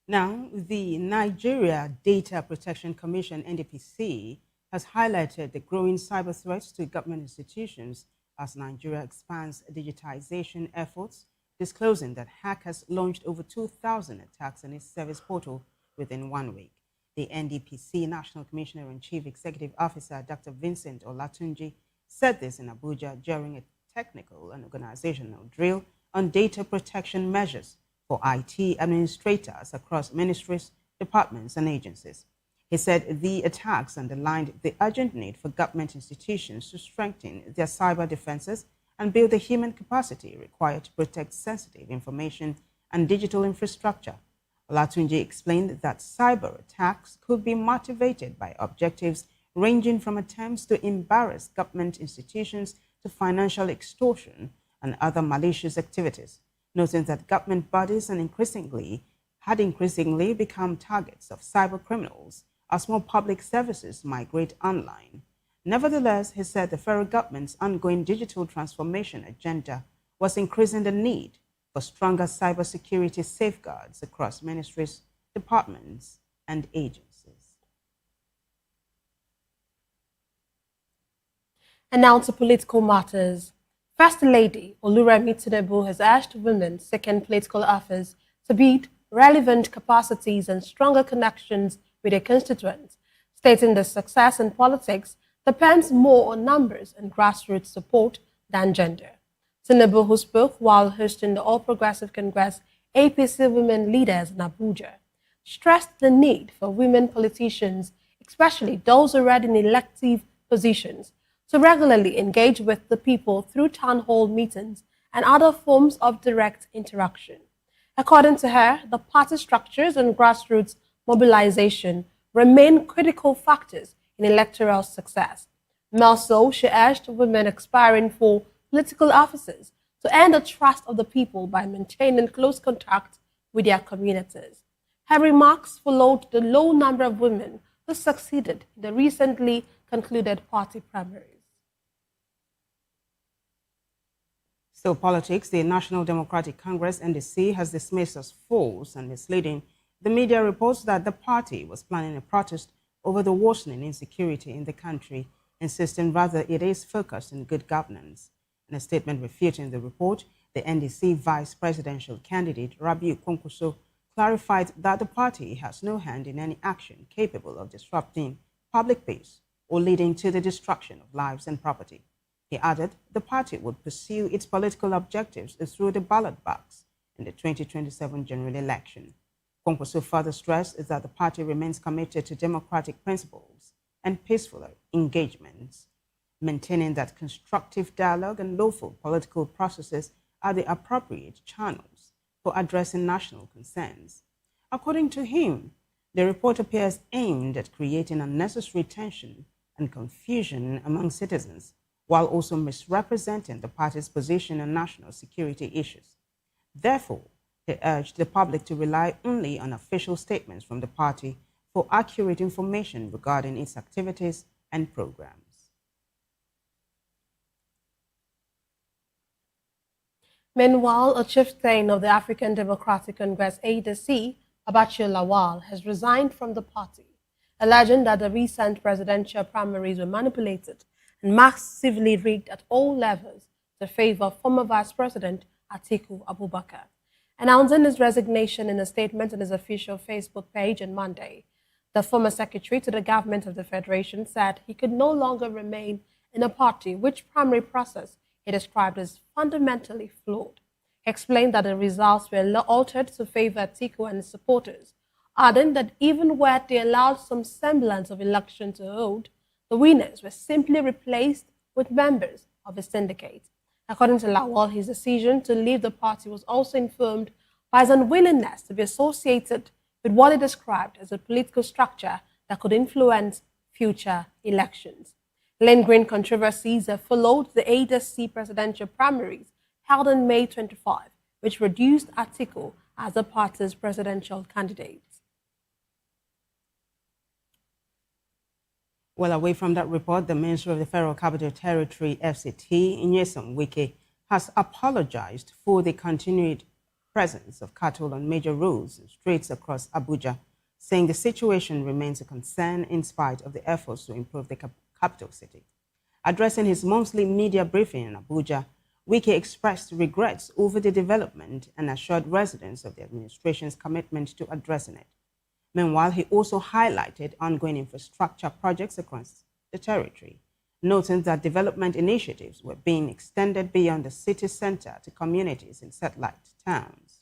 Now, the Nigeria Data Protection Commission, NDPC, has highlighted the growing cyber threats to government institutions as Nigeria expands digitization efforts, disclosing that hackers launched over 2,000 attacks on its service portal within 1 week. The NDPC National Commissioner and Chief Executive Officer, Dr. Vincent Olatunji, said this in Abuja during a technical and organizational drill on data protection measures for IT administrators across ministries, departments, and agencies. He said the attacks underlined the urgent need for government institutions to strengthen their cyber defenses and build the human capacity required to protect sensitive information and digital infrastructure. Olatunji explained that cyber attacks could be motivated by objectives ranging from attempts to embarrass government institutions to financial extortion and other malicious activities, noting that government bodies had increasingly become targets of cyber criminals as more public services migrate online. Nevertheless, he said the federal government's ongoing digital transformation agenda was increasing the need for stronger cybersecurity safeguards across ministries, departments, and agencies. And now to political matters. First Lady Oluremi Tinubu has urged women seeking political office to build relevant capacities and stronger connections with their constituents, stating that success in politics depends more on numbers and grassroots support than gender. Tinubu, who spoke while hosting the All Progressive Congress APC Women Leaders in Abuja, stressed the need for women politicians, especially those already in elective positions, to regularly engage with the people through town hall meetings and other forms of direct interaction. According to her, the party structures and grassroots mobilization remain critical factors in electoral success. More so, she urged women aspiring for political offices to earn the trust of the people by maintaining close contact with their communities. Her remarks followed the low number of women who succeeded in the recently concluded party primaries. Still politics, the National Democratic Congress, NDC, has dismissed as false and misleading the media reports that the party was planning a protest over the worsening insecurity in the country, insisting rather it is focused on good governance. In a statement refuting the report, the NDC vice presidential candidate Rabiu Kwankwaso clarified that the party has no hand in any action capable of disrupting public peace or leading to the destruction of lives and property. He added the party would pursue its political objectives through the ballot box in the 2027 general election. Kwankwaso further stressed that the party remains committed to democratic principles and peaceful engagements, maintaining that constructive dialogue and lawful political processes are the appropriate channels for addressing national concerns. According to him, the report appears aimed at creating unnecessary tension and confusion among citizens, while also misrepresenting the party's position on national security issues. Therefore, he urged the public to rely only on official statements from the party for accurate information regarding its activities and programs. Meanwhile, a chieftain of the African Democratic Congress, ADC, Abacha Lawal, has resigned from the party, alleging that the recent presidential primaries were manipulated and massively rigged at all levels to favor former Vice President Atiku Abubakar. Announcing his resignation in a statement on his official Facebook page on Monday, the former secretary to the government of the Federation said he could no longer remain in a party which primary process he described as fundamentally flawed. He explained that the results were altered to favor Atiku and his supporters, adding that even where they allowed some semblance of election to hold, the winners were simply replaced with members of his syndicate. According to Lawal, his decision to leave the party was also informed by his unwillingness to be associated with what he described as a political structure that could influence future elections. Lingering controversies have followed the ADC presidential primaries held on May 25, which reduced Atiku as the party's presidential candidate. Well, away from that report, the Minister of the Federal Capital Territory, FCT, Nyesom Wike, has apologized for the continued presence of cattle on major roads and streets across Abuja, saying the situation remains a concern in spite of the efforts to improve the capital city. Addressing his monthly media briefing in Abuja, Wike expressed regrets over the development and assured residents of the administration's commitment to addressing it. Meanwhile, he also highlighted ongoing infrastructure projects across the territory, noting that development initiatives were being extended beyond the city center to communities in satellite towns.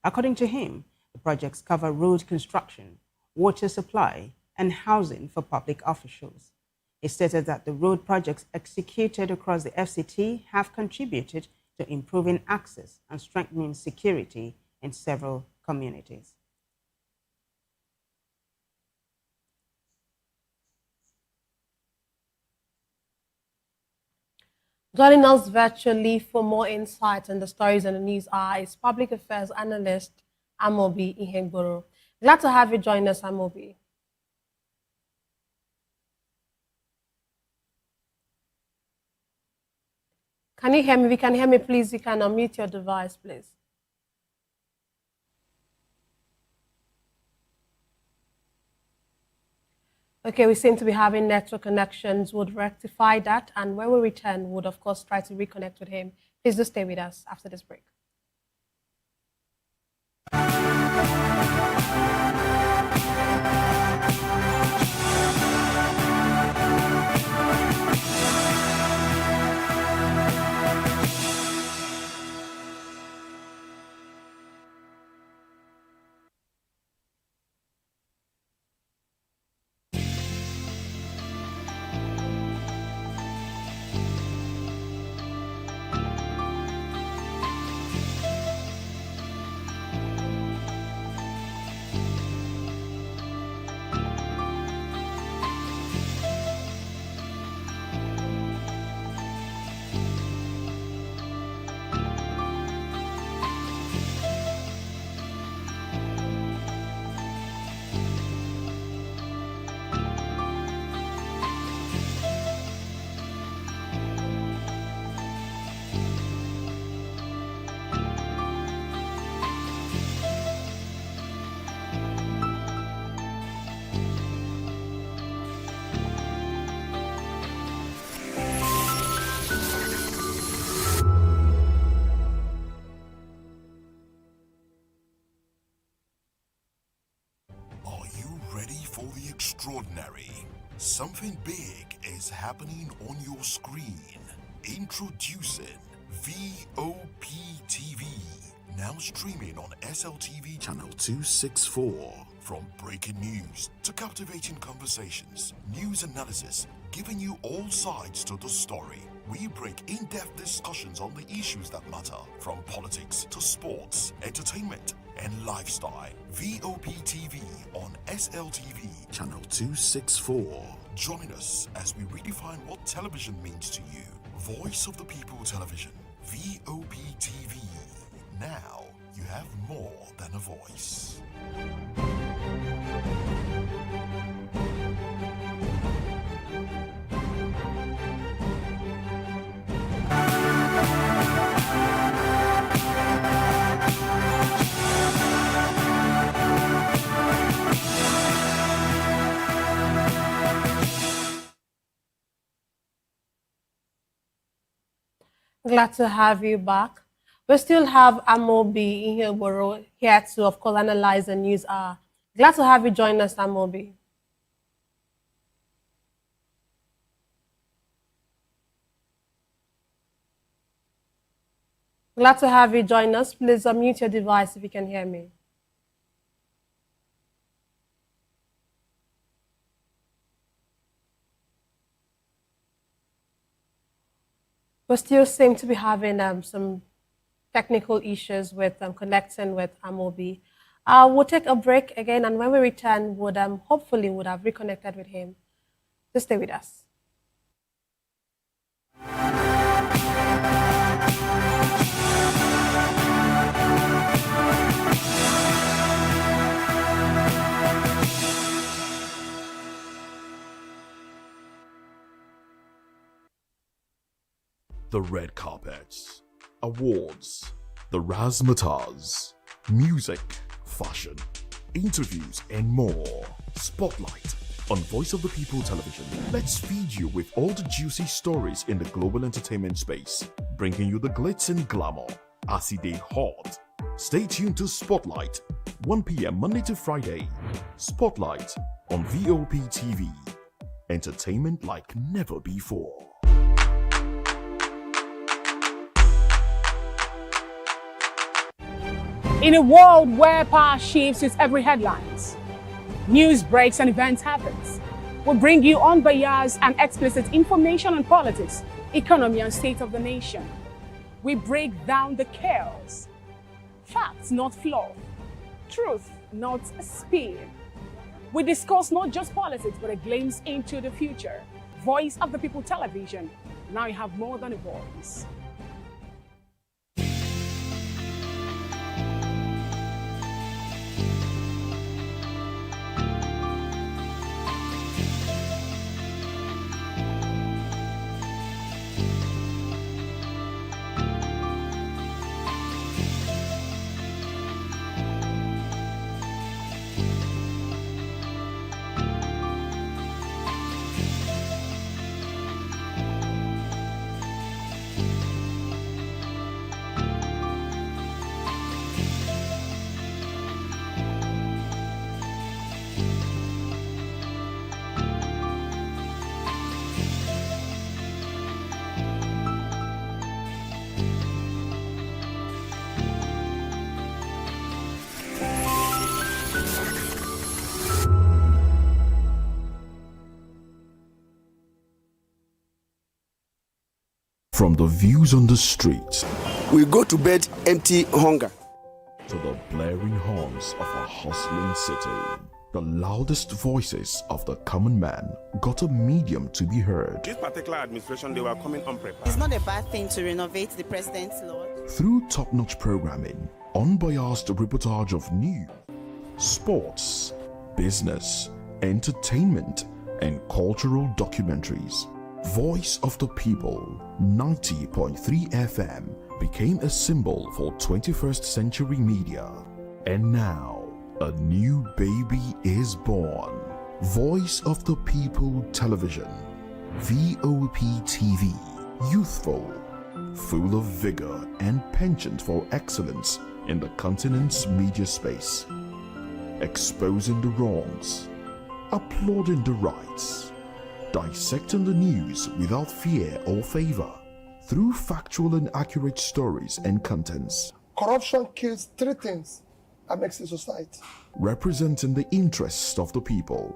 According to him, the projects cover road construction, water supply, and housing for public officials. He stated that the road projects executed across the FCT have contributed to improving access and strengthening security in several communities. Joining us virtually for more insights on the stories and the news is public affairs analyst Amobi Ihengboro. Glad to have you join us, Amobi. Can you hear me? If you can hear me, please, you can unmute your device, please. Okay, we seem to be having network connections. We'll rectify that, and when we return, we'll of course try to reconnect with him. Please do stay with us after this break. Extraordinary. Something big is happening on your screen. Introducing VOP TV. Now streaming on SLTV channel 264. From breaking news to captivating conversations, news analysis, giving you all sides to the story. We break in-depth discussions on the issues that matter, from politics to sports, entertainment, and lifestyle. VOP TV on SLTV channel 264. Join us as we redefine what television means to you. Voice of the People Television, VOP TV. Now you have more than a voice. Glad to have you back. We still have Amobi Ihengboro here to, of course, analyze the news. Glad to have you join us, Amobi. Glad to have you join us. Please unmute your device if you can hear me. We still seem to be having some technical issues with connecting with Amobi. We'll take a break again, and when we return, would hopefully would have reconnected with him. Just stay with us. The red carpets, awards, the razzmatazz, music, fashion, interviews, and more. Spotlight on Voice of the People Television. Let's feed you with all the juicy stories in the global entertainment space, bringing you the glitz and glamour as it is hot. Stay tuned to Spotlight, 1 p.m. Monday to Friday. Spotlight on VOP TV. Entertainment like never before. In a world where power shifts with every headlines, news breaks and events happens, we bring you unbiased and explicit information on politics, economy and state of the nation. We break down the chaos. Facts, not fluff. Truth, not spin. We discuss not just politics, but a glimpse into the future. Voice of the People Television. Now you have more than a voice. From the views on the street, we go to bed empty hunger, to the blaring horns of a hustling city, the loudest voices of the common man got a medium to be heard. This particular administration, they were coming unprepared. It's not a bad thing to renovate the president's lodge. Through top-notch programming, unbiased reportage of news, sports, business, entertainment, and cultural documentaries, Voice of the People 90.3 FM became a symbol for 21st century media. And now, a new baby is born. Voice of the People Television, VOP TV, youthful, full of vigor and penchant for excellence in the continent's media space, exposing the wrongs, applauding the rights, dissecting the news without fear or favor, through factual and accurate stories and contents. Corruption kills three things that makes a society. Representing the interests of the people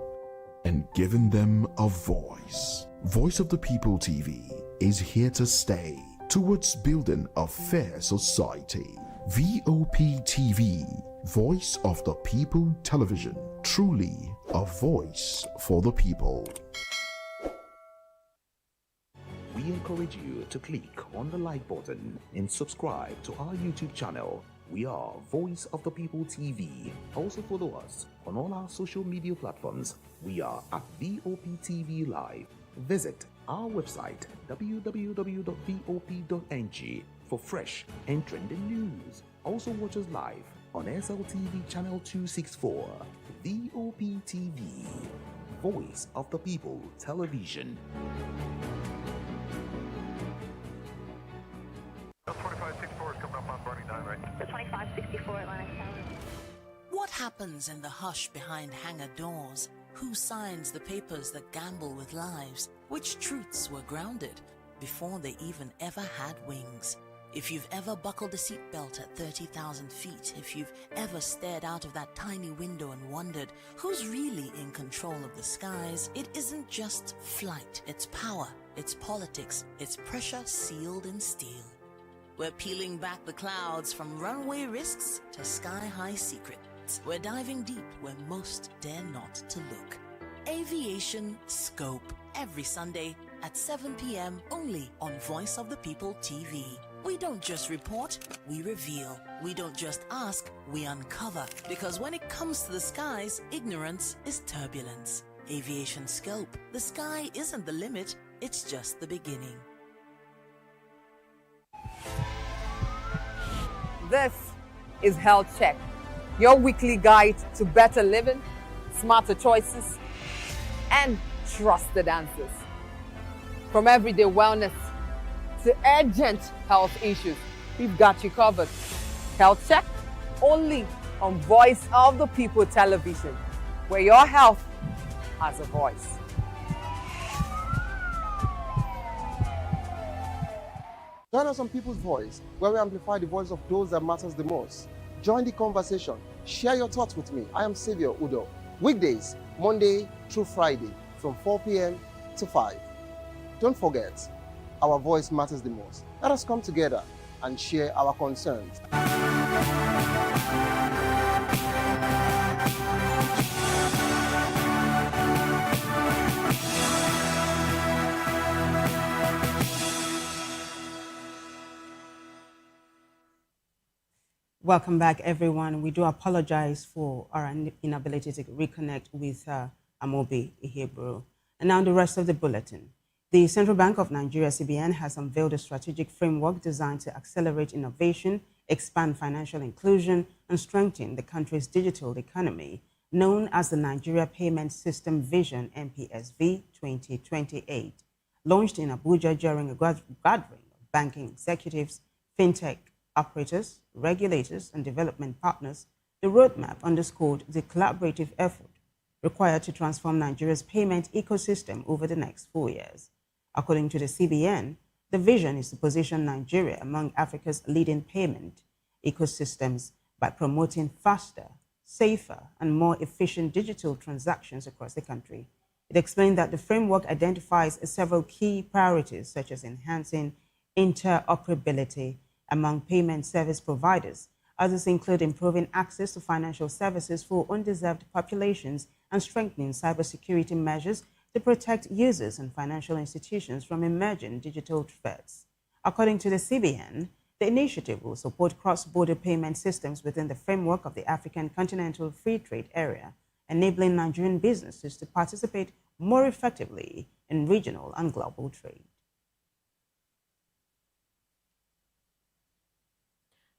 and giving them a voice. Voice of the People TV is here to stay towards building a fair society. VOP TV, Voice of the People Television, truly a voice for the people. We encourage you to click on the like button and subscribe to our YouTube channel. We are Voice of the People TV. Also follow us on all our social media platforms. We are at VOP TV Live. Visit our website www.vop.ng for fresh and trending news. Also watch us live on SLTV channel 264. VOP TV, Voice of the People Television. 2564 is coming up on Barney 9, right? The 2564 Atlantic Tower. What happens in the hush behind hangar doors? Who signs the papers that gamble with lives? Which truths were grounded before they even ever had wings? If you've ever buckled a seatbelt at 30,000 feet, if you've ever stared out of that tiny window and wondered who's really in control of the skies, it isn't just flight, it's power, it's politics, it's pressure sealed in steel. We're peeling back the clouds from runway risks to sky-high secrets. We're diving deep where most dare not to look. Aviation Scope, every Sunday at 7 p.m. only on Voice of the People TV. We don't just report, we reveal. We don't just ask, we uncover. Because when it comes to the skies, ignorance is turbulence. Aviation Scope, the sky isn't the limit, it's just the beginning. This is Health Check, your weekly guide to better living, smarter choices, and trusted answers. From everyday wellness to urgent health issues, we've got you covered. Health Check, only on Voice of the People Television, where your health has a voice. Join us on People's Voice, where we amplify the voice of those that matters the most. Join the conversation. Share your thoughts with me. I am Xavier Udo. Weekdays, Monday through Friday, from 4 p.m. to 5. Don't forget, our voice matters the most. Let us come together and share our concerns. Welcome back, everyone. We do apologize for our inability to reconnect with Amobi Ihebro. And now the rest of the bulletin. The Central Bank of Nigeria, CBN, has unveiled a strategic framework designed to accelerate innovation, expand financial inclusion, and strengthen the country's digital economy, known as the Nigeria Payment System Vision NPSV 2028. Launched in Abuja during a gathering of banking executives, fintech operators, regulators, and development partners, the roadmap underscored the collaborative effort required to transform Nigeria's payment ecosystem over the next 4 years. According to the CBN, the vision is to position Nigeria among Africa's leading payment ecosystems by promoting faster, safer, and more efficient digital transactions across the country. It explained that the framework identifies several key priorities, such as enhancing interoperability among payment service providers. Others include improving access to financial services for undeserved populations and strengthening cybersecurity measures to protect users and financial institutions from emerging digital threats. According to the CBN, the initiative will support cross-border payment systems within the framework of the African Continental Free Trade Area, enabling Nigerian businesses to participate more effectively in regional and global trade.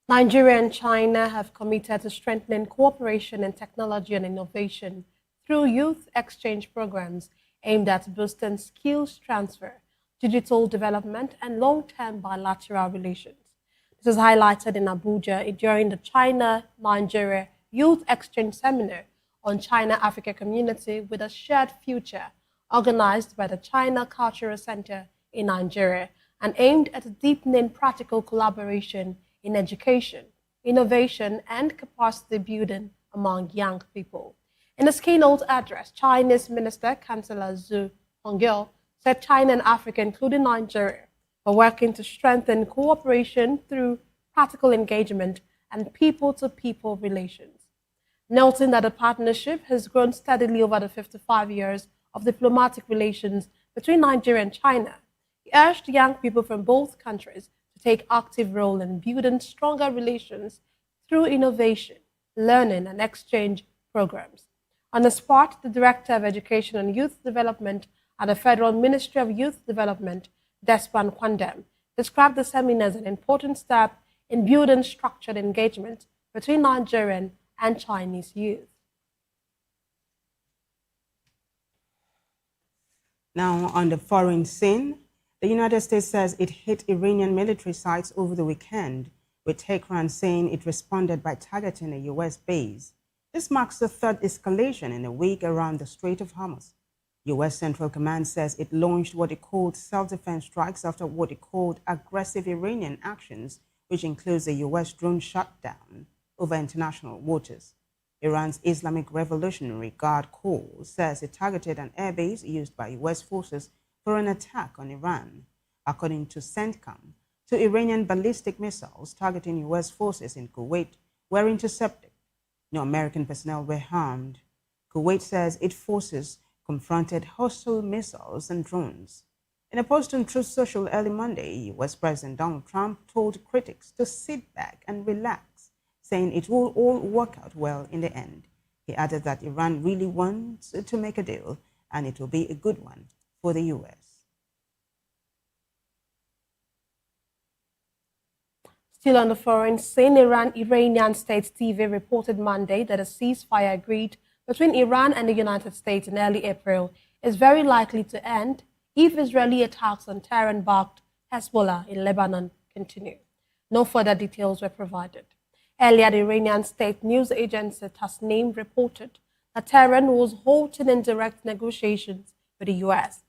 Nigeria and China have committed to strengthening cooperation in technology and innovation through youth exchange programs aimed at boosting skills transfer, digital development, and long-term bilateral relations. This was highlighted in Abuja during the China-Nigeria Youth Exchange Seminar on China-Africa Community with a Shared Future, organized by the China Cultural Center in Nigeria and aimed at deepening practical collaboration in education, innovation, and capacity building among young people. In his keynote address, Chinese Minister Chancellor Zhu Hongyo said China and Africa, including Nigeria, are working to strengthen cooperation through practical engagement and people-to-people relations. Noting that the partnership has grown steadily over the 55 years of diplomatic relations between Nigeria and China, he urged young people from both countries to take active role in building stronger relations through innovation, learning, and exchange programs. On the spot, the Director of Education and Youth Development at the Federal Ministry of Youth Development, Despan Kwandem, described the seminar as an important step in building structured engagement between Nigerian and Chinese youth. Now, on the foreign scene, the United States says it hit Iranian military sites over the weekend, with Tehran saying it responded by targeting a U.S. base. This marks the third escalation in a week around the Strait of Hormuz. U.S. Central Command says it launched what it called self-defense strikes after what it called aggressive Iranian actions, which includes a U.S. drone shutdown over international waters. Iran's Islamic Revolutionary Guard Corps says it targeted an airbase used by U.S. forces for an attack on Iran. According to CENTCOM, 2 Iranian ballistic missiles targeting U.S. forces in Kuwait were intercepted. No American personnel were harmed. Kuwait says its forces confronted hostile missiles and drones. In a post on Truth Social early Monday, U.S. President Donald Trump told critics to sit back and relax, saying it will all work out well in the end. He added that Iran really wants to make a deal, and it will be a good one for the U.S. Still on the foreign scene, Iranian state TV reported Monday that a ceasefire agreed between Iran and the United States in early April is very likely to end if Israeli attacks on Tehran-backed Hezbollah in Lebanon continue. No further details were provided. Earlier, the Iranian state news agency Tasnim reported that Tehran was halting indirect negotiations with the U.S.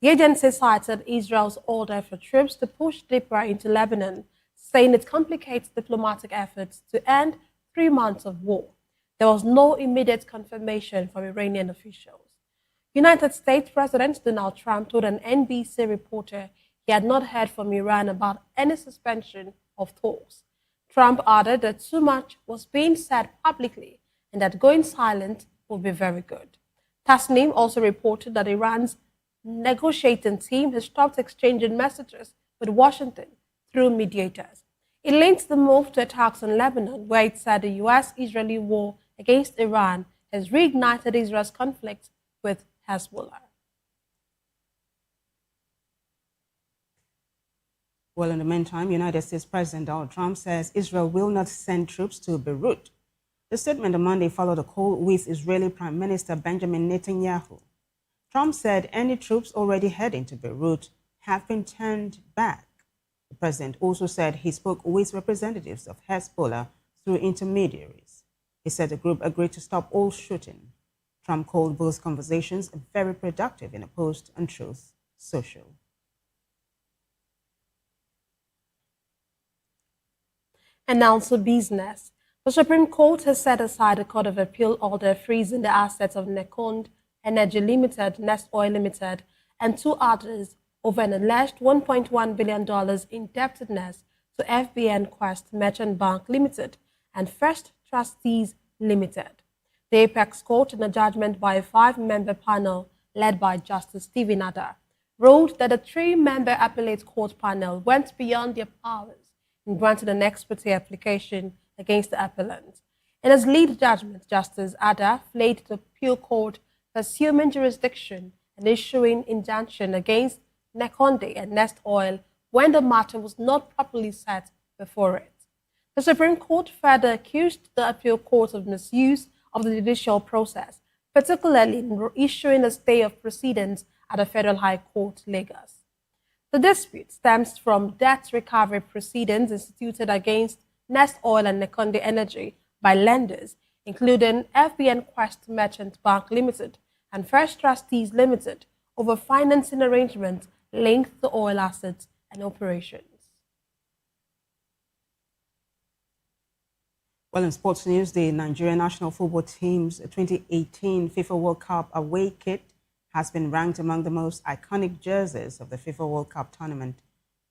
The agency cited Israel's order for troops to push deeper into Lebanon, saying it complicates diplomatic efforts to end 3 months of war. There was no immediate confirmation from Iranian officials. United States President Donald Trump told an NBC reporter he had not heard from Iran about any suspension of talks. Trump added that too much was being said publicly and that going silent would be very good. Tasnim also reported that Iran's negotiating team has stopped exchanging messages with Washington through mediators. It links the move to attacks on Lebanon, where it said the US-Israeli war against Iran has reignited Israel's conflict with Hezbollah. Well, in the meantime, United States President Donald Trump says Israel will not send troops to Beirut. The statement on Monday followed a call with Israeli Prime Minister Benjamin Netanyahu. Trump said any troops already heading to Beirut have been turned back. The president also said he spoke with representatives of Hezbollah through intermediaries. He said the group agreed to stop all shooting. Trump called both conversations very productive in a post on Truth Social. And now to business. The Supreme Court has set aside a Court of Appeal order freezing the assets of Necond Energy Limited, Nest Oil Limited, and two others over an alleged $1.1 billion indebtedness to FBN Quest Merchant Bank Limited and First Trustees Limited. The Apex Court, in a judgment by a 5-member panel led by Justice Stephen Adder, ruled that the 3-member appellate court panel went beyond their powers in granting an ex parte application against the appellant. In his lead judgment, Justice Adder flayed the appeal court for assuming jurisdiction and issuing injunction against Nekonde and Nest Oil when the matter was not properly set before it. The Supreme Court further accused the appeal court of misuse of the judicial process, particularly in issuing a stay of proceedings at the Federal High Court, Lagos. The dispute stems from debt recovery proceedings instituted against Nest Oil and Nekonde Energy by lenders, including FBN Quest Merchant Bank Limited and First Trustees Limited, over financing arrangements linked to oil assets and operations. Well, in sports news, the Nigerian national football team's 2018 FIFA World Cup away kit has been ranked among the most iconic jerseys of the FIFA World Cup tournament.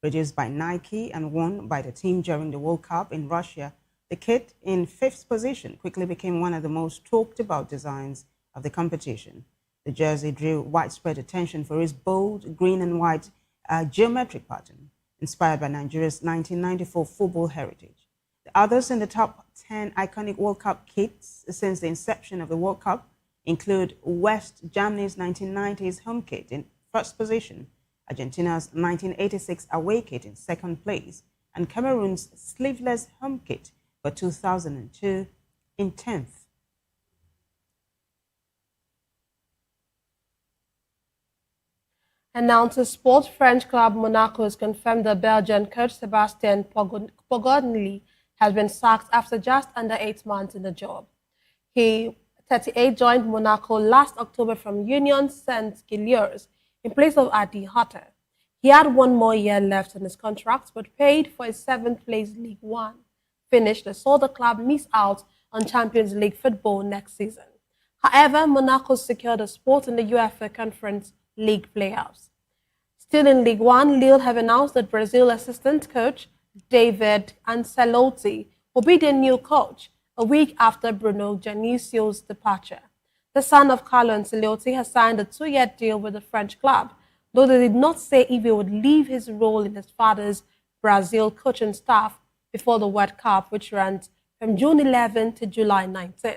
Produced by Nike and worn by the team during the World Cup in Russia, the kit, in 5th position, quickly became one of the most talked about designs of the competition. The jersey drew widespread attention for its bold green and white geometric pattern, inspired by Nigeria's 1994 football heritage. The others in the top 10 iconic World Cup kits since the inception of the World Cup include West Germany's 1990s home kit in 1st position, Argentina's 1986 away kit in 2nd place, and Cameroon's sleeveless home kit for 2002 in 10th. And now to sport, French club Monaco has confirmed that Belgian coach Sebastien Pogornili has been sacked after just under 8 months in the job. He, 38, joined Monaco last October from Union Saint-Gilloise in place of Adi Hutter. He had 1 more year left on his contract, but paid for a 7th-place League One finish that saw the club miss out on Champions League football next season. However, Monaco secured a spot in the UEFA Conference League playoffs. Still in League One, Lille have announced that Brazil assistant coach David Ancelotti will be their new coach a week after Bruno Genesio's departure. The son of Carlo Ancelotti has signed a 2-year deal with the French club, though they did not say if he would leave his role in his father's Brazil coaching staff before the World Cup, which runs from June 11 to July 19.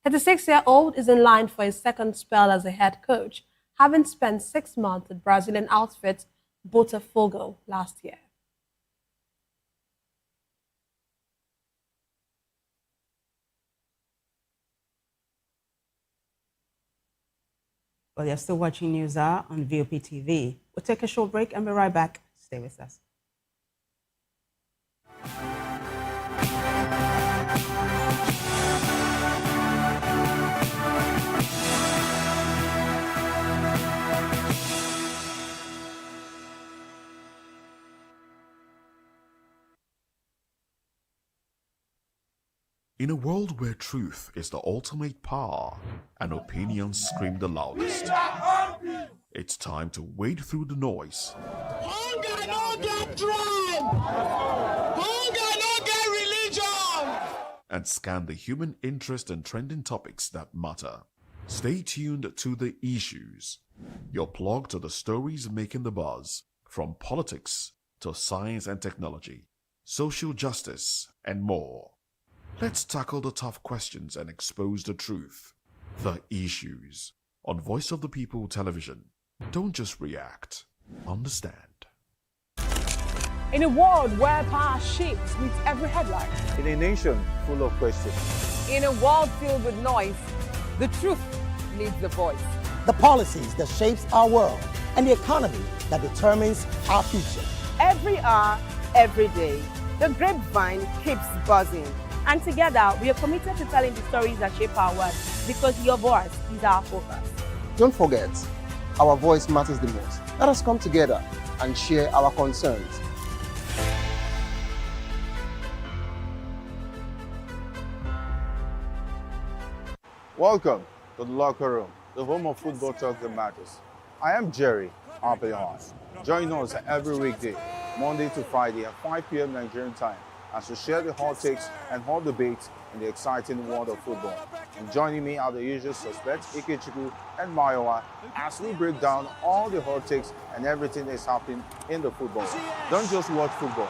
The 36-year-old is in line for his second spell as a head coach, having spent 6 months with Brazilian outfit Botafogo last year. Well, you're still watching News Hour on VOP TV. We'll take a short break and be right back. Stay with us. In a world where truth is the ultimate power and opinions scream the loudest, it's time to wade through the noise. Hunger no get tribe. Hunger no get religion. And scan the human interest and trending topics that matter. Stay tuned to The Issues, your plug to the stories making the buzz, from politics to science and technology, social justice, and more. Let's tackle the tough questions and expose the truth. The Issues on Voice of the People Television. Don't just react, understand. In a world where power shifts with every headline. In a nation full of questions. In a world filled with noise, the truth needs the voice. The policies that shapes our world and the economy that determines our future. Every hour, every day, the grapevine keeps buzzing. And together, we are committed to telling the stories that shape our world because your voice is our focus. Don't forget, our voice matters the most. Let us come together and share our concerns. Welcome to the locker room, the home of football talk that matters. I am Jerry Arpillon. Join us every weekday, Monday to Friday at 5 p.m. Nigerian time, as we share the hot takes and hot debates in the exciting world of football. And joining me are the usual suspects, Ikechukwu and Mayowa, as we break down all the hot takes and everything that's happening in the football. Don't just watch football,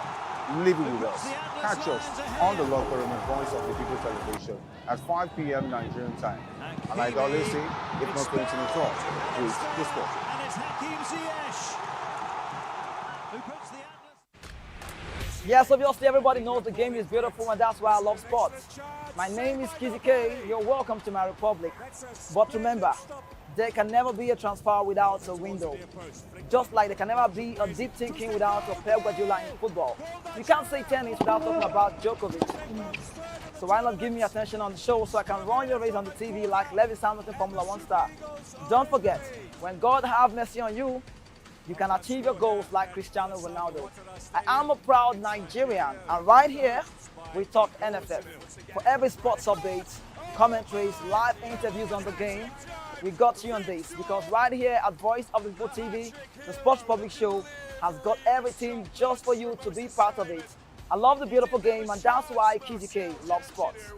live it with us. Catch us on the locker room and Voice of the People Television at 5 p.m. Nigerian time. And like I always say, if not going to the talk, please the sport. Yes, obviously everybody knows the game is beautiful and that's why I love sports. My name is Kizzy K. You're welcome to my republic. But remember, there can never be a transfer without a window. Just like there can never be a deep thinking without a Pep Guardiola in football. You can't say tennis without talking about Djokovic. So why not give me attention on the show so I can run your race on the TV like Lewis Hamilton Formula 1 star. Don't forget, when God have mercy on you, you can achieve your goals like Cristiano Ronaldo. I am a proud Nigerian, and right here, we talk NFF. For every sports update, commentaries, live interviews on the game, we got you on this, because right here at Voice of the People TV, the Sports Public Show has got everything just for you to be part of it. I love the beautiful game, and that's why Kizzy K loves sports.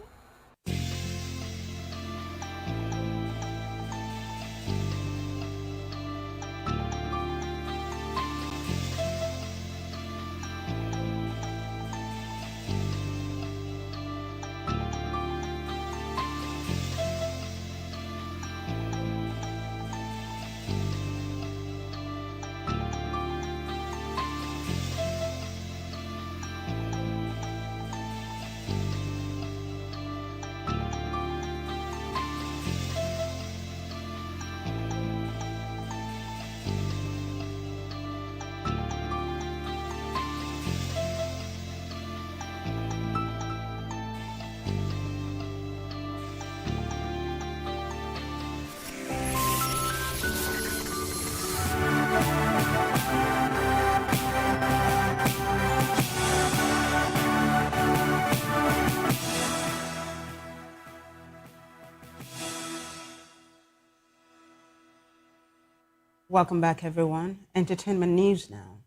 Welcome back, everyone. Entertainment news now.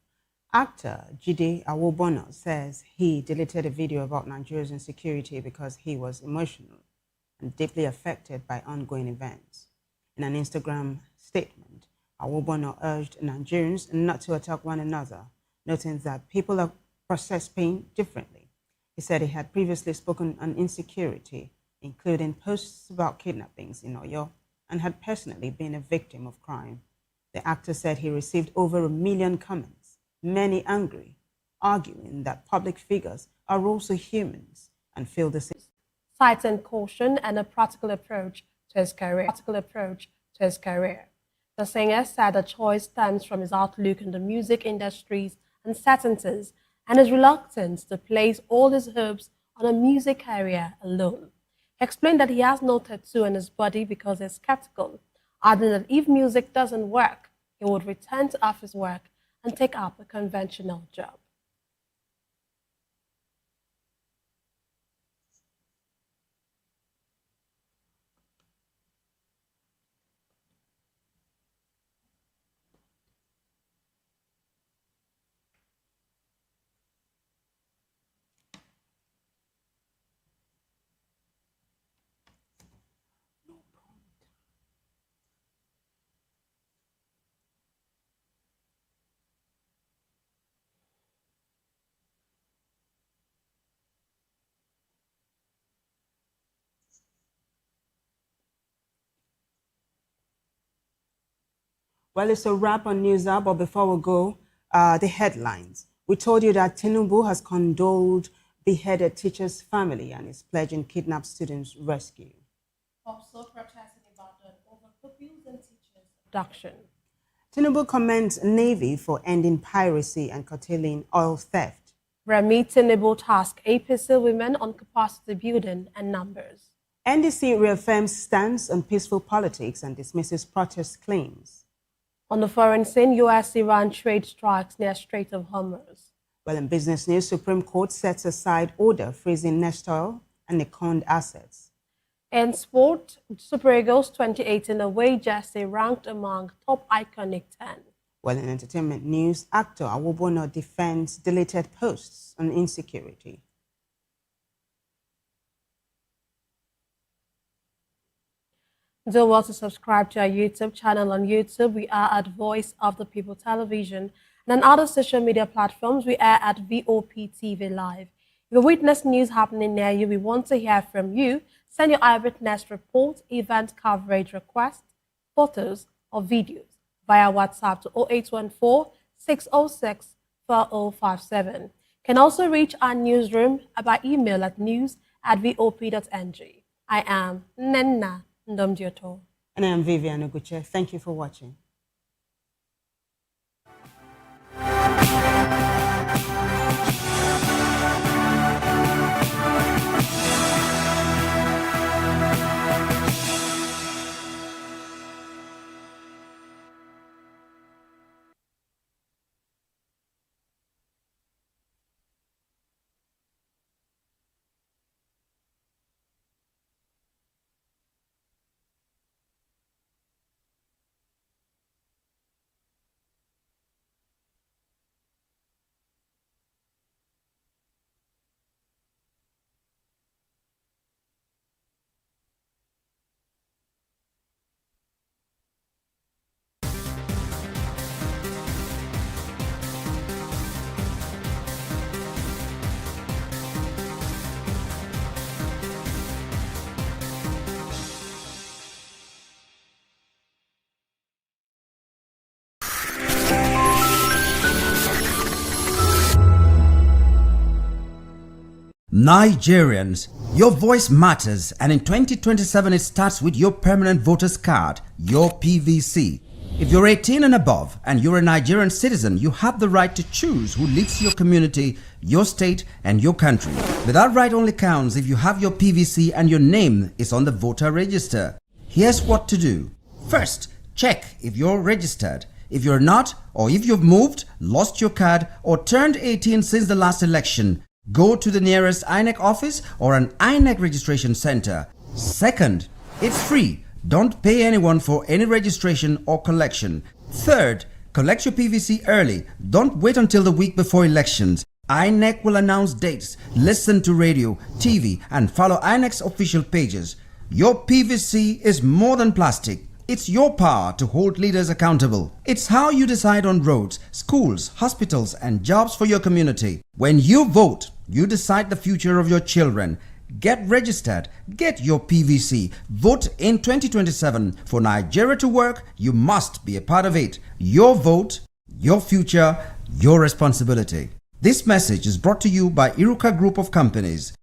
Actor Jide Awobono says he deleted a video about Nigeria's insecurity because he was emotional and deeply affected by ongoing events. In an Instagram statement, Awobono urged Nigerians not to attack one another, noting that people process pain differently. He said he had previously spoken on insecurity, including posts about kidnappings in Oyo, and had personally been a victim of crime. The actor said he received over 1 million comments, many angry, arguing that public figures are also humans and feel the same. Citing caution and a practical approach to his career. The singer said the choice stems from his outlook on the music industry's uncertainties and his reluctance to place all his hopes on a music career alone. He explained that he has no tattoo on his body because he's skeptical, adding that if music doesn't work, he would return to office work and take up a conventional job. Well, it's a wrap on News Up, but before we go, the headlines. We told you that Tinubu has condoled beheaded teacher's family and is pledging kidnapped students' rescue. Also protesting about the over pupils and teachers' abduction. Tinubu commends Navy for ending piracy and curtailing oil theft. Remi Tinubu tasked APC women on capacity building and numbers. NDC reaffirms stance on peaceful politics and dismisses protest claims. On the foreign scene, U.S.-Iran trade strikes near Strait of Hormuz. Well, in business news, Supreme Court sets aside order freezing Nestor and Nikon assets. In sport, Super Eagles 2018 away jersey ranked among top iconic 10. Well, in entertainment news, actor Awobono defends deleted posts on insecurity. Do well to subscribe to our YouTube channel on YouTube. We are at Voice of the People Television. And on other social media platforms, we are at VOP TV Live. If you witness news happening near you, we want to hear from you. Send your eyewitness report, event coverage request, photos, or videos via WhatsApp to 0814-606-4057. You can also reach our newsroom by email at news@vop.ng. I am Nenna Ndomdioto. And I am Vivian Oguche. Thank you for watching. Nigerians, your voice matters, and in 2027 it starts with your permanent voters card, your PVC. If you're 18 and above and you're a Nigerian citizen, you have the right to choose who leads your community, your state and your country. But that right only counts if you have your PVC and your name is on the voter register. Here's what to do. First, check if you're registered. If you're not, or if you've moved, lost your card or turned 18 since the last election, go to the nearest INEC office or an INEC registration center. Second, it's free. Don't pay anyone for any registration or collection. Third, collect your PVC early. Don't wait until the week before elections. INEC will announce dates. Listen to radio, TV, and follow INEC's official pages. Your PVC is more than plastic. It's your power to hold leaders accountable. It's how you decide on roads, schools, hospitals, and jobs for your community. When you vote, you decide the future of your children. Get registered. Get your PVC. Vote in 2027. For Nigeria to work, you must be a part of it. Your vote, your future, your responsibility. This message is brought to you by Iruka Group of Companies.